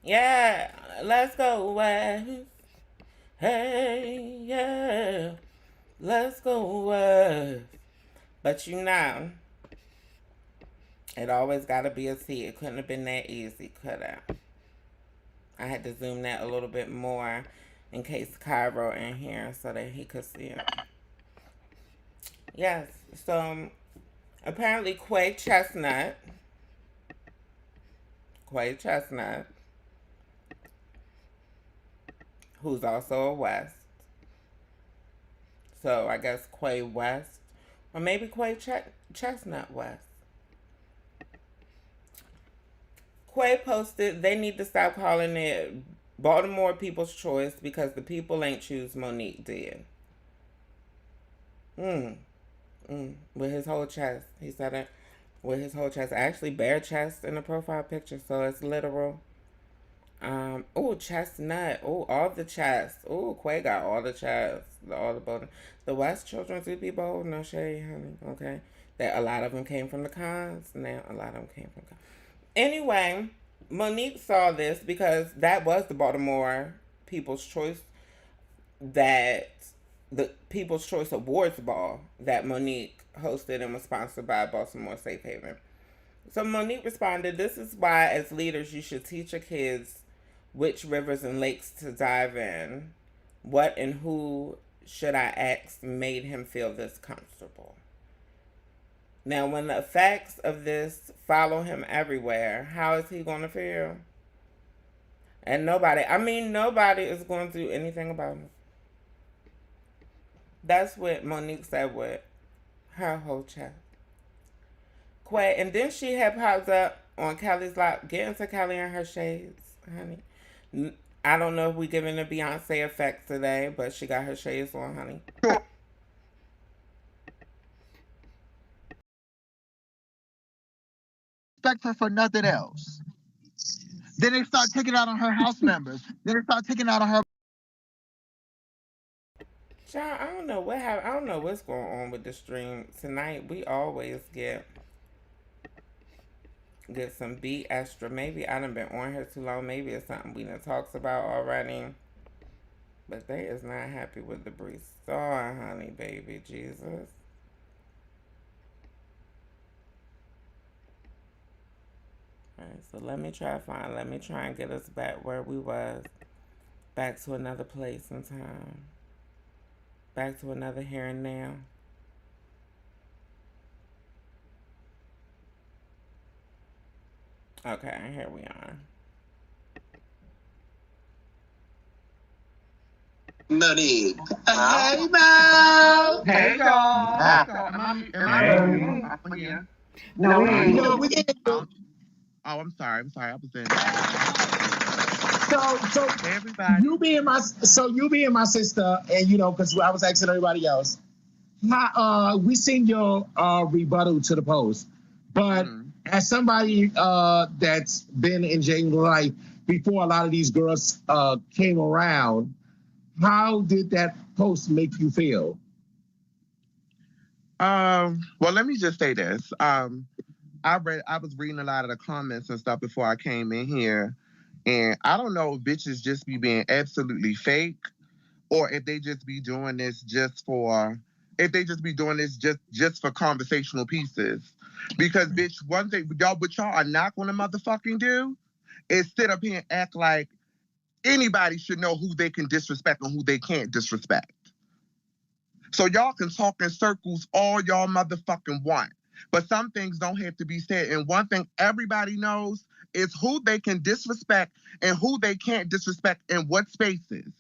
Yeah, let's go west. Hey, yeah, let's go west. But it always got to be a T. It couldn't have been that easy, could it? I had to zoom that a little bit more in case Cairo in here so that he could see it. Yes, so apparently Quay Chestnut, who's also a West. So I guess Quay West, or maybe Quay Chestnut West. Quay posted, they need to stop calling it Baltimore People's Choice because the people ain't choose, Monique did. With his whole chest. He said it with his whole chest. Actually, bare chest in the profile picture, so it's literal. Oh, chestnut. Oh, all the chest. Oh, Quay got all the chest. All the bold. The West children do be bold. No shade, honey. Okay. That a lot of them came from the cons. Now, a lot of them came from the cons. Anyway, Monique saw this because that was the Baltimore People's Choice, that the People's Choice Awards Ball that Monique hosted and was sponsored by Baltimore Safe Haven. So Monique responded, this is why as leaders you should teach your kids which rivers and lakes to dive in. What and who should I ask made him feel this comfortable? Now, when the effects of this follow him everywhere, how is he going to feel? And nobody is going to do anything about it. That's what Monique said with her whole chest. Quay, and then she had popped up on Kelly's live. Get into Kelly and her shades, honey. I don't know if we giving the Beyonce effect today, but she got her shades on, honey. Respect her for nothing else. Then they start taking out on her house members. Then they start taking out on her. Child, I don't know what happened. I don't know what's going on with the stream tonight. We always get some beat extra. Maybe I done been on here too long. Maybe it's something we done talked about already. But they is not happy with the Bre Starr, honey, baby. Jesus. Alright, so let me try and get us back where we was. Back to another place in time. Back to another here and now. Okay, here we are. Money. Hey, Mo. Hey, y'all. No, we didn't. Oh, I'm sorry. I was in. So everybody. You being my sister, and because I was asking everybody else. We seen your rebuttal to the post, but as somebody that's been in Jane's life before a lot of these girls came around, how did that post make you feel? Well, let me just say this. I was reading a lot of the comments and stuff before I came in here, and I don't know if bitches just be being absolutely fake, or if they just be doing this just for conversational pieces. Because bitch, one thing y'all are not gonna motherfucking do is sit up here and act like anybody should know who they can disrespect and who they can't disrespect. So y'all can talk in circles all y'all motherfucking want. But some things don't have to be said. And one thing everybody knows is who they can disrespect and who they can't disrespect in what spaces.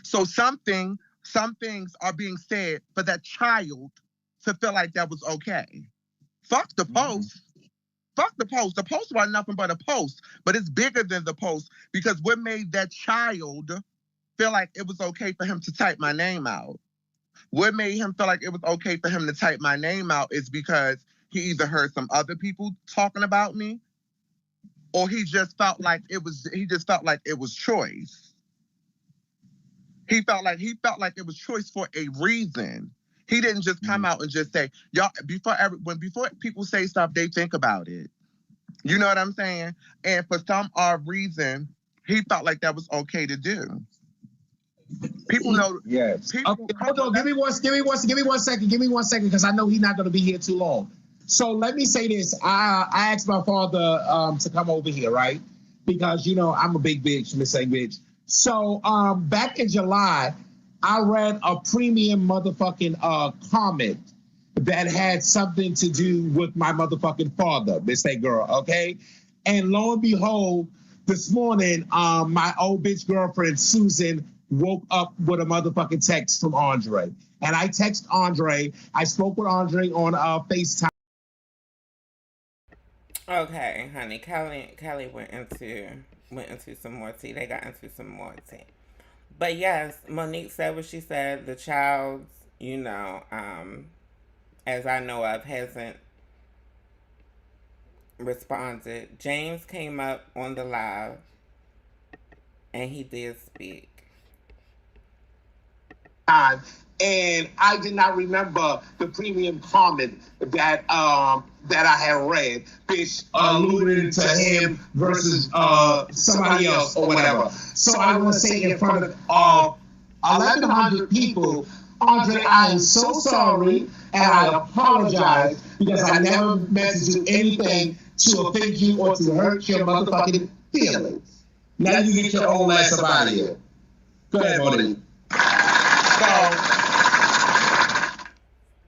So some things are being said for that child to feel like that was okay. Fuck the post. Fuck the post. The post was nothing but a post. But it's bigger than the post because what made that child feel like it was okay for him to type my name out? What made him feel like it was okay for him to type my name out is because he either heard some other people talking about me, or he just felt like it was choice. He felt like it was choice for a reason. He didn't just come out and just say, y'all, before people say stuff, they think about it. You know what I'm saying? And for some odd reason, he felt like that was okay to do. People know. Yes. Okay, hold on. Give me one second, because I know he's not going to be here too long. So let me say this. I asked my father to come over here, right? Because, I'm a big bitch, Miss A bitch. So back in July, I read a premium motherfucking comment that had something to do with my motherfucking father, Miss A girl, okay? And lo and behold, This morning, my old bitch girlfriend, Susan, woke up with a motherfucking text from Andre. And I text Andre. I spoke with Andre on FaceTime. Okay, honey. Kelly went into some more tea. They got into some more tea. But yes, Monique said what she said. The child, as I know of, hasn't responded. James came up on the live and he did speak. And I did not remember the premium comment that I had read, which alluded to him versus somebody else or whatever. So I want to say in front of 1,100 people, Andre, I am so sorry and I apologize because I never meant to do anything to offend you or to hurt your motherfucking feelings. Now you get your own ass up out of here. Go ahead, Monique.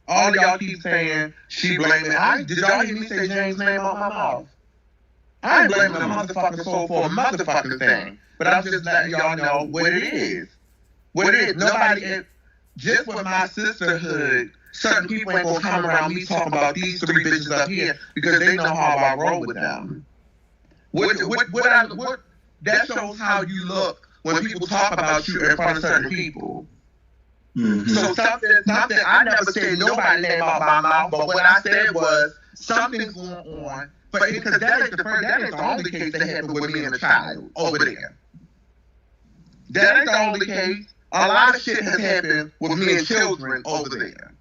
All of y'all keep saying she blaming. Did y'all hear me say James' name out my mouth? I ain't blaming the motherfucking soul for a motherfucking thing. But I'm just letting y'all know what it is. What it is. Nobody, just with my sisterhood, certain people ain't gonna come around me talking about these three bitches up here because they know how I roll with them. That shows how you look when people talk about you in front of certain people. Mm-hmm. So something I never said nobody name out my mouth, but what I said was something's going on. But because that ain't the only case that happened with me and a child over there. That ain't the only case. A lot of shit has happened with me and children over there.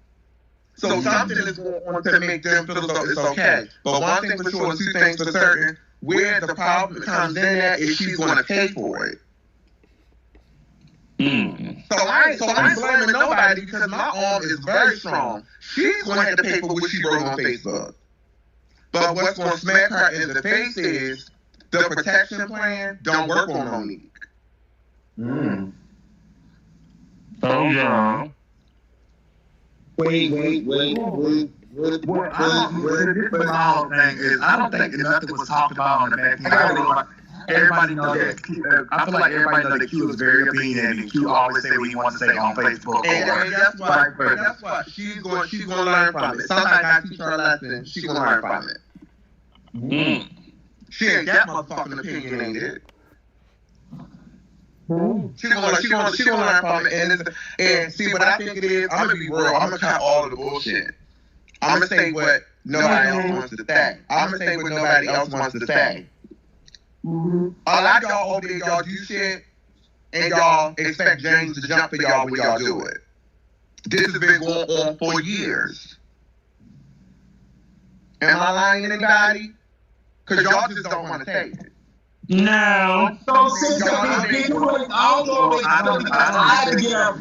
So something is going on to make them feel as though it's okay. But one thing for sure and two things for certain, where the problem comes in at is she's going to pay for it. So I ain't blaming nobody because my arm is very strong. She's going to have to pay for what she wrote on Facebook. But what's going to smack her in the face is the protection plan don't work on Monique. Oh, yeah. Wait. What the difference my whole thing is, I don't think nothing was talked about on the back end. Everybody knows that. I feel like everybody knows that Q is very opinionated, and Q always say what he wants to say on Facebook. And guess what? She's going to learn from it. Somebody got to teach her a lesson. She's going to learn from it. She ain't that motherfucking opinionated. She gonna learn from it, and see what I think it is. I'm gonna be real. I'm gonna cut all of the bullshit. I'm gonna say what nobody else wants to say. I'm gonna say what nobody else wants to say. A lot of y'all over there, y'all do shit, and y'all expect James to jump for y'all when y'all do it. This has been going on for years. Am I lying to anybody? Because y'all just don't want to take it. No. So since I had to get up.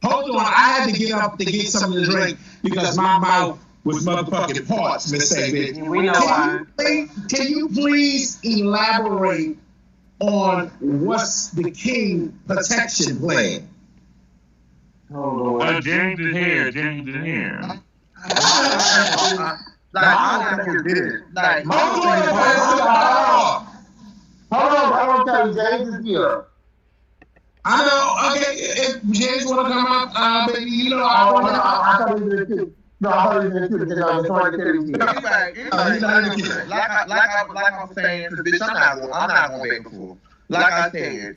Hold on, I had to get up to get something to drink because my mouth was motherfucking parched, Miss David. We know why. Can you please elaborate on what's the King protection plan? James is here. I don't think it is. Hold on, tell you, James is here. I know, okay, if James want to come up, baby, you know, I thought he did too. No, I thought he did too, because I was trying to tell you. Like I was saying, because bitch, I'm not going to beg before. Like I said,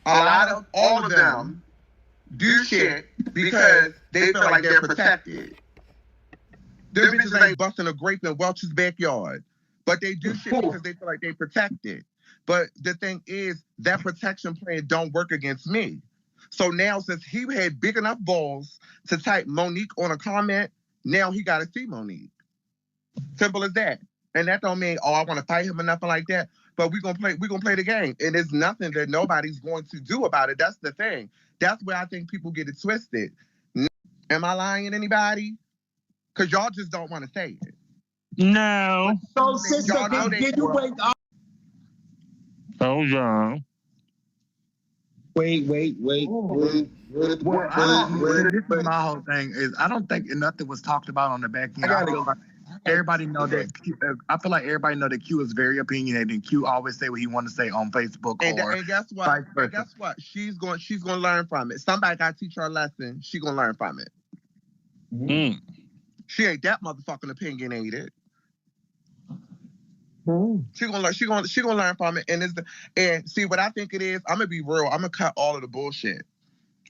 all of them do shit because they feel like they're protected. Them bitches ain't busting a grape in Welch's backyard. But they do shit because they feel like they protected. But the thing is, that protection plan don't work against me. So now, since he had big enough balls to type Monique on a comment, now he got to see Monique. Simple as that. And that don't mean, I want to fight him or nothing like that. But we're gonna play the game. And there's nothing that nobody's going to do about it. That's the thing. That's where I think people get it twisted. Am I lying to anybody? Because y'all just don't want to say it. No. So, sister, did you wake up? Oh, yeah. Wait. My whole thing is, I don't think nothing was talked about on the back end. everybody know that. I feel like everybody know that Q is very opinionated, and Q always say what he want to say on Facebook And or guess what? vice versa. And guess what? She's gonna learn from it. Somebody got to teach her a lesson. She gonna learn from it. She ain't that motherfucking opinionated. She gonna learn from it. And see what I think it is. I'm gonna be real. I'm gonna cut all of the bullshit.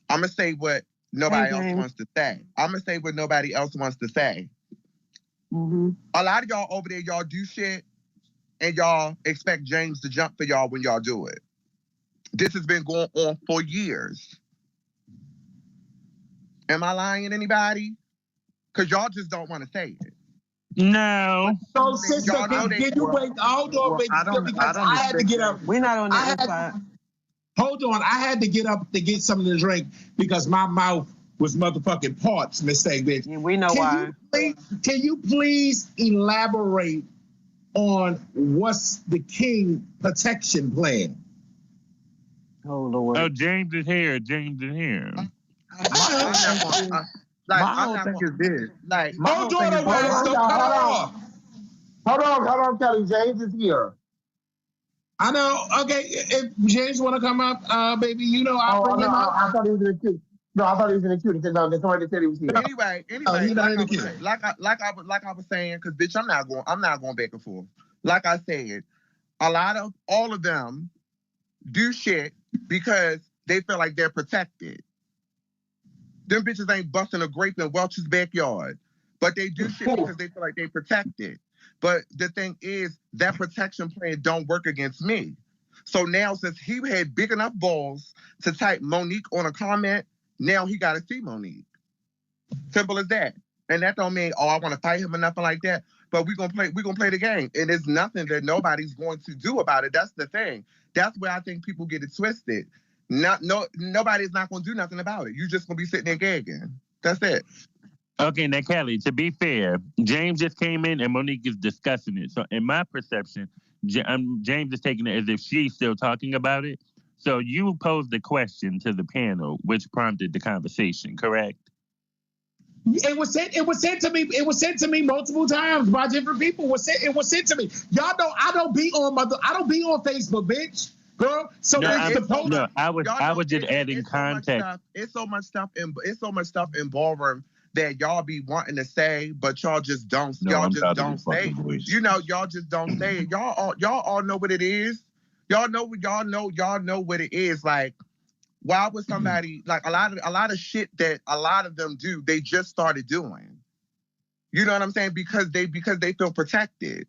I'm gonna say what nobody else wants to say. I'm gonna say what nobody else wants to say. A lot of y'all over there, y'all do shit, and y'all expect James to jump for y'all when y'all do it. This has been going on for years. Am I lying to anybody? Because y'all just don't want to say it. No. So, sister, can you wait? Hold on, baby, because I had to get up. We're not on that side. Hold on, I had to get up to get something to drink because my mouth was motherfucking parched, mistake, bitch. Yeah, we know why. Can you please elaborate on what's the king protection plan? Oh, Lord. Oh, James is here. James is here. My whole thing is this. Hold on, Kelly. James is here. I know. Okay, if James want to come up, baby, you know I'll bring him up. I thought he was in the queue. No, I thought he was in the queue. He said, no, somebody said he was here. Anyway, like I was saying, because bitch, I'm not going back and forth. Like I said, all of them do shit because they feel like they're protected. Them bitches ain't busting a grape in Welch's backyard, but they do shit because they feel like they protected. But the thing is, that protection plan don't work against me. So now, since he had big enough balls to type Monique on a comment, now he got to see Monique. Simple as that. And that don't mean, I want to fight him or nothing like that. But we're gonna play the game. And there's nothing that nobody's going to do about it. That's the thing. That's where I think people get it twisted. Nobody's not gonna do nothing about it. You're just gonna be sitting there gagging. That's it. Okay, now Kelly, to be fair, James just came in and Monique is discussing it. So in my perception, James is taking it as if she's still talking about it. So you posed the question to the panel, which prompted the conversation, correct? It was sent to me. It was sent to me multiple times by different people. It was sent to me. Y'all know I don't be on Facebook, bitch. Girl, so I was just adding context. It's so much stuff in Ballroom that y'all be wanting to say, but y'all just don't. Y'all just don't say. You know, y'all just don't say it. Y'all all know what it is. Y'all know what it is. Like, why would somebody like a lot of shit that a lot of them do? They just started doing. You know what I'm saying? Because they feel protected.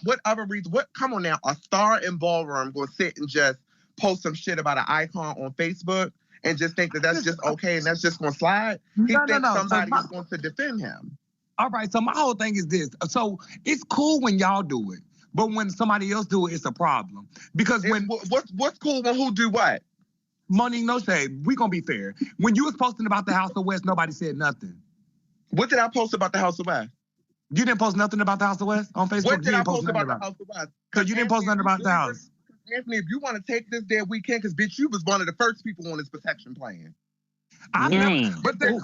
What other reason? Come on now, a star in Ballroom gonna sit and just post some shit about an icon on Facebook and just think that that's just okay and that's just gonna slide? He thinks somebody is going to defend him. All right, so my whole thing is this. So it's cool when y'all do it, but when somebody else do it, it's a problem. Because what's cool when who do what? Monique, no shade. We gonna be fair. When you was posting about the House of West, nobody said nothing. What did I post about the House of West? You didn't post nothing about the House of West on Facebook? What did I post about the House of West? Because you didn't post nothing about the House. Anthony, if you want to take this there, we can, because bitch, you was one of the first people on this protection plan. But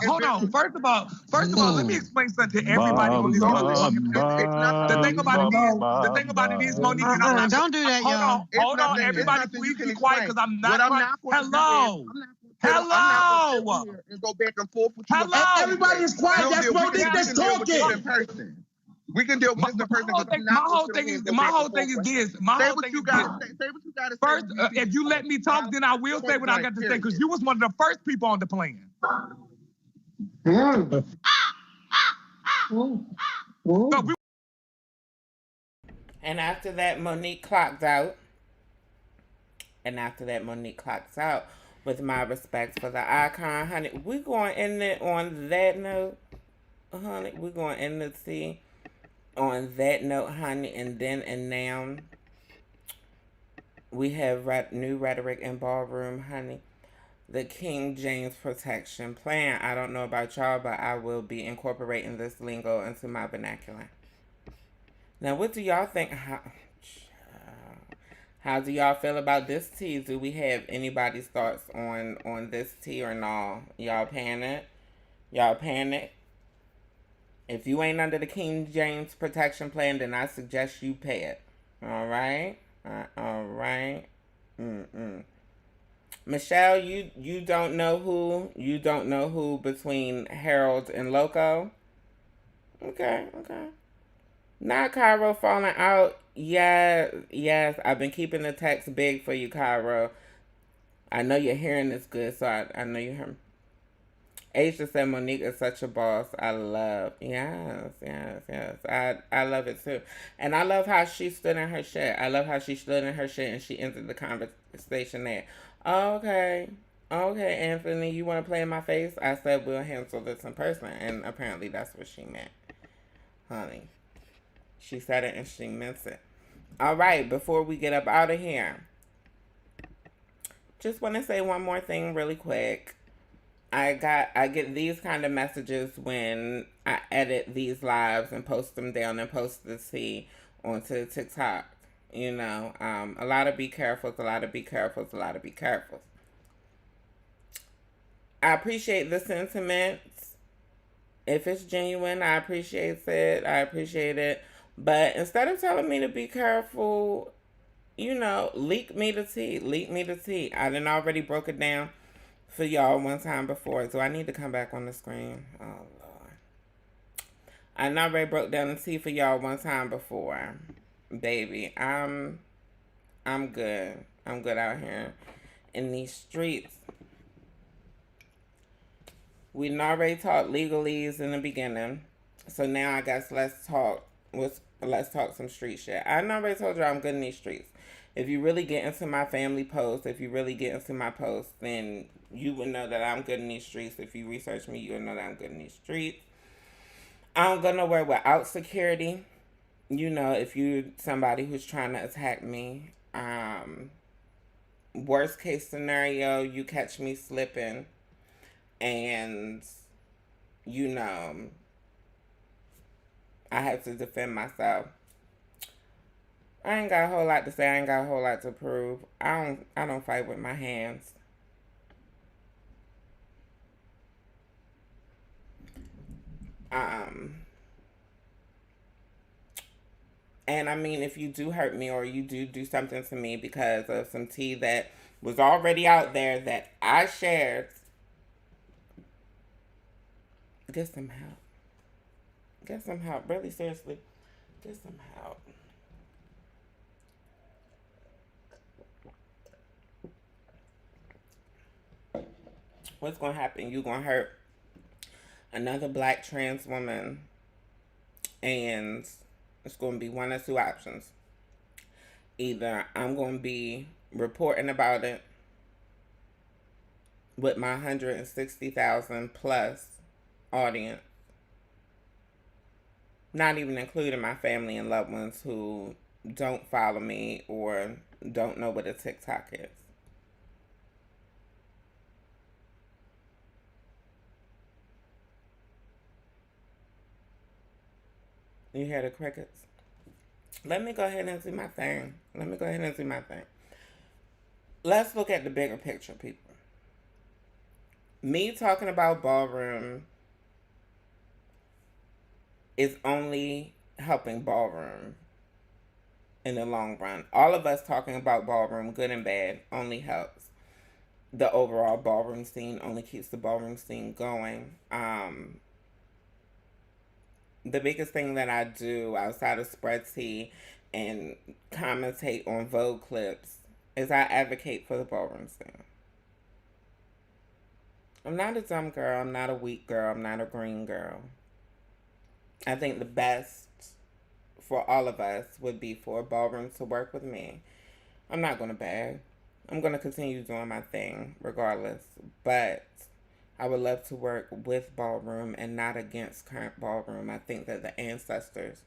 hold on. First of all, let me explain something to everybody on this motherfucking panel. The thing about it is, Monique, and I'm not. Don't do that, y'all. Hold on, everybody, please be quiet, because I'm not. Hello. Hello. And go back and forth with you. Hello. Everybody is quiet. That's Monique that's talking. We can deal with this in person. My whole thing is this. Say what you got to say. First, if you let me talk, then I will say what I got to say, because you was one of the first people on the plan. And after that, Monique clocked out. With my respects for the icon, honey. We're going to end it on that note, honey. We're going to end the tea on that note, honey. And now we have new rhetoric in Ballroom, honey. The King James Protection Plan. I don't know about y'all, but I will be incorporating this lingo into my vernacular. Now, what do y'all think? How do y'all feel about this tea? Do we have anybody's thoughts on this tea or no? Y'all panic? If you ain't under the King James protection plan, then I suggest you pay it. All right? All right? Mm-mm. Michelle, you don't know who? You don't know who between Harold and Loco? Okay, okay. Not Cairo falling out. Yeah, yes. I've been keeping the text big for you, Cairo. I know you're hearing this good, so I know you hear me. Asia said Monique is such a boss. I love. Yes, yes, yes. I love it too. And I love how she stood in her shit. I love how she stood in her shit and she entered the conversation there. Okay. Okay, Anthony, you want to play in my face? I said we'll handle this in person. And apparently that's what she meant. Honey. She said it and she meant it. All right, before we get up out of here, just want to say one more thing really quick. I get these kind of messages when I edit these lives and post them down and post the T onto TikTok. You know, a lot of be careful, a lot of be careful, a lot of be careful. I appreciate the sentiments. If it's genuine, I appreciate it. I appreciate it. But instead of telling me to be careful, you know, leak me the tea. Leak me the tea. I done already broke it down for y'all one time before. Do I need to come back on the screen? Oh, Lord. I already broke down the tea for y'all one time before. Baby, I'm good. I'm good out here in these streets. We already talked legalese in the beginning. So now I guess let's talk some street shit. I already told you I'm good in these streets. If you really get into my family posts, if you really get into my posts, then you would know that I'm good in these streets. If you research me, you would know that I'm good in these streets. I don't go nowhere without security. You know, if you're somebody who's trying to attack me, worst case scenario, you catch me slipping and, you know, I have to defend myself. I ain't got a whole lot to say. I ain't got a whole lot to prove. I don't fight with my hands. And I mean, if you do hurt me or you do something to me because of some tea that was already out there that I shared, get some help. Get some help. Really, seriously, get some help. What's going to happen? You're going to hurt another black trans woman, and it's going to be one of two options. Either I'm going to be reporting about it with my 160,000 plus audience, not even including my family and loved ones who don't follow me or don't know what a TikTok is. You hear the crickets? Let me go ahead and do my thing. Let's look at the bigger picture, people. Me talking about Ballroom is only helping Ballroom in the long run. All of us talking about Ballroom, good and bad, only helps the overall Ballroom scene, only keeps the Ballroom scene going. The biggest thing that I do outside of spread tea and commentate on Vogue clips is I advocate for the Ballroom scene. I'm not a dumb girl. I'm not a weak girl. I'm not a green girl. I think the best for all of us would be for Ballroom to work with me. I'm not going to beg. I'm going to continue doing my thing regardless. But I would love to work with Ballroom and not against current Ballroom. I think that the ancestors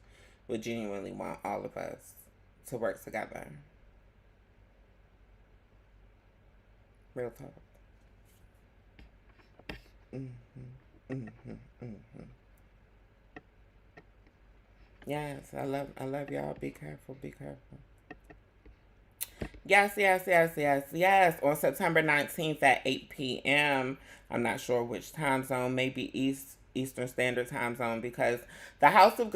would genuinely want all of us to work together. Real talk. Yes, I love y'all. Be careful. Yes. On September 19th at 8 p.m. I'm not sure which time zone. Maybe East Eastern Standard Time zone, because the House of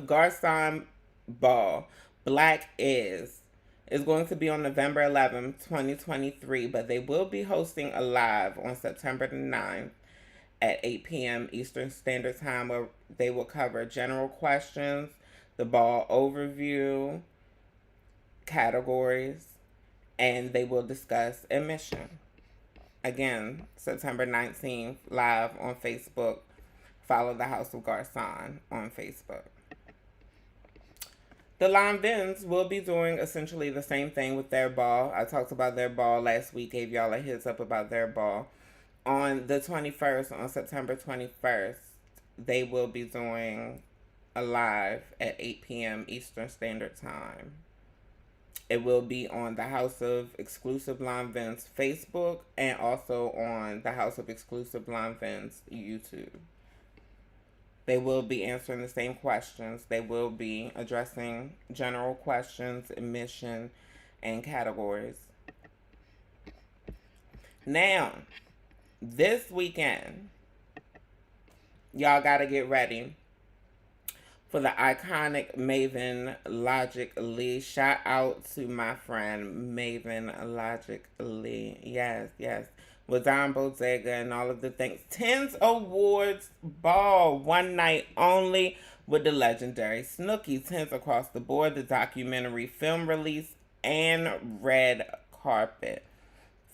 Garcon Ball, Black is going to be on November 11th, 2023, but they will be hosting a live on September the 9th at 8 p.m. Eastern Standard Time, where they will cover general questions, the ball overview, categories, and they will discuss admission. Again, September 19th, live on Facebook. Follow the House of Garcon on Facebook. The Lanvins will be doing essentially the same thing with their ball. I talked about their ball last week, gave y'all a heads up about their ball. On the 21st, on September 21st, they will be doing a live at 8 p.m. Eastern Standard Time. It will be on the House of Exclusive Lanvins Facebook and also on the House of Exclusive Lanvins YouTube. They will be answering the same questions. They will be addressing general questions, admission, and categories. Now, this weekend, y'all got to get ready for the iconic Maven Logic Lee. Shout out to my friend Maven Logic Lee. Yes, yes. With Don Bodega and all of the things. 10s Awards Ball, one night only with the legendary Snooki. 10s across the board, the documentary film release, and red carpet.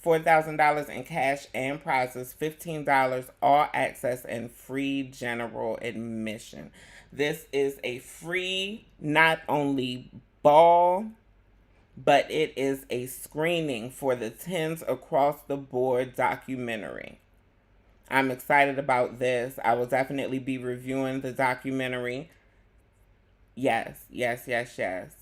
$4,000 in cash and prizes, $15 all access, and free general admission. This is a free, not only ball, but it is a screening for the 10s Across the Board documentary. I'm excited about this. I will definitely be reviewing the documentary. Yes, yes, yes, yes.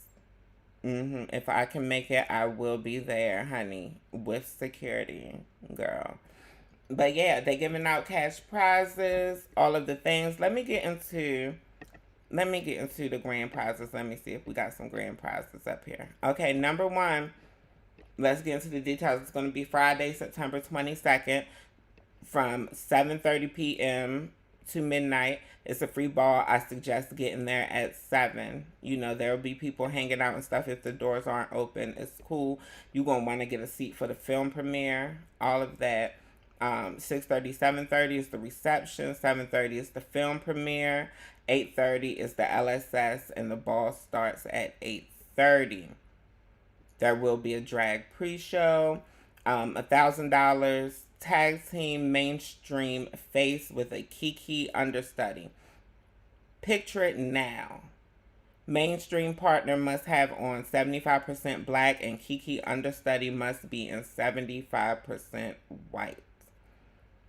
If I can make it, I will be there, honey, with security, girl. But yeah, they're giving out cash prizes, all of the things. Let me get into the grand prizes. Let me see if we got some grand prizes up here. Okay, number one, let's get into the details. It's going to be Friday, September 22nd from 7:30 p.m. to midnight. It's a free ball. I suggest getting there at 7. You know, there will be people hanging out and stuff if the doors aren't open. It's cool. You're going to want to get a seat for the film premiere, all of that. 6:30, 7:30 is the reception. 7:30 is the film premiere. 8:30 is the LSS, and the ball starts at 8:30. There will be a drag pre-show. $1,000 tag team mainstream face with a Kiki understudy. Picture it now. Mainstream partner must have on 75% black, and Kiki understudy must be in 75% white.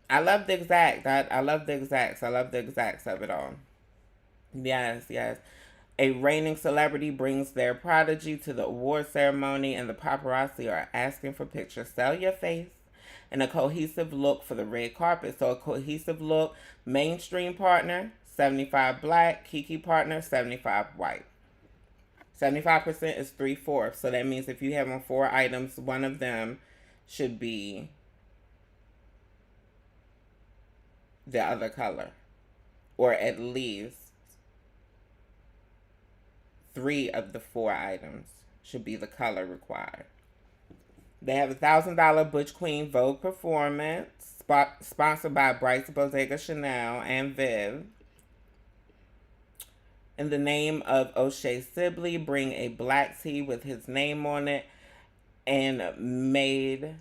I love the exact. I love the exacts. I love the exacts of it all. Yes, yes. A reigning celebrity brings their prodigy to the award ceremony, and the paparazzi are asking for pictures. Sell your face and a cohesive look for the red carpet. So a cohesive look, mainstream partner, 75 black, Kiki partner, 75 white. 75% is 3/4. So that means if you have on 4 items, one of them should be the other color, or at least 3 of the 4 items should be the color required. They have a $1,000 Butch Queen Vogue performance, sponsored by Bryce Bodega Chanel and Viv. In the name of O'Shea Sibley, bring a black tee with his name on it and made...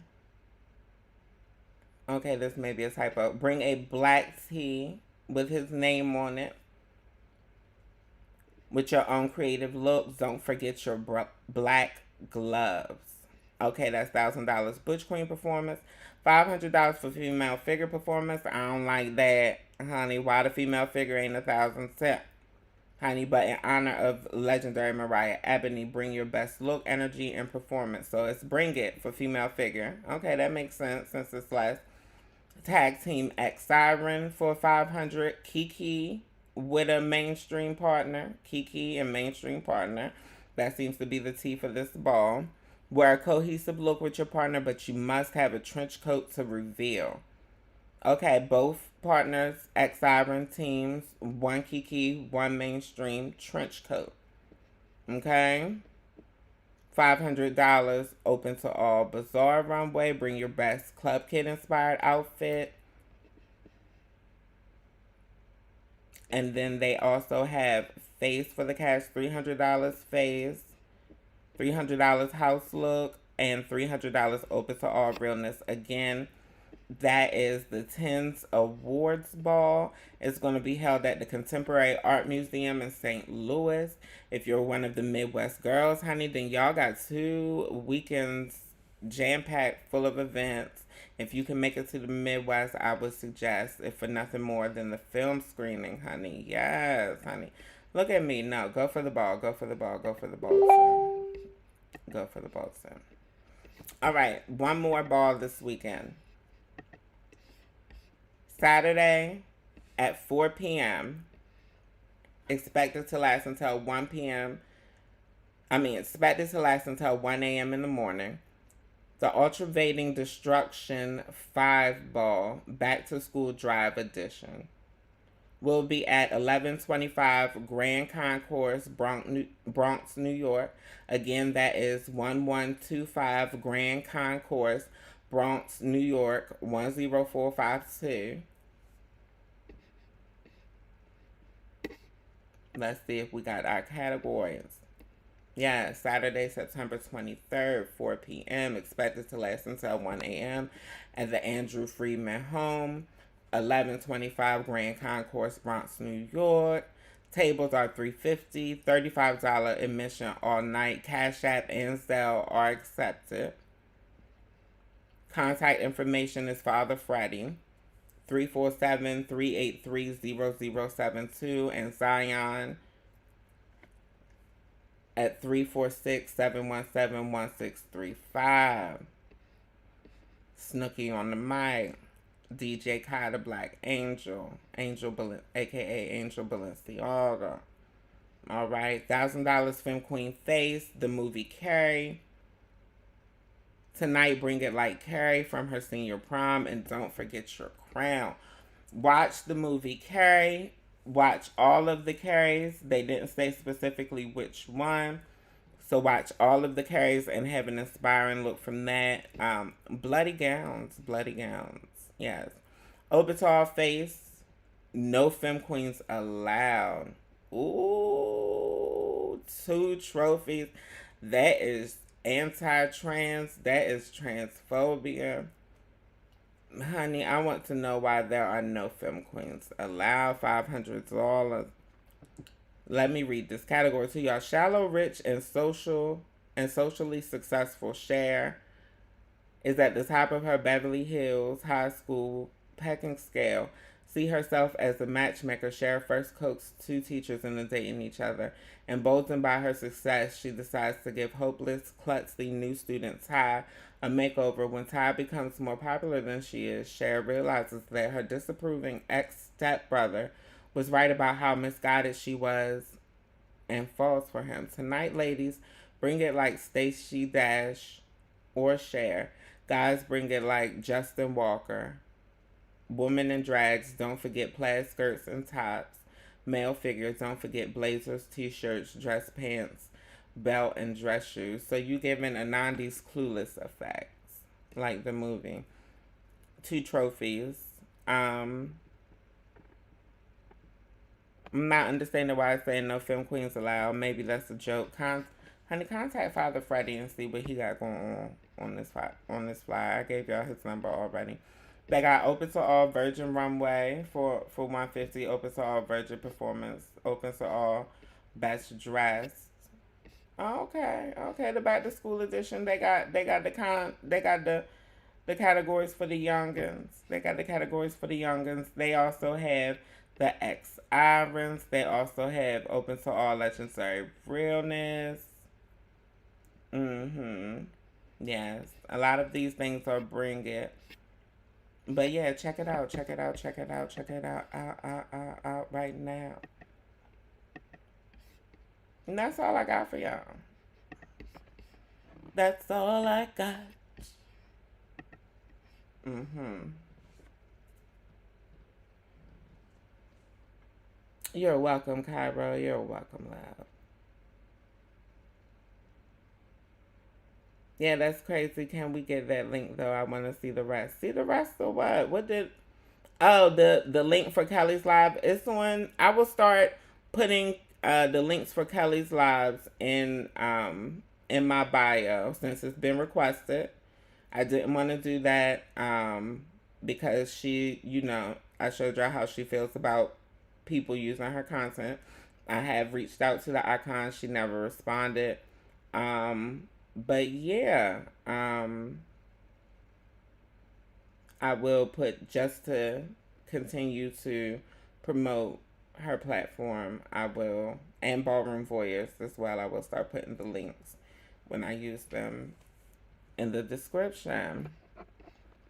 Okay, this may be a typo. Bring a black tee with his name on it with your own creative look. Don't forget your black gloves. Okay, that's $1,000 Butch Queen performance. $500 for female figure performance. I don't like that, honey. Why the female figure ain't $1,000? Honey, but in honor of legendary Mariah Ebony, bring your best look, energy, and performance. So it's bring it for female figure. Okay, that makes sense since it's less. Tag team X Siren for $500. Kiki with a mainstream partner. Kiki and mainstream partner. That seems to be the tea for this ball. Wear a cohesive look with your partner, but you must have a trench coat to reveal. Okay, both partners, ex-Siren teams, one Kiki, one mainstream trench coat. Okay? $500 open to all. Bazaar runway, bring your best Club Kid inspired outfit. And then they also have Face for the Cash, $300 Face, $300 House Look, and $300 open to all Realness. Again, that is the TENS Awards Ball. It's going to be held at the Contemporary Art Museum in St. Louis. If you're one of the Midwest girls, honey, then y'all got 2 weekends jam-packed full of events. If you can make it to the Midwest, I would suggest, if for nothing more than the film screening, honey. Yes, honey. Look at me. No, go for the ball. Go for the ball. Go for the ball, son. Go for the ball, son. All right, one more ball this weekend. Saturday at 4 p.m. Expected to last until 1 p.m. Expected to last until 1 a.m. in the morning. The Ultravating Destruction 5 Ball Back to School Drive Edition will be at 1125 Grand Concourse, Bronx, New York. Again, that is 1125 Grand Concourse, Bronx, New York, 10452. Let's see if we got our categories. Yeah, Saturday, September 23rd, 4 p.m. Expected to last until 1 a.m. at the Andrew Freeman Home, 1125 Grand Concourse, Bronx, New York. Tables are $350, $35 admission all night. Cash App and Zelle are accepted. Contact information is Father Freddie, 347-383-0072, and Zion at 346-717-1635. Snooky on the mic. DJ Kai the Black Angel. AKA Angel Balenciaga. Alright. $1,000 Femme Queen Face. The movie Carrie. Tonight, bring it like Carrie from her senior prom. And don't forget your crown. Watch the movie Carrie. Watch all of the Carries. They didn't say specifically which one. So watch all of the Carries and have an inspiring look from that. Bloody gowns. Yes. Orbital Face. No Femme Queens allowed. Ooh. 2 trophies. That is anti-trans. That is transphobia. Honey, I want to know why there are no Femme Queens allowed. $500. Let me read this category to y'all. Shallow, rich, and socially successful. Cher is at the top of her Beverly Hills High School pecking scale. See herself as a matchmaker. Cher first coaxed 2 teachers into dating each other. Emboldened by her success, she decides to give hopeless, klutzy new student Ty a makeover. When Ty becomes more popular than she is, Cher realizes that her disapproving ex-stepbrother was right about how misguided she was and falls for him. Tonight, ladies, bring it like Stacey Dash or Cher. Guys, bring it like Justin Walker. Women in drags, don't forget plaid skirts and tops. Male figures, don't forget blazers, t-shirts, dress pants, belt, and dress shoes. So you giving a 90s Clueless effect, like the movie. 2 trophies. I'm not understanding why it's saying no Femme Queens allowed. Maybe that's a joke. Honey, contact Father Freddie and see what he got going on this fly. I gave y'all his number already. They got open to all Virgin Runway for $150. Open to all Virgin Performance. Open to all Best Dressed. Okay. The back to school edition. They got the categories for the youngins. They also have the ex-irons. They also have open to all legendary realness. Yes. A lot of these things are bring it. But yeah, check it out right now. And that's all I got for y'all. That's all I got. You're welcome, Cairo. You're welcome, love. Yeah, that's crazy. Can we get that link though? I want to see the rest. See the rest of what? What did? Oh, the link for Kelly's live. It's on. I will start putting the links for Kelly's lives in my bio since it's been requested. I didn't want to do that because she, I showed her how she feels about people using her content. I have reached out to the icon. She never responded. But yeah, I will put just to continue to promote her platform. I will, and Ballroom Voyeurs as well. I will start putting the links when I use them in the description.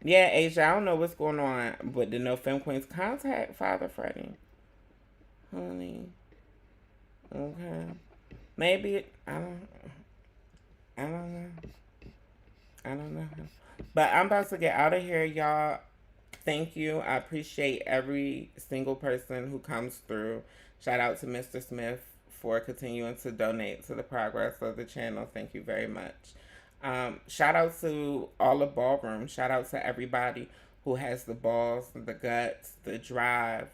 Yeah, Asia, I don't know what's going on, but the No Film Queens contact Father Freddie. Honey. Okay. Maybe, I don't know. I don't know. But I'm about to get out of here, y'all. Thank you. I appreciate every single person who comes through. Shout out to Mr. Smith for continuing to donate to the progress of the channel. Thank you very much. Shout out to all of Ballroom. Shout out to everybody who has the balls, the guts, the drive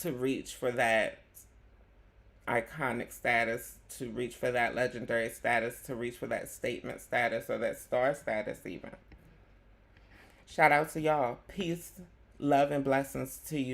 to reach for that iconic status, to reach for that legendary status, to reach for that statement status or that star status even. Shout out to y'all. Peace, love, and blessings to you.